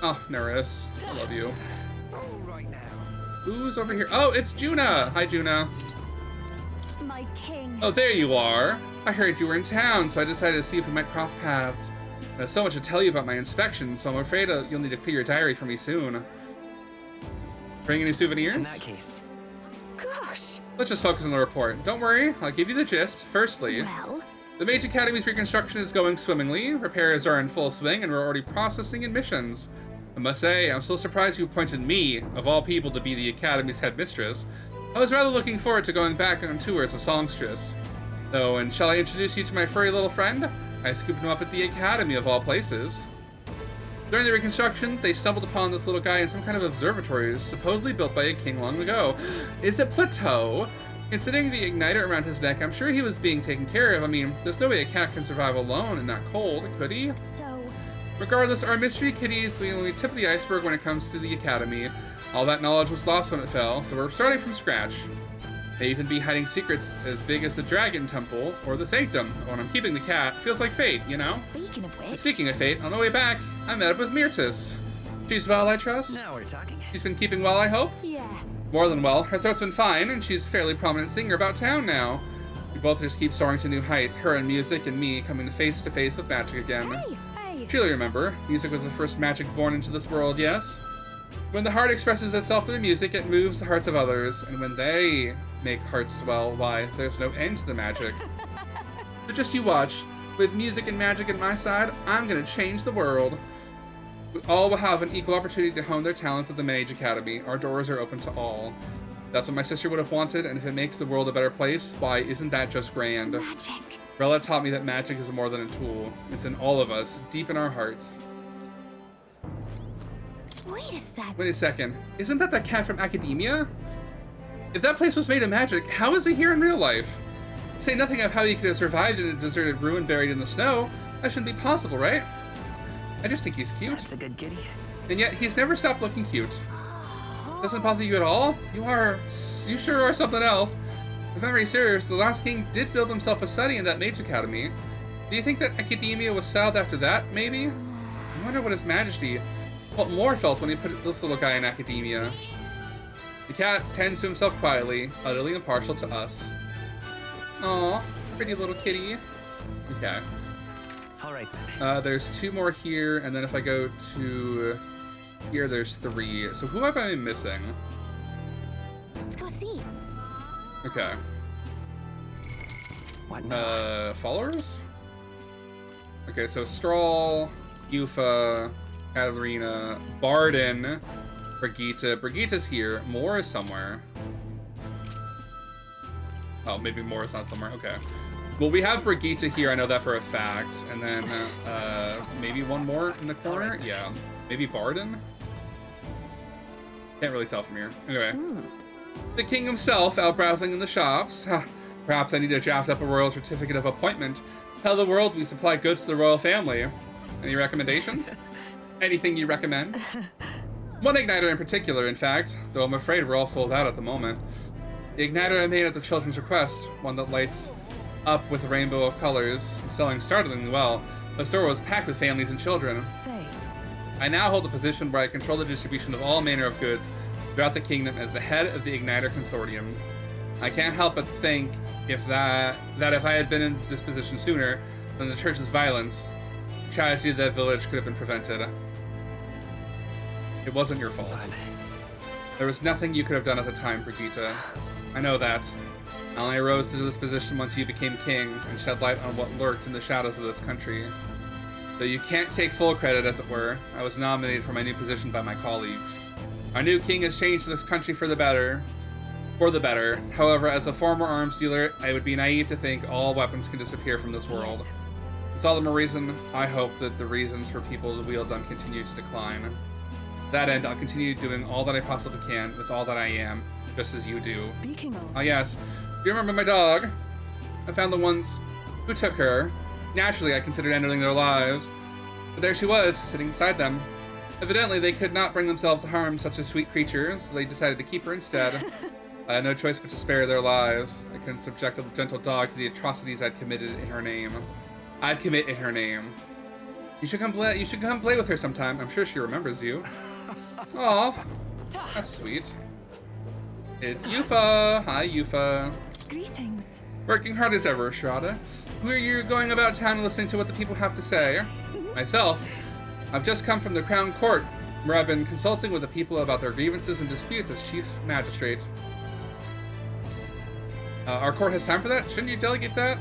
Oh, Nuris, I love you. Who's over here? Oh, it's Juna! Hi, Juna. My king. Oh, there you are. I heard you were in town, so I decided to see if we might cross paths. There's so much to tell you about my inspection, so I'm afraid you'll need to clear your diary for me soon. Bring any souvenirs? In that case. Gosh. Let's just focus on the report. Don't worry, I'll give you the gist. Firstly, the Mage Academy's reconstruction is going swimmingly. Repairs are in full swing, and we're already processing admissions. I must say, I'm still surprised you appointed me, of all people, to be the Academy's headmistress. I was rather looking forward to going back on tour as a songstress. Oh, and shall I introduce you to my furry little friend? I scooped him up at the academy of all places. During the reconstruction, they stumbled upon this little guy in some kind of observatory, supposedly built by a king long ago. Is it Plateau? Considering the igniter around his neck, I'm sure he was being taken care of. I mean, there's no way a cat can survive alone in that cold, could he? So... Regardless, our mystery kitty is the only tip of the iceberg when it comes to the academy. All that knowledge was lost when it fell, so we're starting from scratch. May even be hiding secrets as big as the Dragon Temple or the Sanctum. When I'm keeping the cat, feels like fate, you know? Speaking of which... Speaking of fate, on the way back, I met up with Myrtis. She's well, I trust? Now we're talking. She's been keeping well, I hope? Yeah. More than well. Her throat's been fine, and she's a fairly prominent singer about town now. We both just keep soaring to new heights, her in music and me coming face to face with magic again. Hey. Surely remember, music was the first magic born into this world, yes? When the heart expresses itself through music, it moves the hearts of others, and when they make hearts swell, why, there's no end to the magic. So just you watch. With music and magic at my side, I'm gonna change the world. All will have an equal opportunity to hone their talents at the Mage Academy. Our doors are open to all. That's what my sister would have wanted, and if it makes the world a better place, why, isn't that just grand? Magic. Rella taught me that magic is more than a tool. It's in all of us, deep in our hearts. Wait a second. Isn't that that cat from Academia? If that place was made of magic, how is he here in real life? Say nothing of how he could have survived in a deserted ruin buried in the snow. That shouldn't be possible, right? I just think he's cute. That's a good kitty. And yet, he's never stopped looking cute. Doesn't bother you at all? You sure are something else. If I'm very serious, the last king did build himself a study in that Mage Academy. Do you think that Academia was settled after that, maybe? I wonder what His Majesty more felt when he put this little guy in Academia. The cat tends to himself quietly, utterly impartial to us. Aw, pretty little kitty. Okay. All right then. There's 2 more here, and then if I go to here, there's 3. So who have I been missing? Let's go see. Okay. What now? Followers? Okay, so Strahl, Yufa, Katarina, Barden, Brigitte. Brigitte's here. Moore is somewhere. Oh, maybe Moore is not somewhere. Okay. Well, we have Brigitte here. I know that for a fact. And then maybe one more in the corner. Yeah. Maybe Barden? Can't really tell from here. Anyway. The king himself out browsing in the shops. Perhaps I need to draft up a royal certificate of appointment. Tell the world we supply goods to the royal family. Any recommendations? Anything you recommend? One igniter in particular, in fact, though I'm afraid we're all sold out at the moment. The igniter I made at the children's request, one that lights up with a rainbow of colors, is selling startlingly well. The store was packed with families and children. Say. I now hold a position where I control the distribution of all manner of goods throughout the kingdom as the head of the Igniter Consortium. I can't help but think that if I had been in this position sooner, then the church's violence, tragedy of that village could have been prevented. It wasn't your fault. There was nothing you could have done at the time, Brigitte. I know that. I only rose to this position once you became king and shed light on what lurked in the shadows of this country. Though you can't take full credit, as it were, I was nominated for my new position by my colleagues. Our new king has changed this country for the better. However, as a former arms dealer, I would be naive to think all weapons can disappear from this world. It's all the more reason I hope that the reasons for people to wield them continue to decline. To that end, I'll continue doing all that I possibly can with all that I am, just as you do. Speaking of... Oh yes, do you remember my dog? I found the ones who took her. Naturally, I considered ending their lives, but there she was, sitting beside them. Evidently, they could not bring themselves to harm such a sweet creature, so they decided to keep her instead. I had no choice but to spare their lives. I couldn't subject a gentle dog to the atrocities I'd committed in her name. I'd commit in her name. You should come play with her sometime. I'm sure she remembers you. Aw, that's sweet. It's Yufa. Hi, Yufa. Greetings. Working hard as ever, Shirada. Who are you going about town and listening to what the people have to say? Myself. I've just come from the Crown Court, where I've been consulting with the people about their grievances and disputes as Chief Magistrate. Our court has time for that? Shouldn't you delegate that?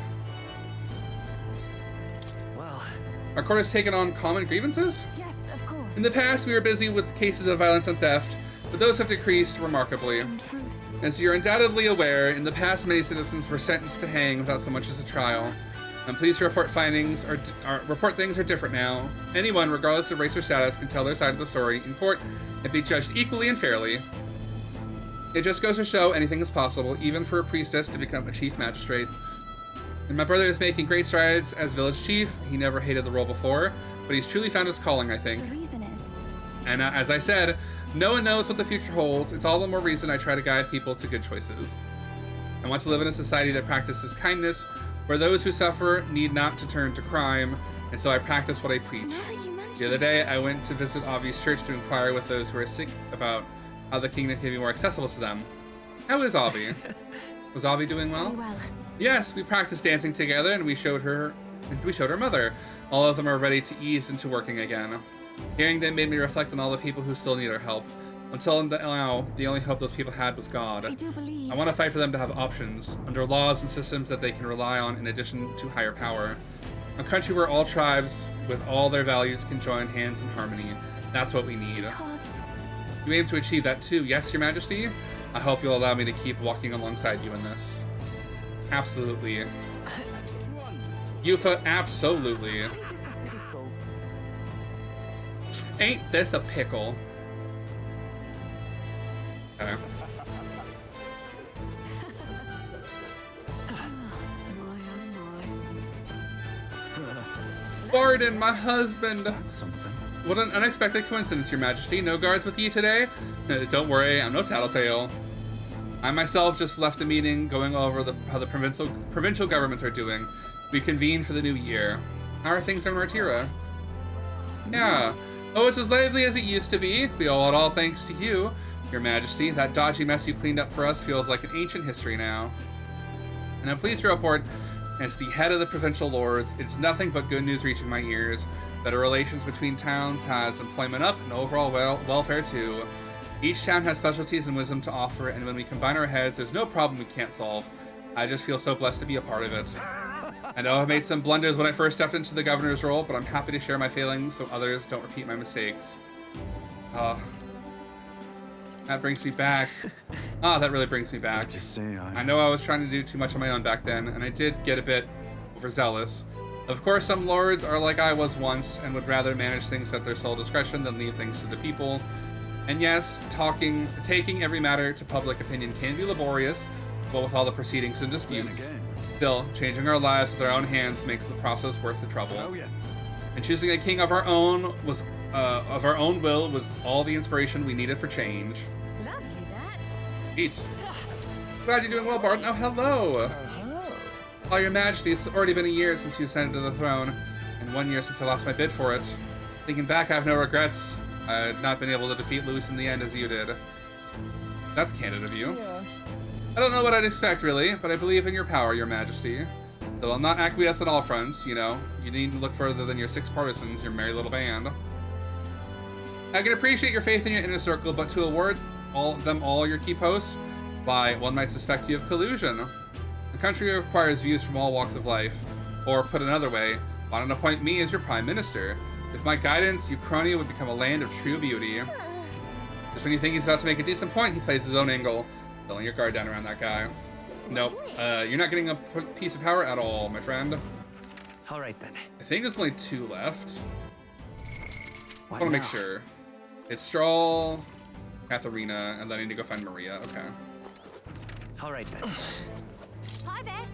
Well... Our court has taken on common grievances? Yes, of course. In the past, we were busy with cases of violence and theft, but those have decreased remarkably. In truth. As you're undoubtedly aware, in the past many citizens were sentenced to hang without so much as a trial. Yes. I'm pleased to report things are different now. Anyone, regardless of race or status, can tell their side of the story in court and be judged equally and fairly. It just goes to show anything is possible, even for a priestess to become a chief magistrate. And my brother is making great strides as village chief. He never hated the role before, but he's truly found his calling, I think. The reason is... And as I said, no one knows what the future holds. It's all the more reason I try to guide people to good choices. I want to live in a society that practices kindness, where those who suffer need not to turn to crime, and so I practice what I preach. The other day, I went to visit Avi's church to inquire with those who are sick about how the kingdom can be more accessible to them. How is Avi? Was Avi doing well? Yes, we practiced dancing together, and we showed her mother. All of them are ready to ease into working again. Hearing them made me reflect on all the people who still need our help. Until now, the only hope those people had was God. I want to fight for them to have options, under laws and systems that they can rely on in addition to higher power. A country where all tribes, with all their values, can join hands in harmony. That's what we need. You aim to achieve that too, yes, Your Majesty? I hope you'll allow me to keep walking alongside you in this. Absolutely. Yufa, absolutely. Ain't this a pickle? Okay. Pardon, my husband! What an unexpected coincidence, Your Majesty. No guards with you today? Don't worry, I'm no tattletale. I myself just left a meeting going over how the provincial governments are doing. We convene for the new year. How are things in Martira? Yeah. Oh, it's as lively as it used to be. We owe it all thanks to you, Your Majesty. That dodgy mess you cleaned up for us feels like an ancient history now. And I'm pleased to report, as the head of the provincial lords, it's nothing but good news reaching my ears. Better relations between towns has employment up and overall welfare too. Each town has specialties and wisdom to offer, and when we combine our heads, there's no problem we can't solve. I just feel so blessed to be a part of it. I know I've made some blunders when I first stepped into the governor's role, but I'm happy to share my failings so others don't repeat my mistakes. That brings me back. That really brings me back. I know I was trying to do too much on my own back then, and I did get a bit overzealous. Of course, some lords are like I was once and would rather manage things at their sole discretion than leave things to the people. And yes, taking every matter to public opinion can be laborious, but with all the proceedings and disputes, still, changing our lives with our own hands makes the process worth the trouble. And choosing a king of our own will was all the inspiration we needed for change. Lovely, that. Eat. Glad you're doing well, Barton. Oh, hello. Oh, Your Majesty, it's already been a year since you ascended to the throne, and 1 year since I lost my bid for it. Thinking back, I have no regrets. I had not been able to defeat Louis in the end as you did. That's candid of you. I don't know what I'd expect, really, but I believe in your power, Your Majesty. Though I'll not acquiesce on all fronts, you know. You needn't look further than your 6 partisans, your merry little band. I can appreciate your faith in your inner circle, but to award them all your key posts, why, one might suspect you of collusion. The country requires views from all walks of life. Or, put another way, why not appoint me as your prime minister? With my guidance, Uchronia would become a land of true beauty. Just when you think he's about to make a decent point, he plays his own angle, letting your guard down around that guy. Nope, you're not getting a piece of power at all, my friend. All right, then. I think there's only 2 left. I want to make sure. It's Stroll, Katharina, and then I need to go find Maria. Okay. All right, then. Hi there.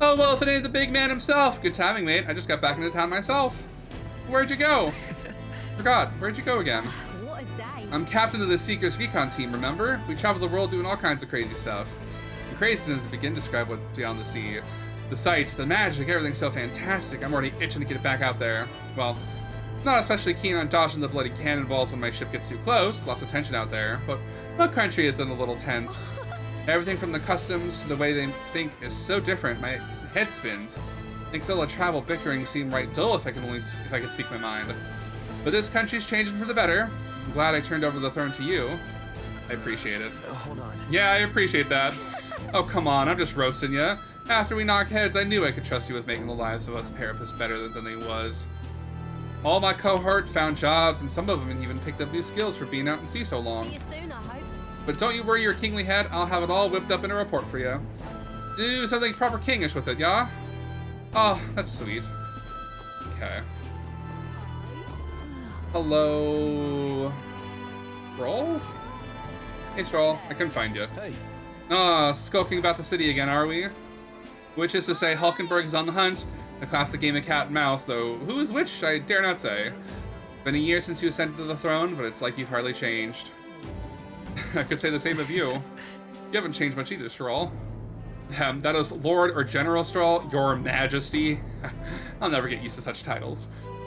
Oh, well, if it ain't the big man himself. Good timing, mate. I just got back into town myself. Where'd you go? Forgot. Where'd you go again? What a day. I'm captain of the Seekers Recon team, remember? We travel the world doing all kinds of crazy stuff. And craziness begin to describe what's beyond the sea. The sights, the magic, everything's so fantastic. I'm already itching to get back out there. Well, not especially keen on dodging the bloody cannonballs when my ship gets too close. Lots of tension out there. But my country isn't a little tense. Everything from the customs to the way they think is so different. My head spins. Makes all the travel bickering seem right dull if I could speak my mind. But this country's changing for the better. I'm glad I turned over the throne to you. I appreciate it. Hold on. Yeah, I appreciate that. Oh, come on, I'm just roasting you. After we knock heads, I knew I could trust you with making the lives of us Parapists better than they was. All my cohort found jobs, and some of them even picked up new skills for being out in sea so long. See you soon, I hope. But don't you worry your kingly head, I'll have it all whipped up in a report for you. Do something proper kingish with it, yeah? Oh, that's sweet. Okay. Hello... Stroll? Hey, Stroll. I couldn't find you. Hey. Ah, skulking about the city again, are we? Which is to say, Hulkenberg is on the hunt. A classic game of cat and mouse, though who is which, I dare not say. Been a year since you ascended to the throne, but it's like you've hardly changed. I could say the same of you. You haven't changed much either, Stroll. That is Lord or General Stroll, Your Majesty. I'll never get used to such titles.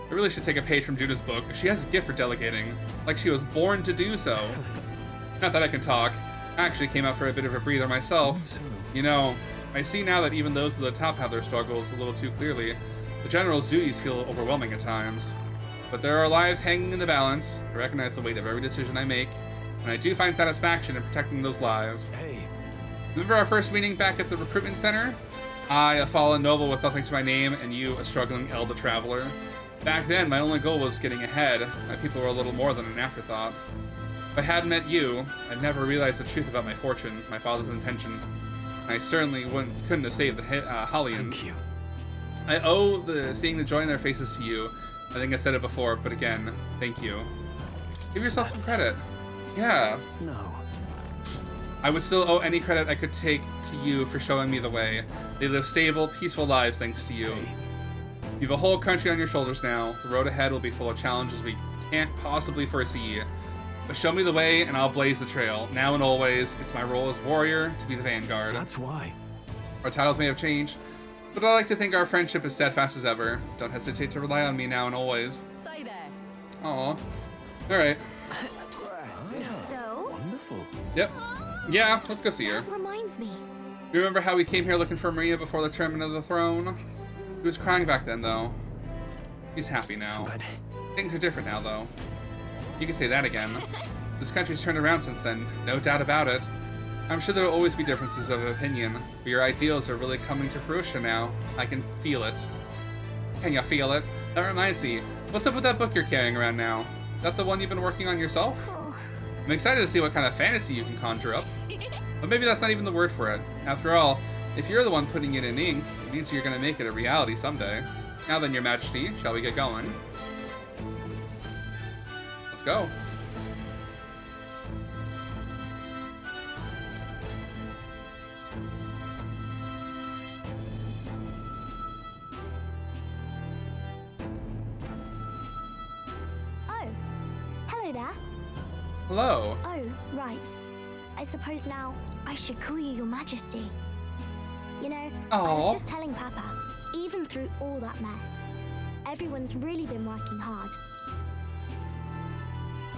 I really should take a page from Juda's book. She has a gift for delegating, like she was born to do so. Not that I can talk. I actually came out for a bit of a breather myself. You know, I see now that even those at the top have their struggles a little too clearly. The general's duties feel overwhelming at times. But there are lives hanging in the balance. I recognize the weight of every decision I make, and I do find satisfaction in protecting those lives. Hey. Remember our first meeting back at the recruitment center? I, a fallen noble with nothing to my name, and you, a struggling elder traveler. Back then, my only goal was getting ahead. My people were a little more than an afterthought. If I hadn't met you, I'd never realized the truth about my fortune, my father's intentions. I certainly couldn't have saved the Hollyans. Thank you. I owe seeing the joy in their faces to you. I think I said it before, but again, thank you. Give yourself some credit. Yeah. No. I would still owe any credit I could take to you for showing me the way. They live stable, peaceful lives thanks to you. Hey. You have a whole country on your shoulders now. The road ahead will be full of challenges we can't possibly foresee. But show me the way and I'll blaze the trail. Now and always, it's my role as warrior to be the vanguard. That's why. Our titles may have changed, but I like to think our friendship is steadfast as ever. Don't hesitate to rely on me now and always. Say there. Aw. Alright. So? Wonderful. Yep. Yeah, let's go see her. That reminds me. You remember how we came here looking for Maria before the tournament of the throne? He was crying back then, though. He's happy now. Good. Things are different now, though. You can say that again. This country's turned around since then, no doubt about it. I'm sure there will always be differences of opinion, but your ideals are really coming to fruition now. I can feel it. Can you feel it? That reminds me, what's up with that book you're carrying around now? Is that the one you've been working on yourself? I'm excited to see what kind of fantasy you can conjure up. But maybe that's not even the word for it. After all, if you're the one putting it in ink, it means you're going to make it a reality someday. Now then, Your Majesty, shall we get going? Let's go. Oh, hello there. Hello. Oh, right. I suppose now I should call you Your Majesty. You know, I was just telling Papa, even through all that mess, everyone's really been working hard.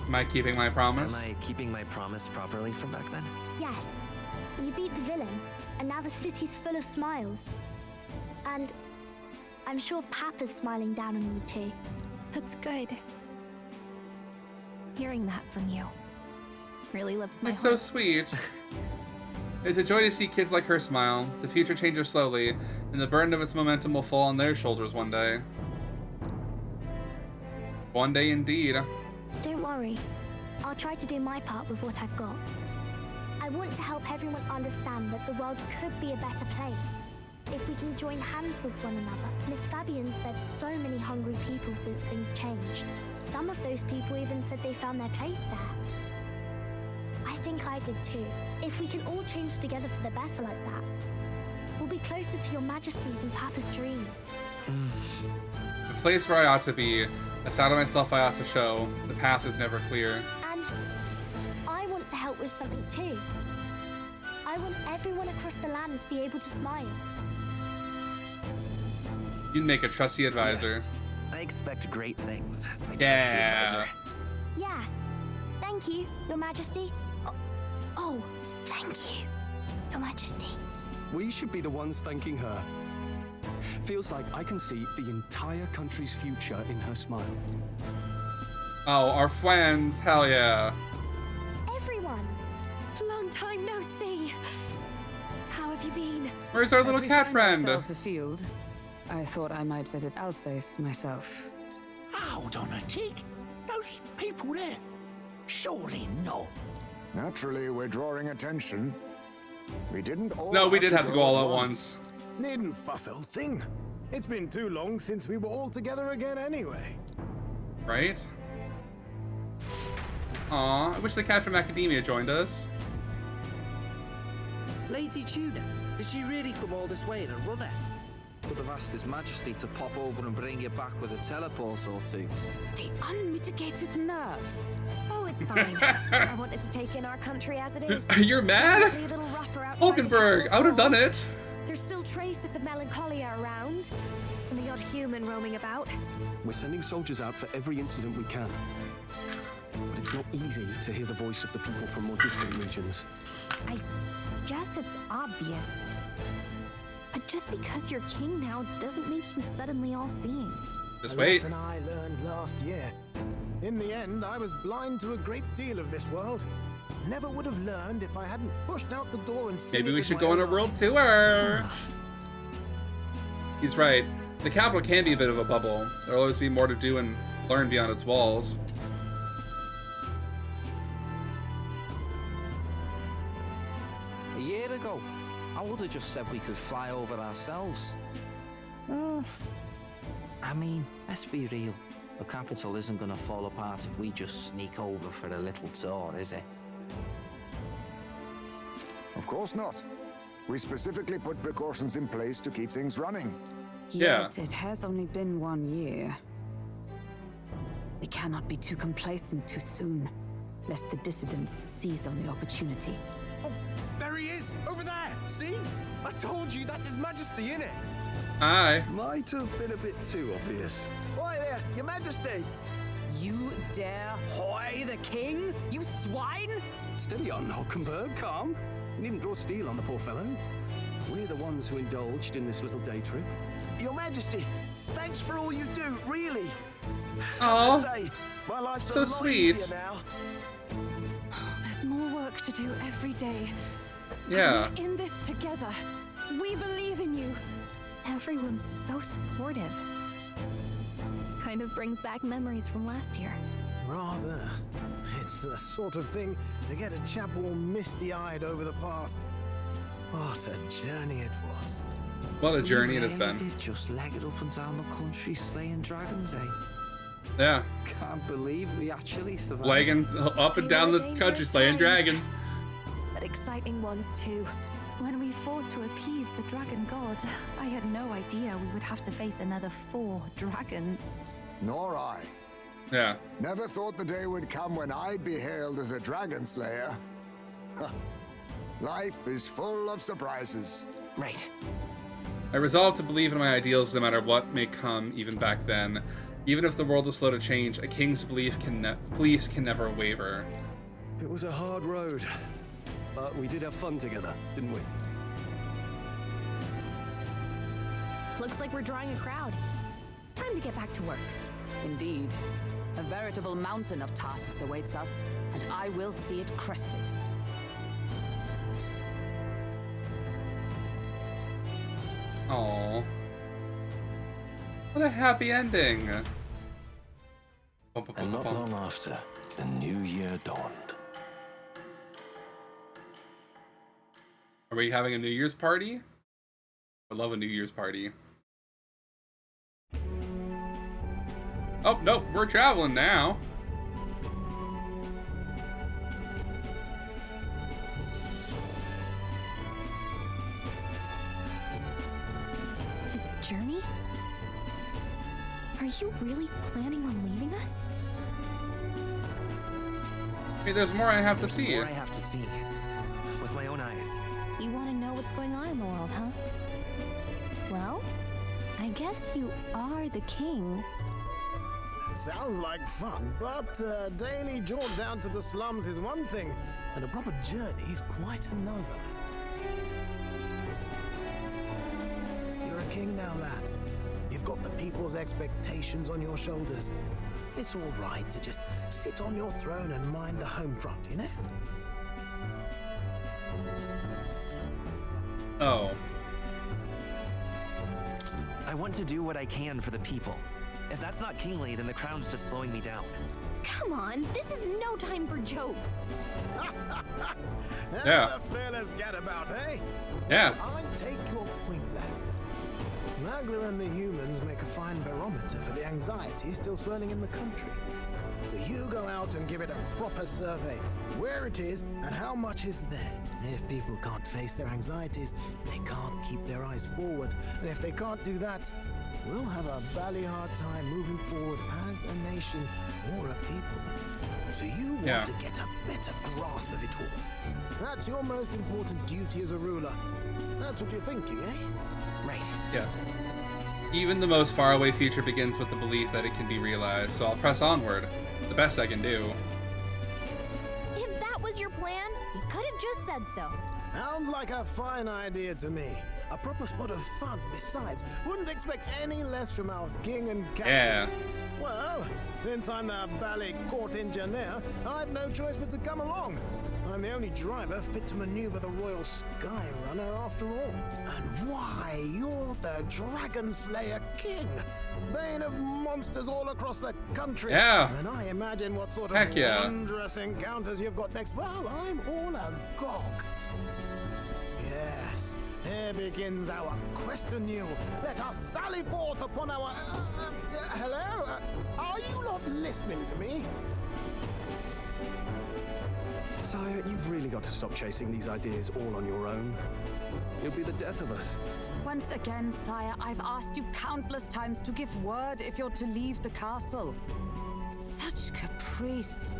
Am I keeping my promise? Am I keeping my promise properly from back then? Yes, you beat the villain, and now the city's full of smiles. And I'm sure Papa's smiling down on you too. That's good. Hearing that from you really lifts my It's heart. so sweet. It's a joy to see kids like her smile. The future changes slowly, and the burden of its momentum will fall on their shoulders one day. One day indeed. Don't worry. I'll try to do my part with what I've got. I want to help everyone understand that the world could be a better place if we can join hands with one another. Miss Fabian's fed so many hungry people since things changed. Some of those people even said they found their place there. I think I did too. If we can all change together for the better like that, we'll be closer to Your Majesty's and Papa's dream. The place where I ought to be, a side of myself I ought to show. The path is never clear. And I want to help with something too. I want everyone across the land to be able to smile. You'd make a trusty advisor. Yes. I expect great things. My trusty Yeah. advisor. Yeah. Thank you, Your Majesty. Oh, thank you, Your Majesty. We should be the ones thanking her. Feels like I can see the entire country's future in her smile. Oh, our friends, hell yeah. Everyone. Long time no see. How have you been? Where's our little As we cat find friend? ourselves afield, I thought I might visit Alsace myself. Hold on a tick. Those people there. Surely not. Naturally, we're drawing attention. We didn't all No, we have did have to go all at once. once. Needn't fuss, old thing. It's been too long since we were all together again anyway. Right? Aw, I wish the cat from Academia joined us. Lady Tuna, did she really come all this way in a runner? Would have asked His Majesty to pop over and bring you back with a teleport or two. The unmitigated nerve. Oh, it's fine. I wanted to take in our country as it is. You're mad? Definitely a little rougher outside the Hulkenberg, I would have done it. There's still traces of melancholia around, and the odd human roaming about. We're sending soldiers out for every incident we can. But it's not easy to hear the voice of the people from more distant regions. I guess it's obvious. But just because you're king now doesn't make you suddenly all-seeing. Just A wait. lesson I learned last year. In the end, I was blind to a great deal of this world. Never would have learned if I hadn't pushed out the door and seen Maybe it we with should my go on a own world eyes. tour. He's right. The capital can be a bit of a bubble. There'll always be more to do and learn beyond its walls. A year ago, I would have just said we could fly over ourselves. I mean, let's be real. The capital isn't going to fall apart if we just sneak over for a little tour, is it? Of course not. We specifically put precautions in place to keep things running. Yet it has only been 1 year. We cannot be too complacent too soon, lest the dissidents seize on the opportunity. Oh, there he is! Over there! See? I told you, that's His Majesty, innit? Hi. Might have been a bit too obvious. Oi there, Your Majesty! You dare hoy the king? You swine! Steady on, Hulkenberg, calm. You needn't draw steel on the poor fellow. We're the ones who indulged in this little day trip. Your Majesty, thanks for all you do, really. Aw, Say, my life's so a lot sweet. easier now. There's more work to do every day. Yeah. We're in this together. We believe in you. Everyone's so supportive. Kind of brings back memories from last year. Rather. It's the sort of thing to get a chap all misty-eyed over the past. What a journey it was. What a journey it has been. Did just leg it up and down the country slaying dragons, eh? Yeah. Can't believe we actually survived. Legging up and down the country slaying dragons. But exciting ones too. When we fought to appease the dragon god, I had no idea we would have to face another 4 dragons. Nor I. Yeah. Never thought the day would come when I'd be hailed as a dragon slayer. Life is full of surprises. Right. I resolved to believe in my ideals no matter what may come, even back then. Even if the world is slow to change, a king's beliefs can never waver. It was a hard road, but we did have fun together, didn't we? Looks like we're drawing a crowd. Time to get back to work. Indeed. A veritable mountain of tasks awaits us, and I will see it crested. Aww. What a happy ending. And not long after, the new year dawned. Are we having a New Year's party? I love a New Year's party. Oh, no, we're traveling now. A journey? Are you really planning on leaving us? Hey, there's more I have to see. More I have to see. With my own eyes. You want to know what's going on in the world, huh? Well, I guess you are the king. Sounds like fun, but a daily jaunt down to the slums is one thing, and a proper journey is quite another. You're a king now, lad. You've got the people's expectations on your shoulders. It's all right to just sit on your throne and mind the home front, you know? Oh. I want to do what I can for the people. If that's not kingly, then the crown's just slowing me down. Come on, this is no time for jokes. Yeah. The fearless gadabout, eh? Yeah. I take your point, lad. Magla and the humans make a fine barometer for the anxiety still swirling in the country. So you go out and give it a proper survey, where it is and how much is there. If people can't face their anxieties, they can't keep their eyes forward. And if they can't do that, we'll have a bally hard time moving forward as a nation or a people. So you want to get a better grasp of it all. That's your most important duty as a ruler. That's what you're thinking, eh? Right. Yes. Even the most faraway future begins with the belief that it can be realized, so I'll press onward. The best I can do. If that was your plan, you could have just said so. Sounds like a fine idea to me. A proper spot of fun, besides. Wouldn't expect any less from our king and captain. Yeah. Well, since I'm the bally court engineer, I've no choice but to come along. I'm the only driver fit to maneuver the Royal Skyrunner after all. And why, you're the Dragon Slayer King, bane of monsters all across the country. Yeah. And I imagine what sort of wondrous encounters you've got next. Well, I'm all agog. Yes, here begins our quest anew. Let us sally forth upon our... hello? Are you not listening to me? Sire, you've really got to stop chasing these ideas all on your own. You'll be the death of us. Once again, sire, I've asked you countless times to give word if you're to leave the castle. Such caprice.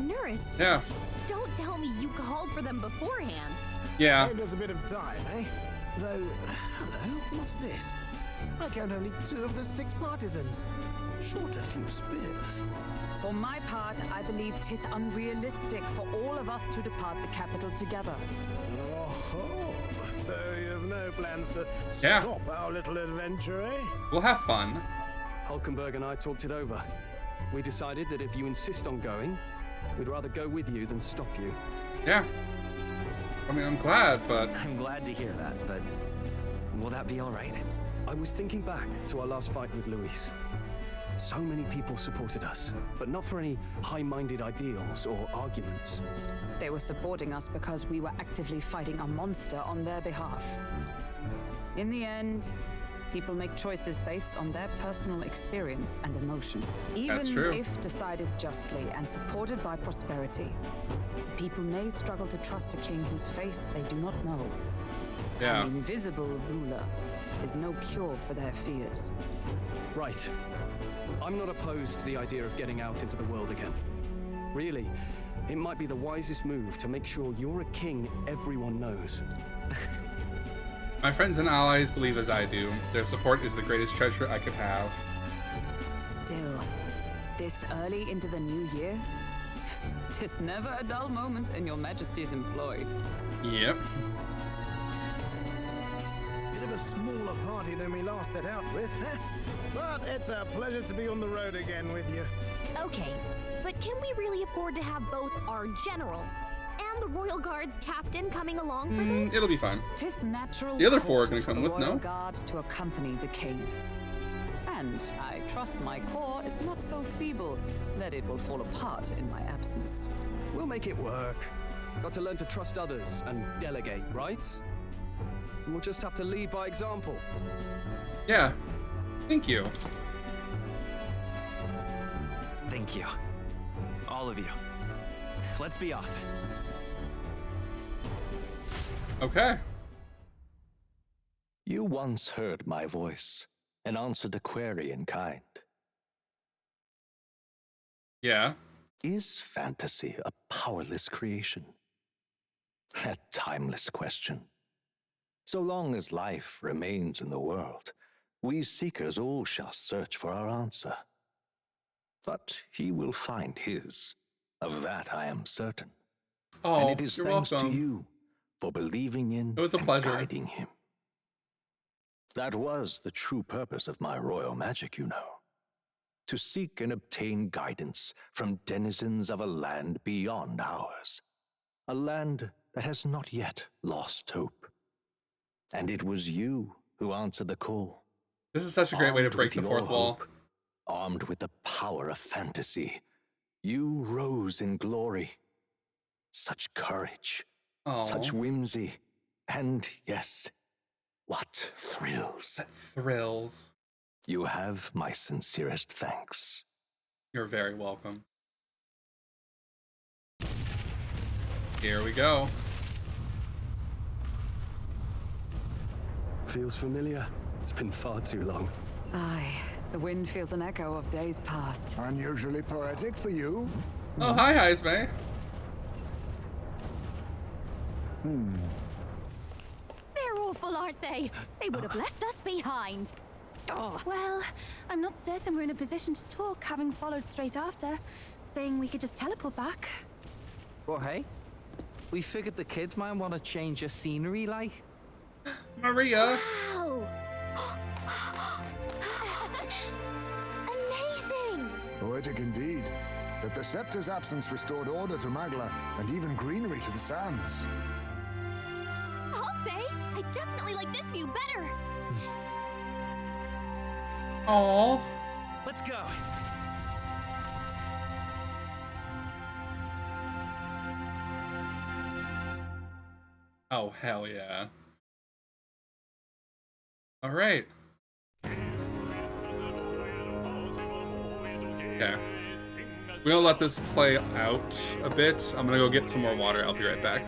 Nurse. Yeah. Don't tell me you called for them beforehand. Yeah. Saved us a bit of time, eh? Though, hello, what's this? I count only 2 of the 6 partisans. Short a few spears. For my part, I believe 'tis unrealistic for all of us to depart the capital together. Oh, so you have no plans to stop our little adventure, eh? We'll have fun. Hulkenberg and I talked it over. We decided that if you insist on going, we'd rather go with you than stop you. Yeah. I mean, I'm glad, but... I'm glad to hear that, but will that be all right? I was thinking back to our last fight with Luis. So many people supported us, but not for any high-minded ideals or arguments. They were supporting us because we were actively fighting a monster on their behalf. In the end, people make choices based on their personal experience and emotion. That's Even true. if decided justly and supported by prosperity, people may struggle to trust a king whose face they do not know. Yeah. An invisible ruler is no cure for their fears. Right. I'm not opposed to the idea of getting out into the world again. Really, it might be the wisest move to make sure you're a king everyone knows. My friends and allies believe as I do. Their support is the greatest treasure I could have. Still, this early into the new year, 'tis never a dull moment in your Majesty's employ. Yep. Bit of a smaller party than we last set out with, huh? But it's a pleasure to be on the road again with you. Okay, but can we really afford to have both our general and the Royal Guard's captain coming along for this? It'll be fine. 'Tis natural. The other 4 are course going to for come the with, Royal no? Guard to accompany the king. And I trust my corps is not so feeble that it will fall apart in my absence. We'll make it work. Got to learn to trust others and delegate, right? We'll just have to lead by example. Yeah. Thank you. Thank you. All of you. Let's be off. Okay. You once heard my voice and answered a query in kind. Yeah. Is fantasy a powerless creation? A timeless question. So long as life remains in the world, we seekers all shall search for our answer. But he will find his. Of that I am certain. Oh, and it is you're thanks welcome. to you for believing in It was a and pleasure. guiding him. That was the true purpose of my royal magic, you know. To seek and obtain guidance from denizens of a land beyond ours. A land that has not yet lost hope. And it was you who answered the call. This is such a great way to Armed break the with 4th your wall. hope, armed with the power of fantasy, you rose in glory. Such courage, Aw. such whimsy, and yes, What thrills? That thrills. You have my sincerest thanks. You're very welcome. Here we go. Feels familiar. It's been far too long. Aye, the wind feels an echo of days past. Unusually poetic for you. Oh, hi, Heisme. They're awful, aren't they? They would have left us behind. Oh. Well, I'm not certain we're in a position to talk, having followed straight after, saying we could just teleport back. Well, hey, we figured the kids might want to change your scenery, like. Maria. Wow! Amazing! Poetic indeed. That the scepter's absence restored order to Magla, and even greenery to the sands. I'll say, I definitely like this view better. Aww. Let's go. Oh, hell yeah. All right. Okay. We're gonna let this play out a bit. I'm gonna go get some more water. I'll be right back.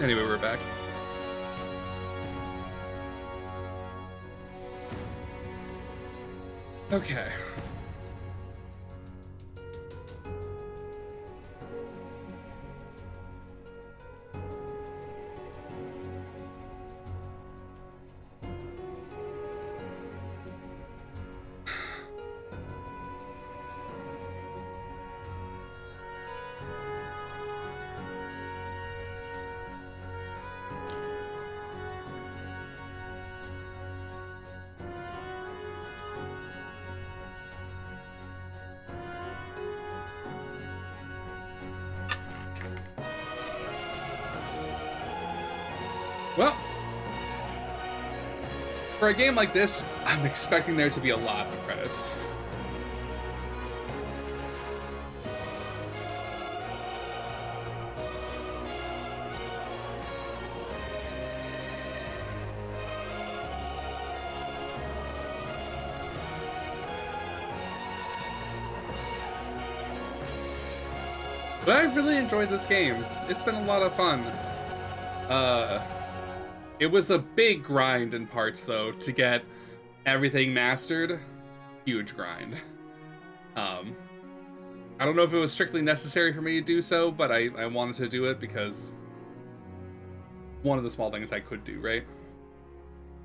Anyway, we're back. Okay. Well, for a game like this, I'm expecting there to be a lot of credits. But I really enjoyed this game. It's been a lot of fun. It was a big grind in parts, though, to get everything mastered. Huge grind. I don't know if it was strictly necessary for me to do so, but I wanted to do it because one of the small things I could do, right?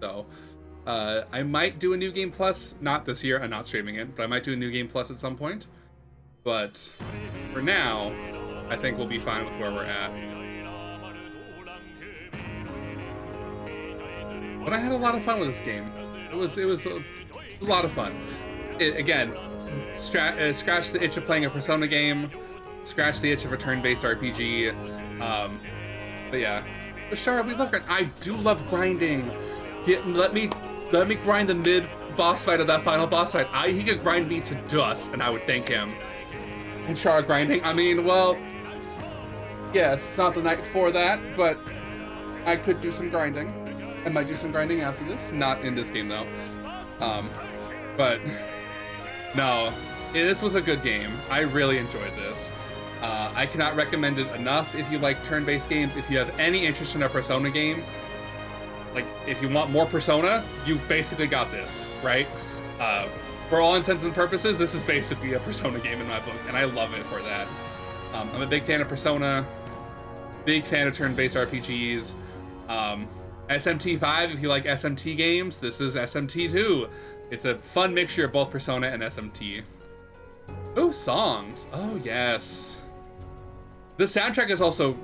So, I might do a New Game Plus. Not this year, I'm not streaming it, but I might do a New Game Plus at some point. But for now, I think we'll be fine with where we're at. But I had a lot of fun with this game. It was a lot of fun. Again, scratch the itch of playing a Persona game, scratch the itch of a turn-based RPG. But yeah, Bashar, we love grind. I do love grinding. Let me grind the mid boss fight of that final boss fight. He could grind me to dust, and I would thank him. And Shara grinding. I mean, well, yes, it's not the night for that, but I could do some grinding. I might do some grinding after this. Not in this game, though. But no, this was a good game. I really enjoyed this. I cannot recommend it enough if you like turn-based games. If you have any interest in a Persona game, like if you want more Persona, you basically got this, right? For all intents and purposes, this is basically a Persona game in my book, and I love it for that. I'm a big fan of Persona, big fan of turn-based RPGs. SMT5, if you like SMT games, this is SMT2. It's a fun mixture of both Persona and SMT. Oh, songs. Oh, yes. The soundtrack is also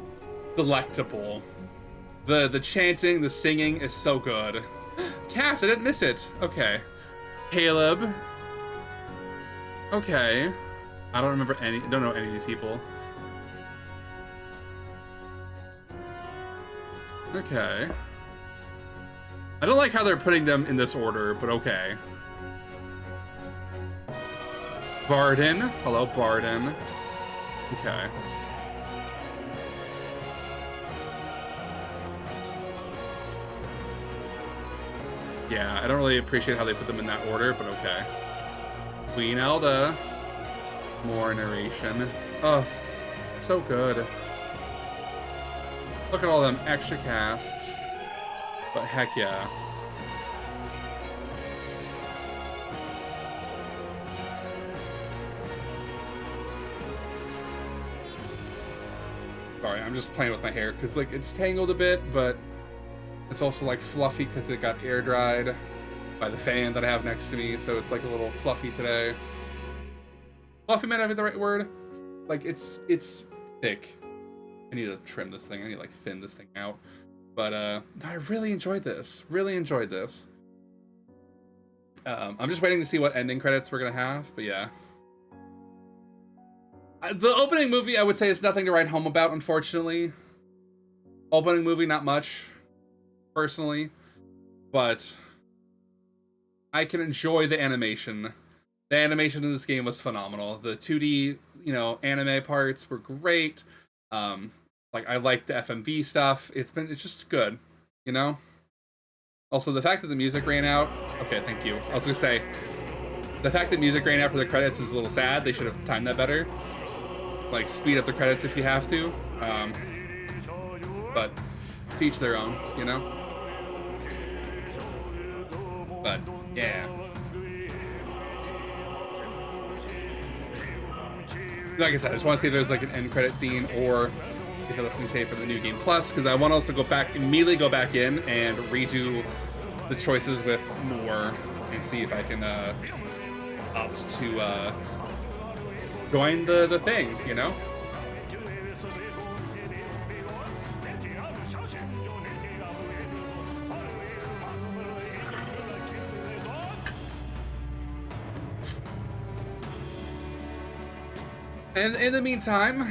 delectable. The chanting, the singing is so good. Cass, I didn't miss it. Okay. Caleb. Okay. I don't know any of these people. Okay. I don't like how they're putting them in this order, but okay. Barden. Hello, Barden. Okay. Yeah, I don't really appreciate how they put them in that order, but okay. Queen Elda. More narration. Oh, so good. Look at all them extra casts. But heck yeah. Sorry, I'm just playing with my hair because like it's tangled a bit, but it's also like fluffy because it got air dried by the fan that I have next to me, so it's like a little fluffy today. Fluffy might not be the right word. Like it's thick. I need to trim this thing. I need to like thin this thing out. But I really enjoyed this. Really enjoyed this. I'm just waiting to see what ending credits we're gonna have, but yeah. The opening movie, I would say, is nothing to write home about, unfortunately. Opening movie, not much, personally. But I can enjoy the animation. The animation in this game was phenomenal. The 2D, anime parts were great. Like, I like the FMV stuff. It's just good, Also, the fact that the music ran out... Okay, thank you. I was gonna say, the fact that music ran out for the credits is a little sad. They should have timed that better. Like, speed up the credits if you have to. But to each their own, But, yeah. Like I said, I just want to see if there's like an end credit scene or if it lets me save for the New Game Plus, because I want to also immediately go back in and redo the choices with more and see if I can opt to join the thing, And in the meantime,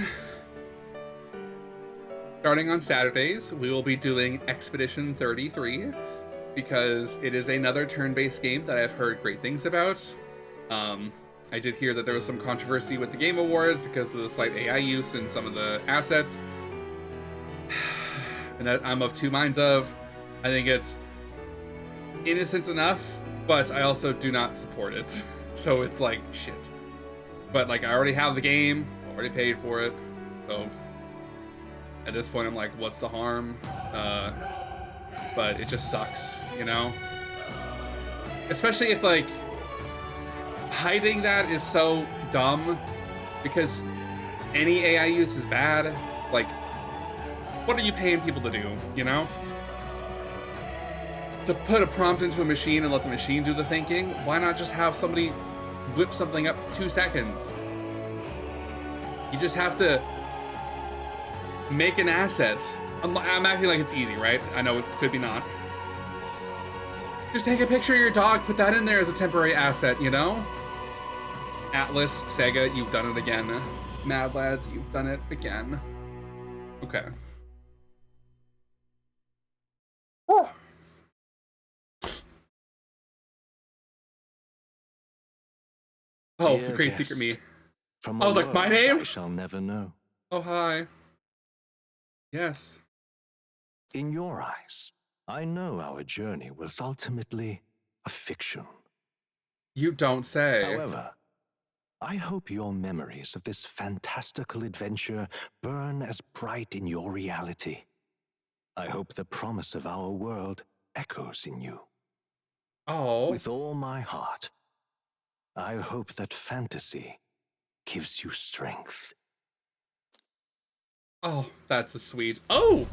starting on Saturdays, we will be doing Expedition 33 because it is another turn-based game that I've heard great things about. I did hear that there was some controversy with the Game Awards because of the slight AI use in some of the assets. And that I'm of two minds of. I think it's innocent enough, but I also do not support it. So it's like, shit. But like, I already have the game, already paid for it. So at this point, I'm like, what's the harm? But it just sucks, you know? Especially if like, hiding that is so dumb because any AI use is bad. Like, what are you paying people to do, you know? To put a prompt into a machine and let the machine do the thinking, why not just have somebody whip something up 2 seconds? You just have to make an asset. I'm acting like it's easy, right? I know it could be not. Just take a picture of your dog, put that in there as a temporary asset, you know? Atlas, Sega, you've done it again. Mad Lads, you've done it again. Okay. Oh. Oh, Dear the great guest, secret me. From I was like, my name? I shall never know. Oh, hi. Yes. In your eyes, I know our journey was ultimately a fiction. You don't say. However, I hope your memories of this fantastical adventure burn as bright in your reality. I hope the promise of our world echoes in you. Oh. With all my heart, I hope that fantasy gives you strength. Oh, that's a sweet. Oh!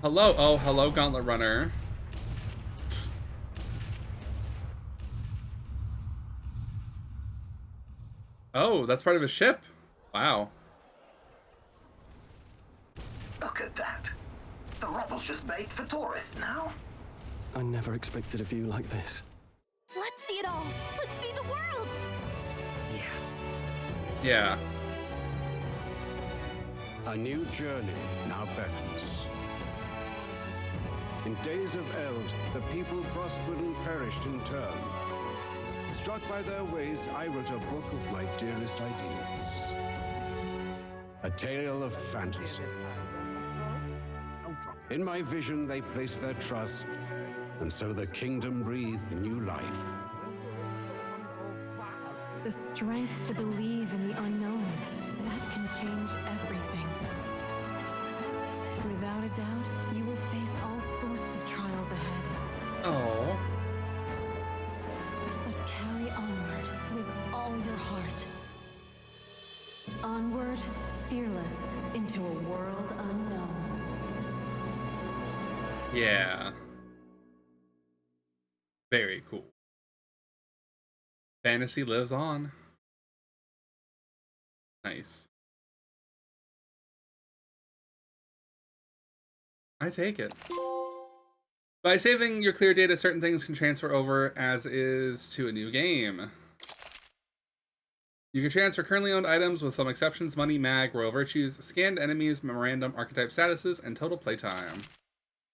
Hello. Oh, hello, Gauntlet Runner. Oh, that's part of a ship? Wow. Look at that. The rubble's just bait for tourists now. I never expected a view like this. Let's see it all. Let's see the world. Yeah. A new journey now beckons. In days of eld, the people prospered and perished in turn. Struck by their ways, I wrote a book of my dearest ideas. A tale of fantasy. In my vision, they placed their trust, and so the kingdom breathed new life. The strength to believe in the unknown, that can change everything. Without a doubt, you will face all sorts of trials ahead. Oh. But carry onward with all your heart. Onward, fearless, into a world unknown. Yeah. Very cool. Fantasy lives on. Nice. I take it. By saving your clear data, certain things can transfer over as is to a new game. You can transfer currently owned items with some exceptions: money, mag, royal virtues, scanned enemies, memorandum, archetype statuses, and total playtime.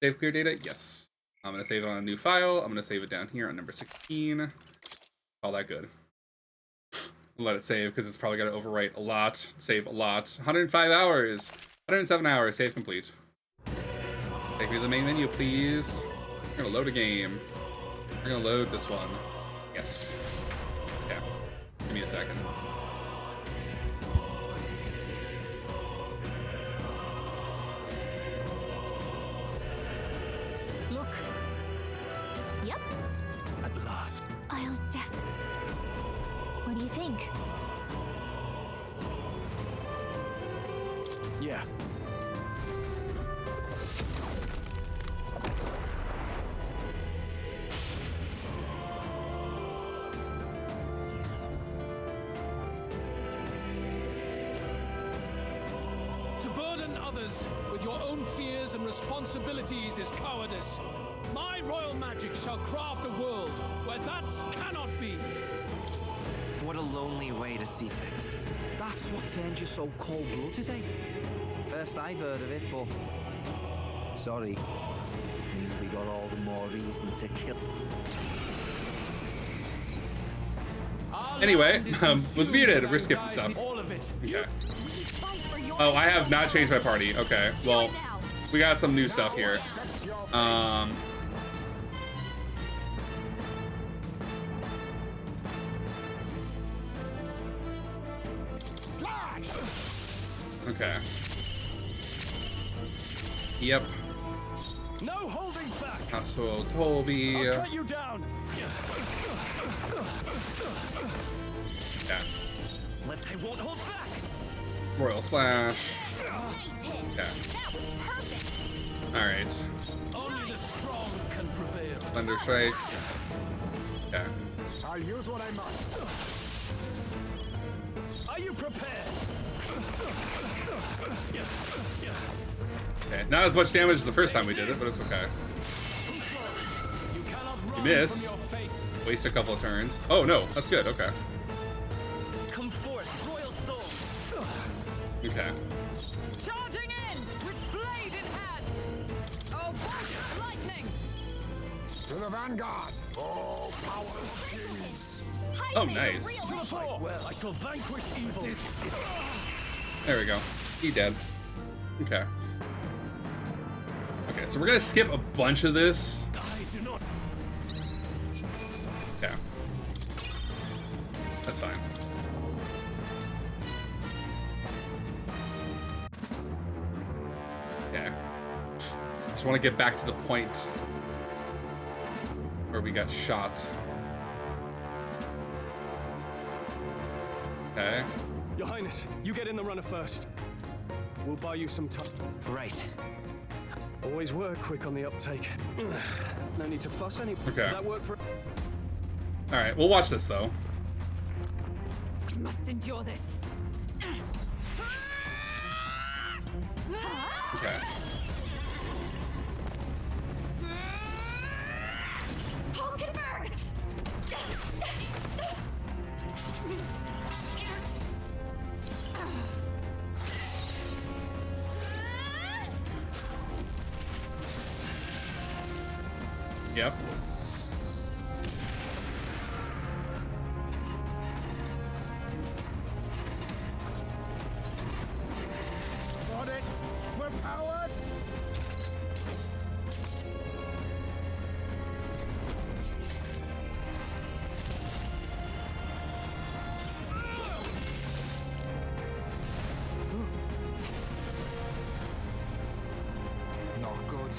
Save clear data? Yes. I'm going to save it on a new file. I'm going to save it down here on number 16. All that good. Let it save because it's probably got to overwrite a lot. Save a lot. 105 hours. 107 hours. Save complete. Take me to the main menu, please. We're going to load a game. We're going to load this one. Yes. Yeah. Give me a second. Look, Yep. at last. I'll definitely. What do you think? Yeah. To burden others with your own fears and responsibilities is cowardice. My royal magic shall craft a world where that cannot be. What a lonely way to see things. That's what turned you so cold-blooded, eh? First I've heard of it, but Sorry. Means we got all the more reason to kill. Anyway, was muted. We're skipping stuff. Okay. Oh, I have not changed my party. Okay, well, we got some new stuff here. Okay. Yep. No holding back. So Toby. I'll cut you down. Yeah. I won't hold back. Royal Slash. Yeah. Alright. Only the strong can prevail. Thunder Strike. Yeah. I'll use what I must. Are you prepared? Okay. Not as much damage as the first time we did it, but it's okay. You missed. Waste a couple of turns. Oh no, that's good. Okay. Come forth, royal soul. Okay. Charging in with blade in hand. Oh, bolt lightning! To the vanguard. Oh, power kings. Oh, nice. Well, I shall vanquish evil. There we go. He dead. Okay. Okay, so we're gonna skip a bunch of this. I do not. Okay. That's fine. Okay. Just want to get back to the point where we got shot. Okay. Your Highness, you get in the runner first. We'll buy you some time. Right. Always work quick on the uptake. No need to fuss any. Okay. Does that work for? All right, we'll watch this though. We must endure this. Okay. Hulkenberg! Yep. Got it! We're powered! Not good.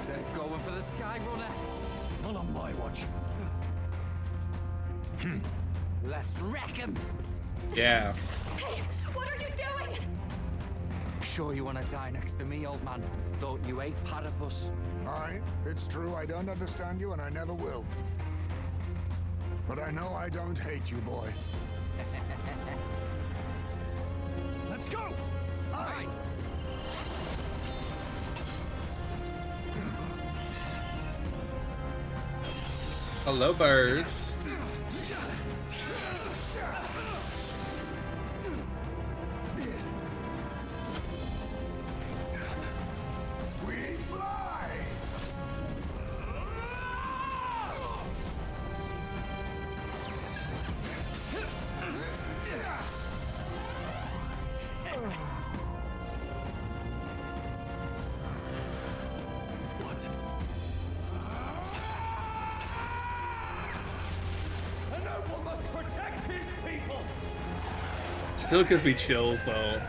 They're going for the Sky Runner. Not on my watch. Let's wreck him. Yeah. Hey, what are you doing? Sure you want to die next to me, old man? Thought you ate platypus. Aye, it's true I don't understand you and I never will. But I know I don't hate you, boy. Let's go! Aye! Hello, birds. We fly! What? A noble must protect his people. Still gives me chills though.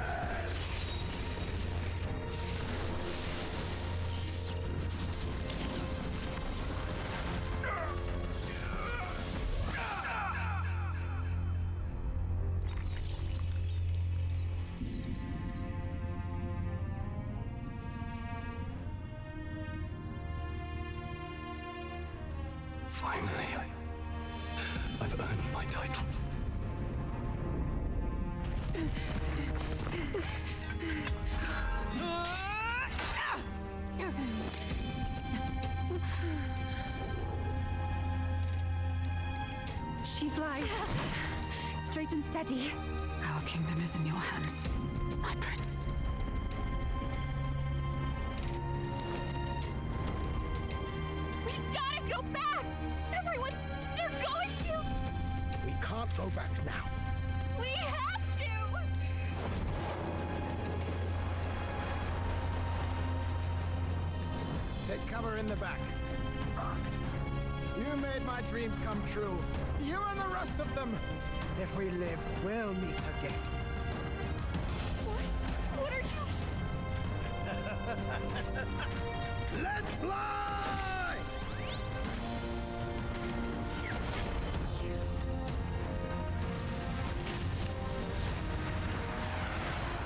Finally, I've earned my title. She flies. Straight and steady. Our kingdom is in your hands, my prince. can't go back now. We have to! Take cover in the back. You made my dreams come true. You and the rest of them. If we live, we'll meet again. What are you? Let's fly!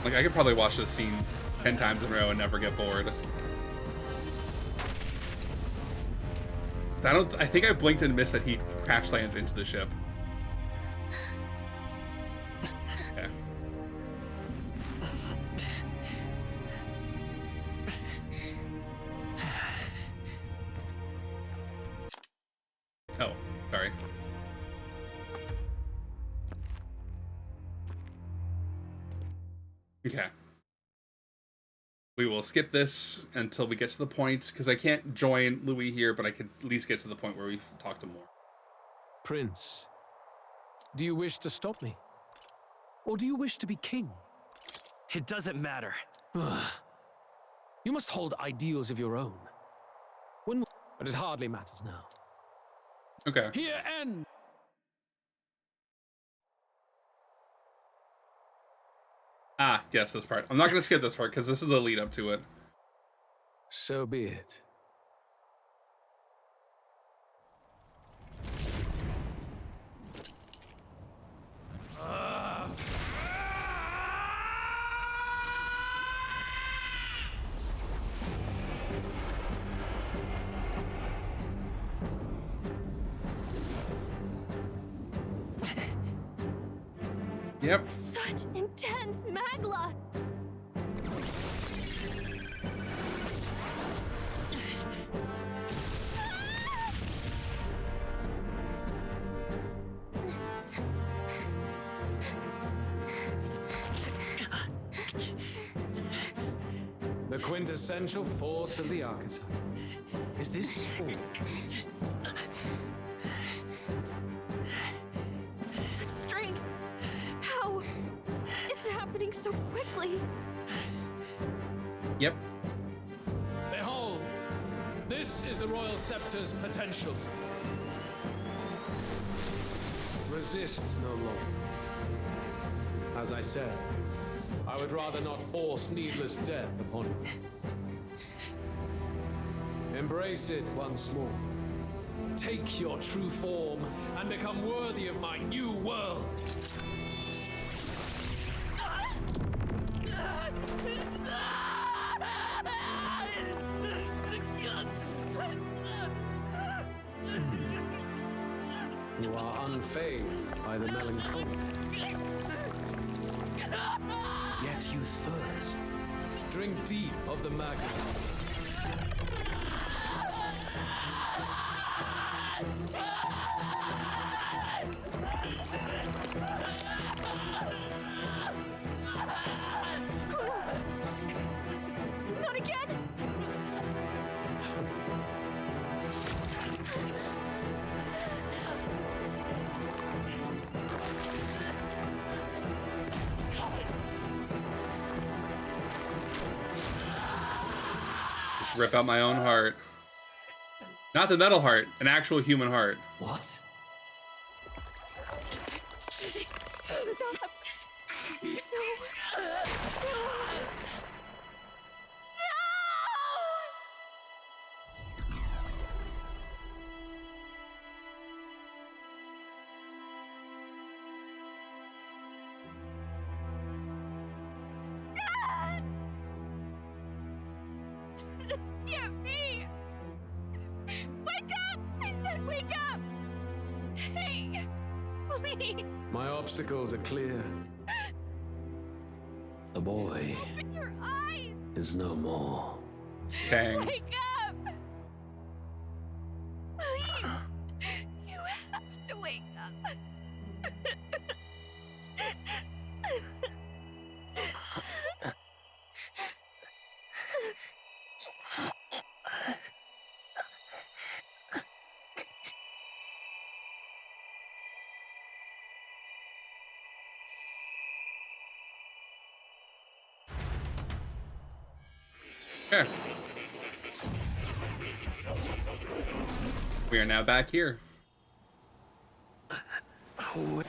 Like, I could probably watch this scene 10 times in a row and never get bored. I think I blinked and missed that he crash lands into the ship. Yeah. Oh, sorry. Okay. We will skip this until we get to the point, because I can't join Louis here, but I could at least get to the point where we talk to more. Prince, do you wish to stop me? Or do you wish to be king? It doesn't matter. You must hold ideals of your own. But it hardly matters now. Okay. Here end. Ah, yes, this part. I'm not going to skip this part because this is the lead up to it. So be it. Yep. Such intense magla! The quintessential force of the archetype. Is this all? Such strength! How? It's happening so quickly! Yep. Behold, this is the Royal Scepter's potential. Resist no longer. As I said, I would rather not force needless death upon you. Embrace it once more. Take your true form and become worthy of my new world. You are unfazed by the melancholy. Yet you thirst. Drink deep of the magma. Not again! Just rip out my own heart. Not the metal heart, an actual human heart. What? Stop! This can't be! Wake up! I said wake up! Hey! Please! My obstacles are clear. The boy Open your eyes! is no more. Dang. Wake up! Please! You have to wake up! Okay. We are now back here. I'm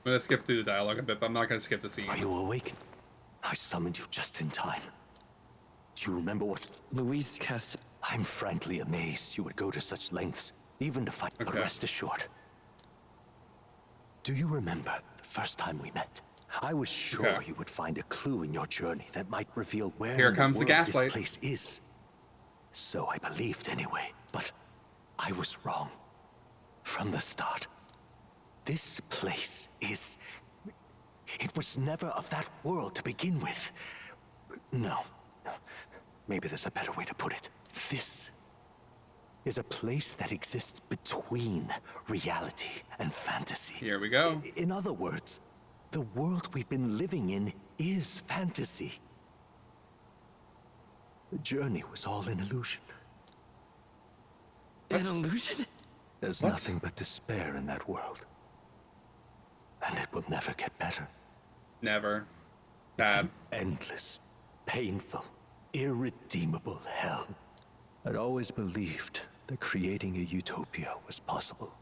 gonna skip through the dialogue a bit, but I'm not gonna skip the scene. Are you awake? I summoned you just in time. Do you remember what Luis cast? I'm frankly amazed you would go to such lengths, even to fight. Okay. But rest assured. Do you remember the first time we met? I was sure you would find a clue in your journey that might reveal where Here in comes the world gaslight. this place is. So I believed anyway, but I was wrong. From the start. This place is... It was never of that world to begin with. No. Maybe there's a better way to put it. This is a place that exists between reality and fantasy. Here we go. In other words, the world we've been living in is fantasy. The journey was all an illusion. An illusion? There's nothing but despair in that world. And it will never get better. Never. It's Bad. an endless, painful, irredeemable hell. I'd always believed that creating a utopia was possible.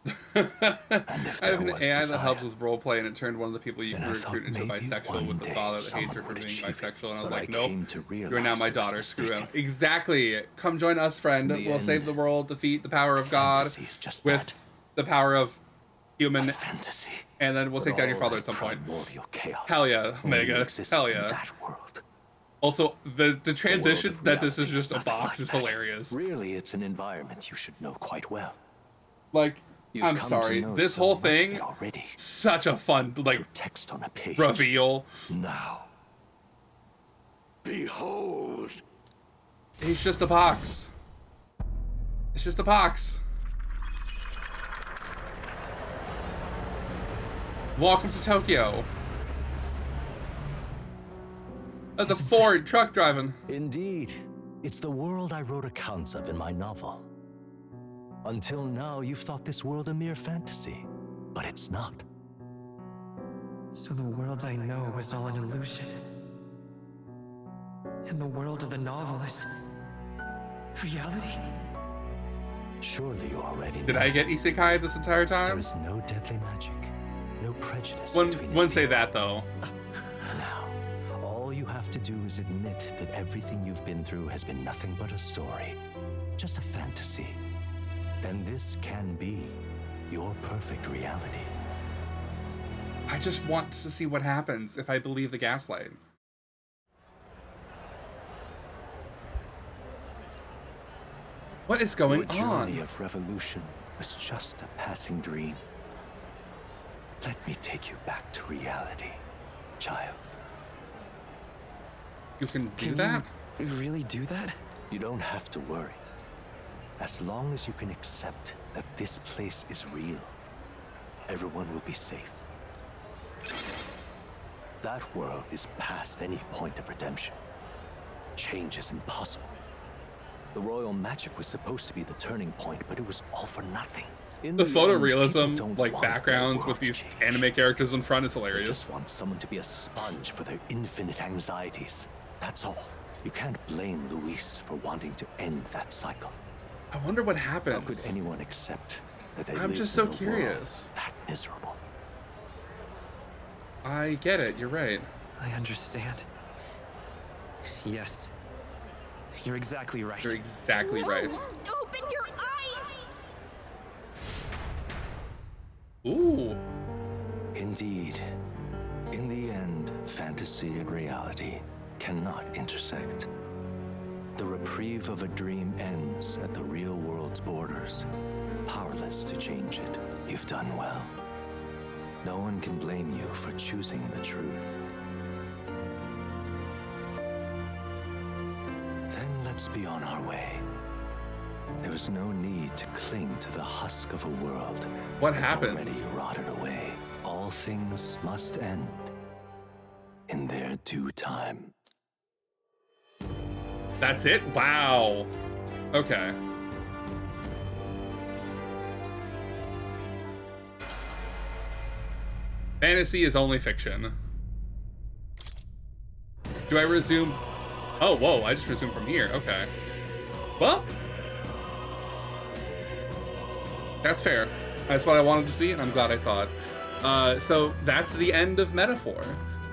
And if I have an there was AI that desire, helps with roleplay, and it turned one of the people you then can I thought recruit into maybe bisexual one with the day father that hates her someone for would being achieve it. bisexual. And I was But like, I nope, came to you are now realize my I was daughter. Screw him. mistaken. Exactly. Come join us, friend. In the We'll save end, the world, defeat the power of God fantasy is just with that. the power of human fantasy. And then we'll But take down your all father that at some point. primordial chaos Hell yeah, only Omega. exists Hell in yeah. that world. Also, the transition of that this is reality just a nothing box like is that. hilarious. Really, it's an environment you should know quite well. Like, You've I'm come to sorry, know this so whole much of thing, it already. such a fun, like, Text on a page. reveal. Now, behold. He's just a box. It's just a box. Welcome to Tokyo. That's a Ford truck driving. Indeed. It's the world I wrote accounts of in my novel. Until now, you've thought this world a mere fantasy. But it's not. So the world I know is all an illusion. And the world of the novel is reality? Surely you already know. Did I get isekai this entire time? There is no deadly magic, no prejudice Wouldn't between say that though. Now, all you have to do is admit that everything you've been through has been nothing but a story, just a fantasy. Then this can be your perfect reality. I just want to see what happens if I believe the gaslight. What is going Your on? journey of revolution was just a passing dream. Let me take you back to reality, child. You can do Can that? you really do that? You don't have to worry. As long as you can accept that this place is real, everyone will be safe. That world is past any point of redemption. Change is impossible. The royal magic was supposed to be the turning point, but it was all for nothing. In The the end, people photorealism, don't like want their backgrounds world with to these change. anime characters in front is They hilarious. just want someone to be a sponge for their infinite anxieties. That's all. You can't blame Luis for wanting to end that cycle. I wonder what How could happens. anyone accept that they I'm lived just in so a curious. world that miserable? I get it, you're right. I understand. Yes. You're exactly right. You're exactly right. Open your eyes! Ooh. Indeed. In the end, fantasy and reality cannot intersect. The reprieve of a dream ends at the real world's borders, powerless to change it. You've done well. No one can blame you for choosing the truth. Then let's be on our way. There is no need to cling to the husk of a world What that's happens? already rotted away. All things must end in their due time. That's it? Wow. Okay. Fantasy is only fiction. Do I resume Oh, whoa, I just resumed from here. Okay. Well, that's fair. That's what I wanted to see, and I'm glad I saw it. So that's the end of Metaphor.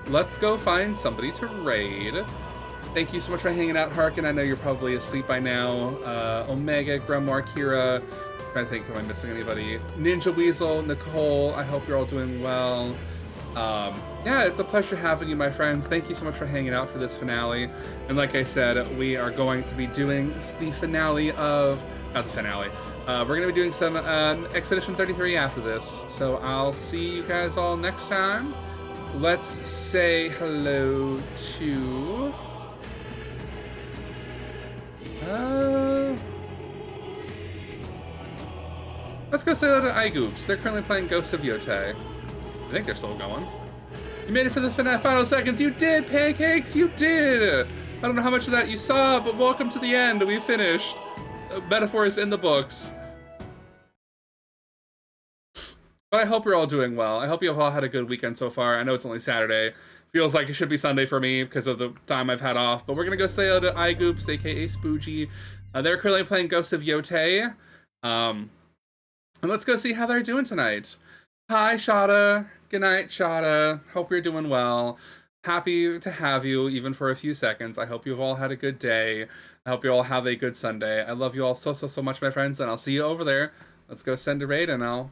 Let's go find somebody to raid. Thank you so much for hanging out, Harkin. I know you're probably asleep by now. Omega, Grimoire, Kira. I'm trying to think if I'm missing anybody. Ninja Weasel, Nicole. I hope you're all doing well. Yeah, it's a pleasure having you, my friends. Thank you so much for hanging out for this finale. And like I said, we are going to be doing the finale of... Not the finale. We're going to be doing some Expedition 33 after this. So I'll see you guys all next time. Let's say hello to... let's go say hello to iGoops. They're currently playing Ghosts of Yotei. I think they're still going. You made it for the final seconds. You did, Pancakes. You did. I don't know how much of that you saw, but welcome to the end. We finished. Metaphor is in the books. But I hope you're all doing well. I hope you have all had a good weekend so far. I know it's only Saturday. Feels like it should be Sunday for me because of the time I've had off. But we're going to go say hello to iGoops, aka Spoogie. They're currently playing Ghosts of Yotei. And let's go see how they're doing tonight. Hi, Shada. Good night, Shada. Hope you're doing well. Happy to have you, even for a few seconds. I hope you've all had a good day. I hope you all have a good Sunday. I love you all so much, my friends, and I'll see you over there. Let's go send a raid, and I'll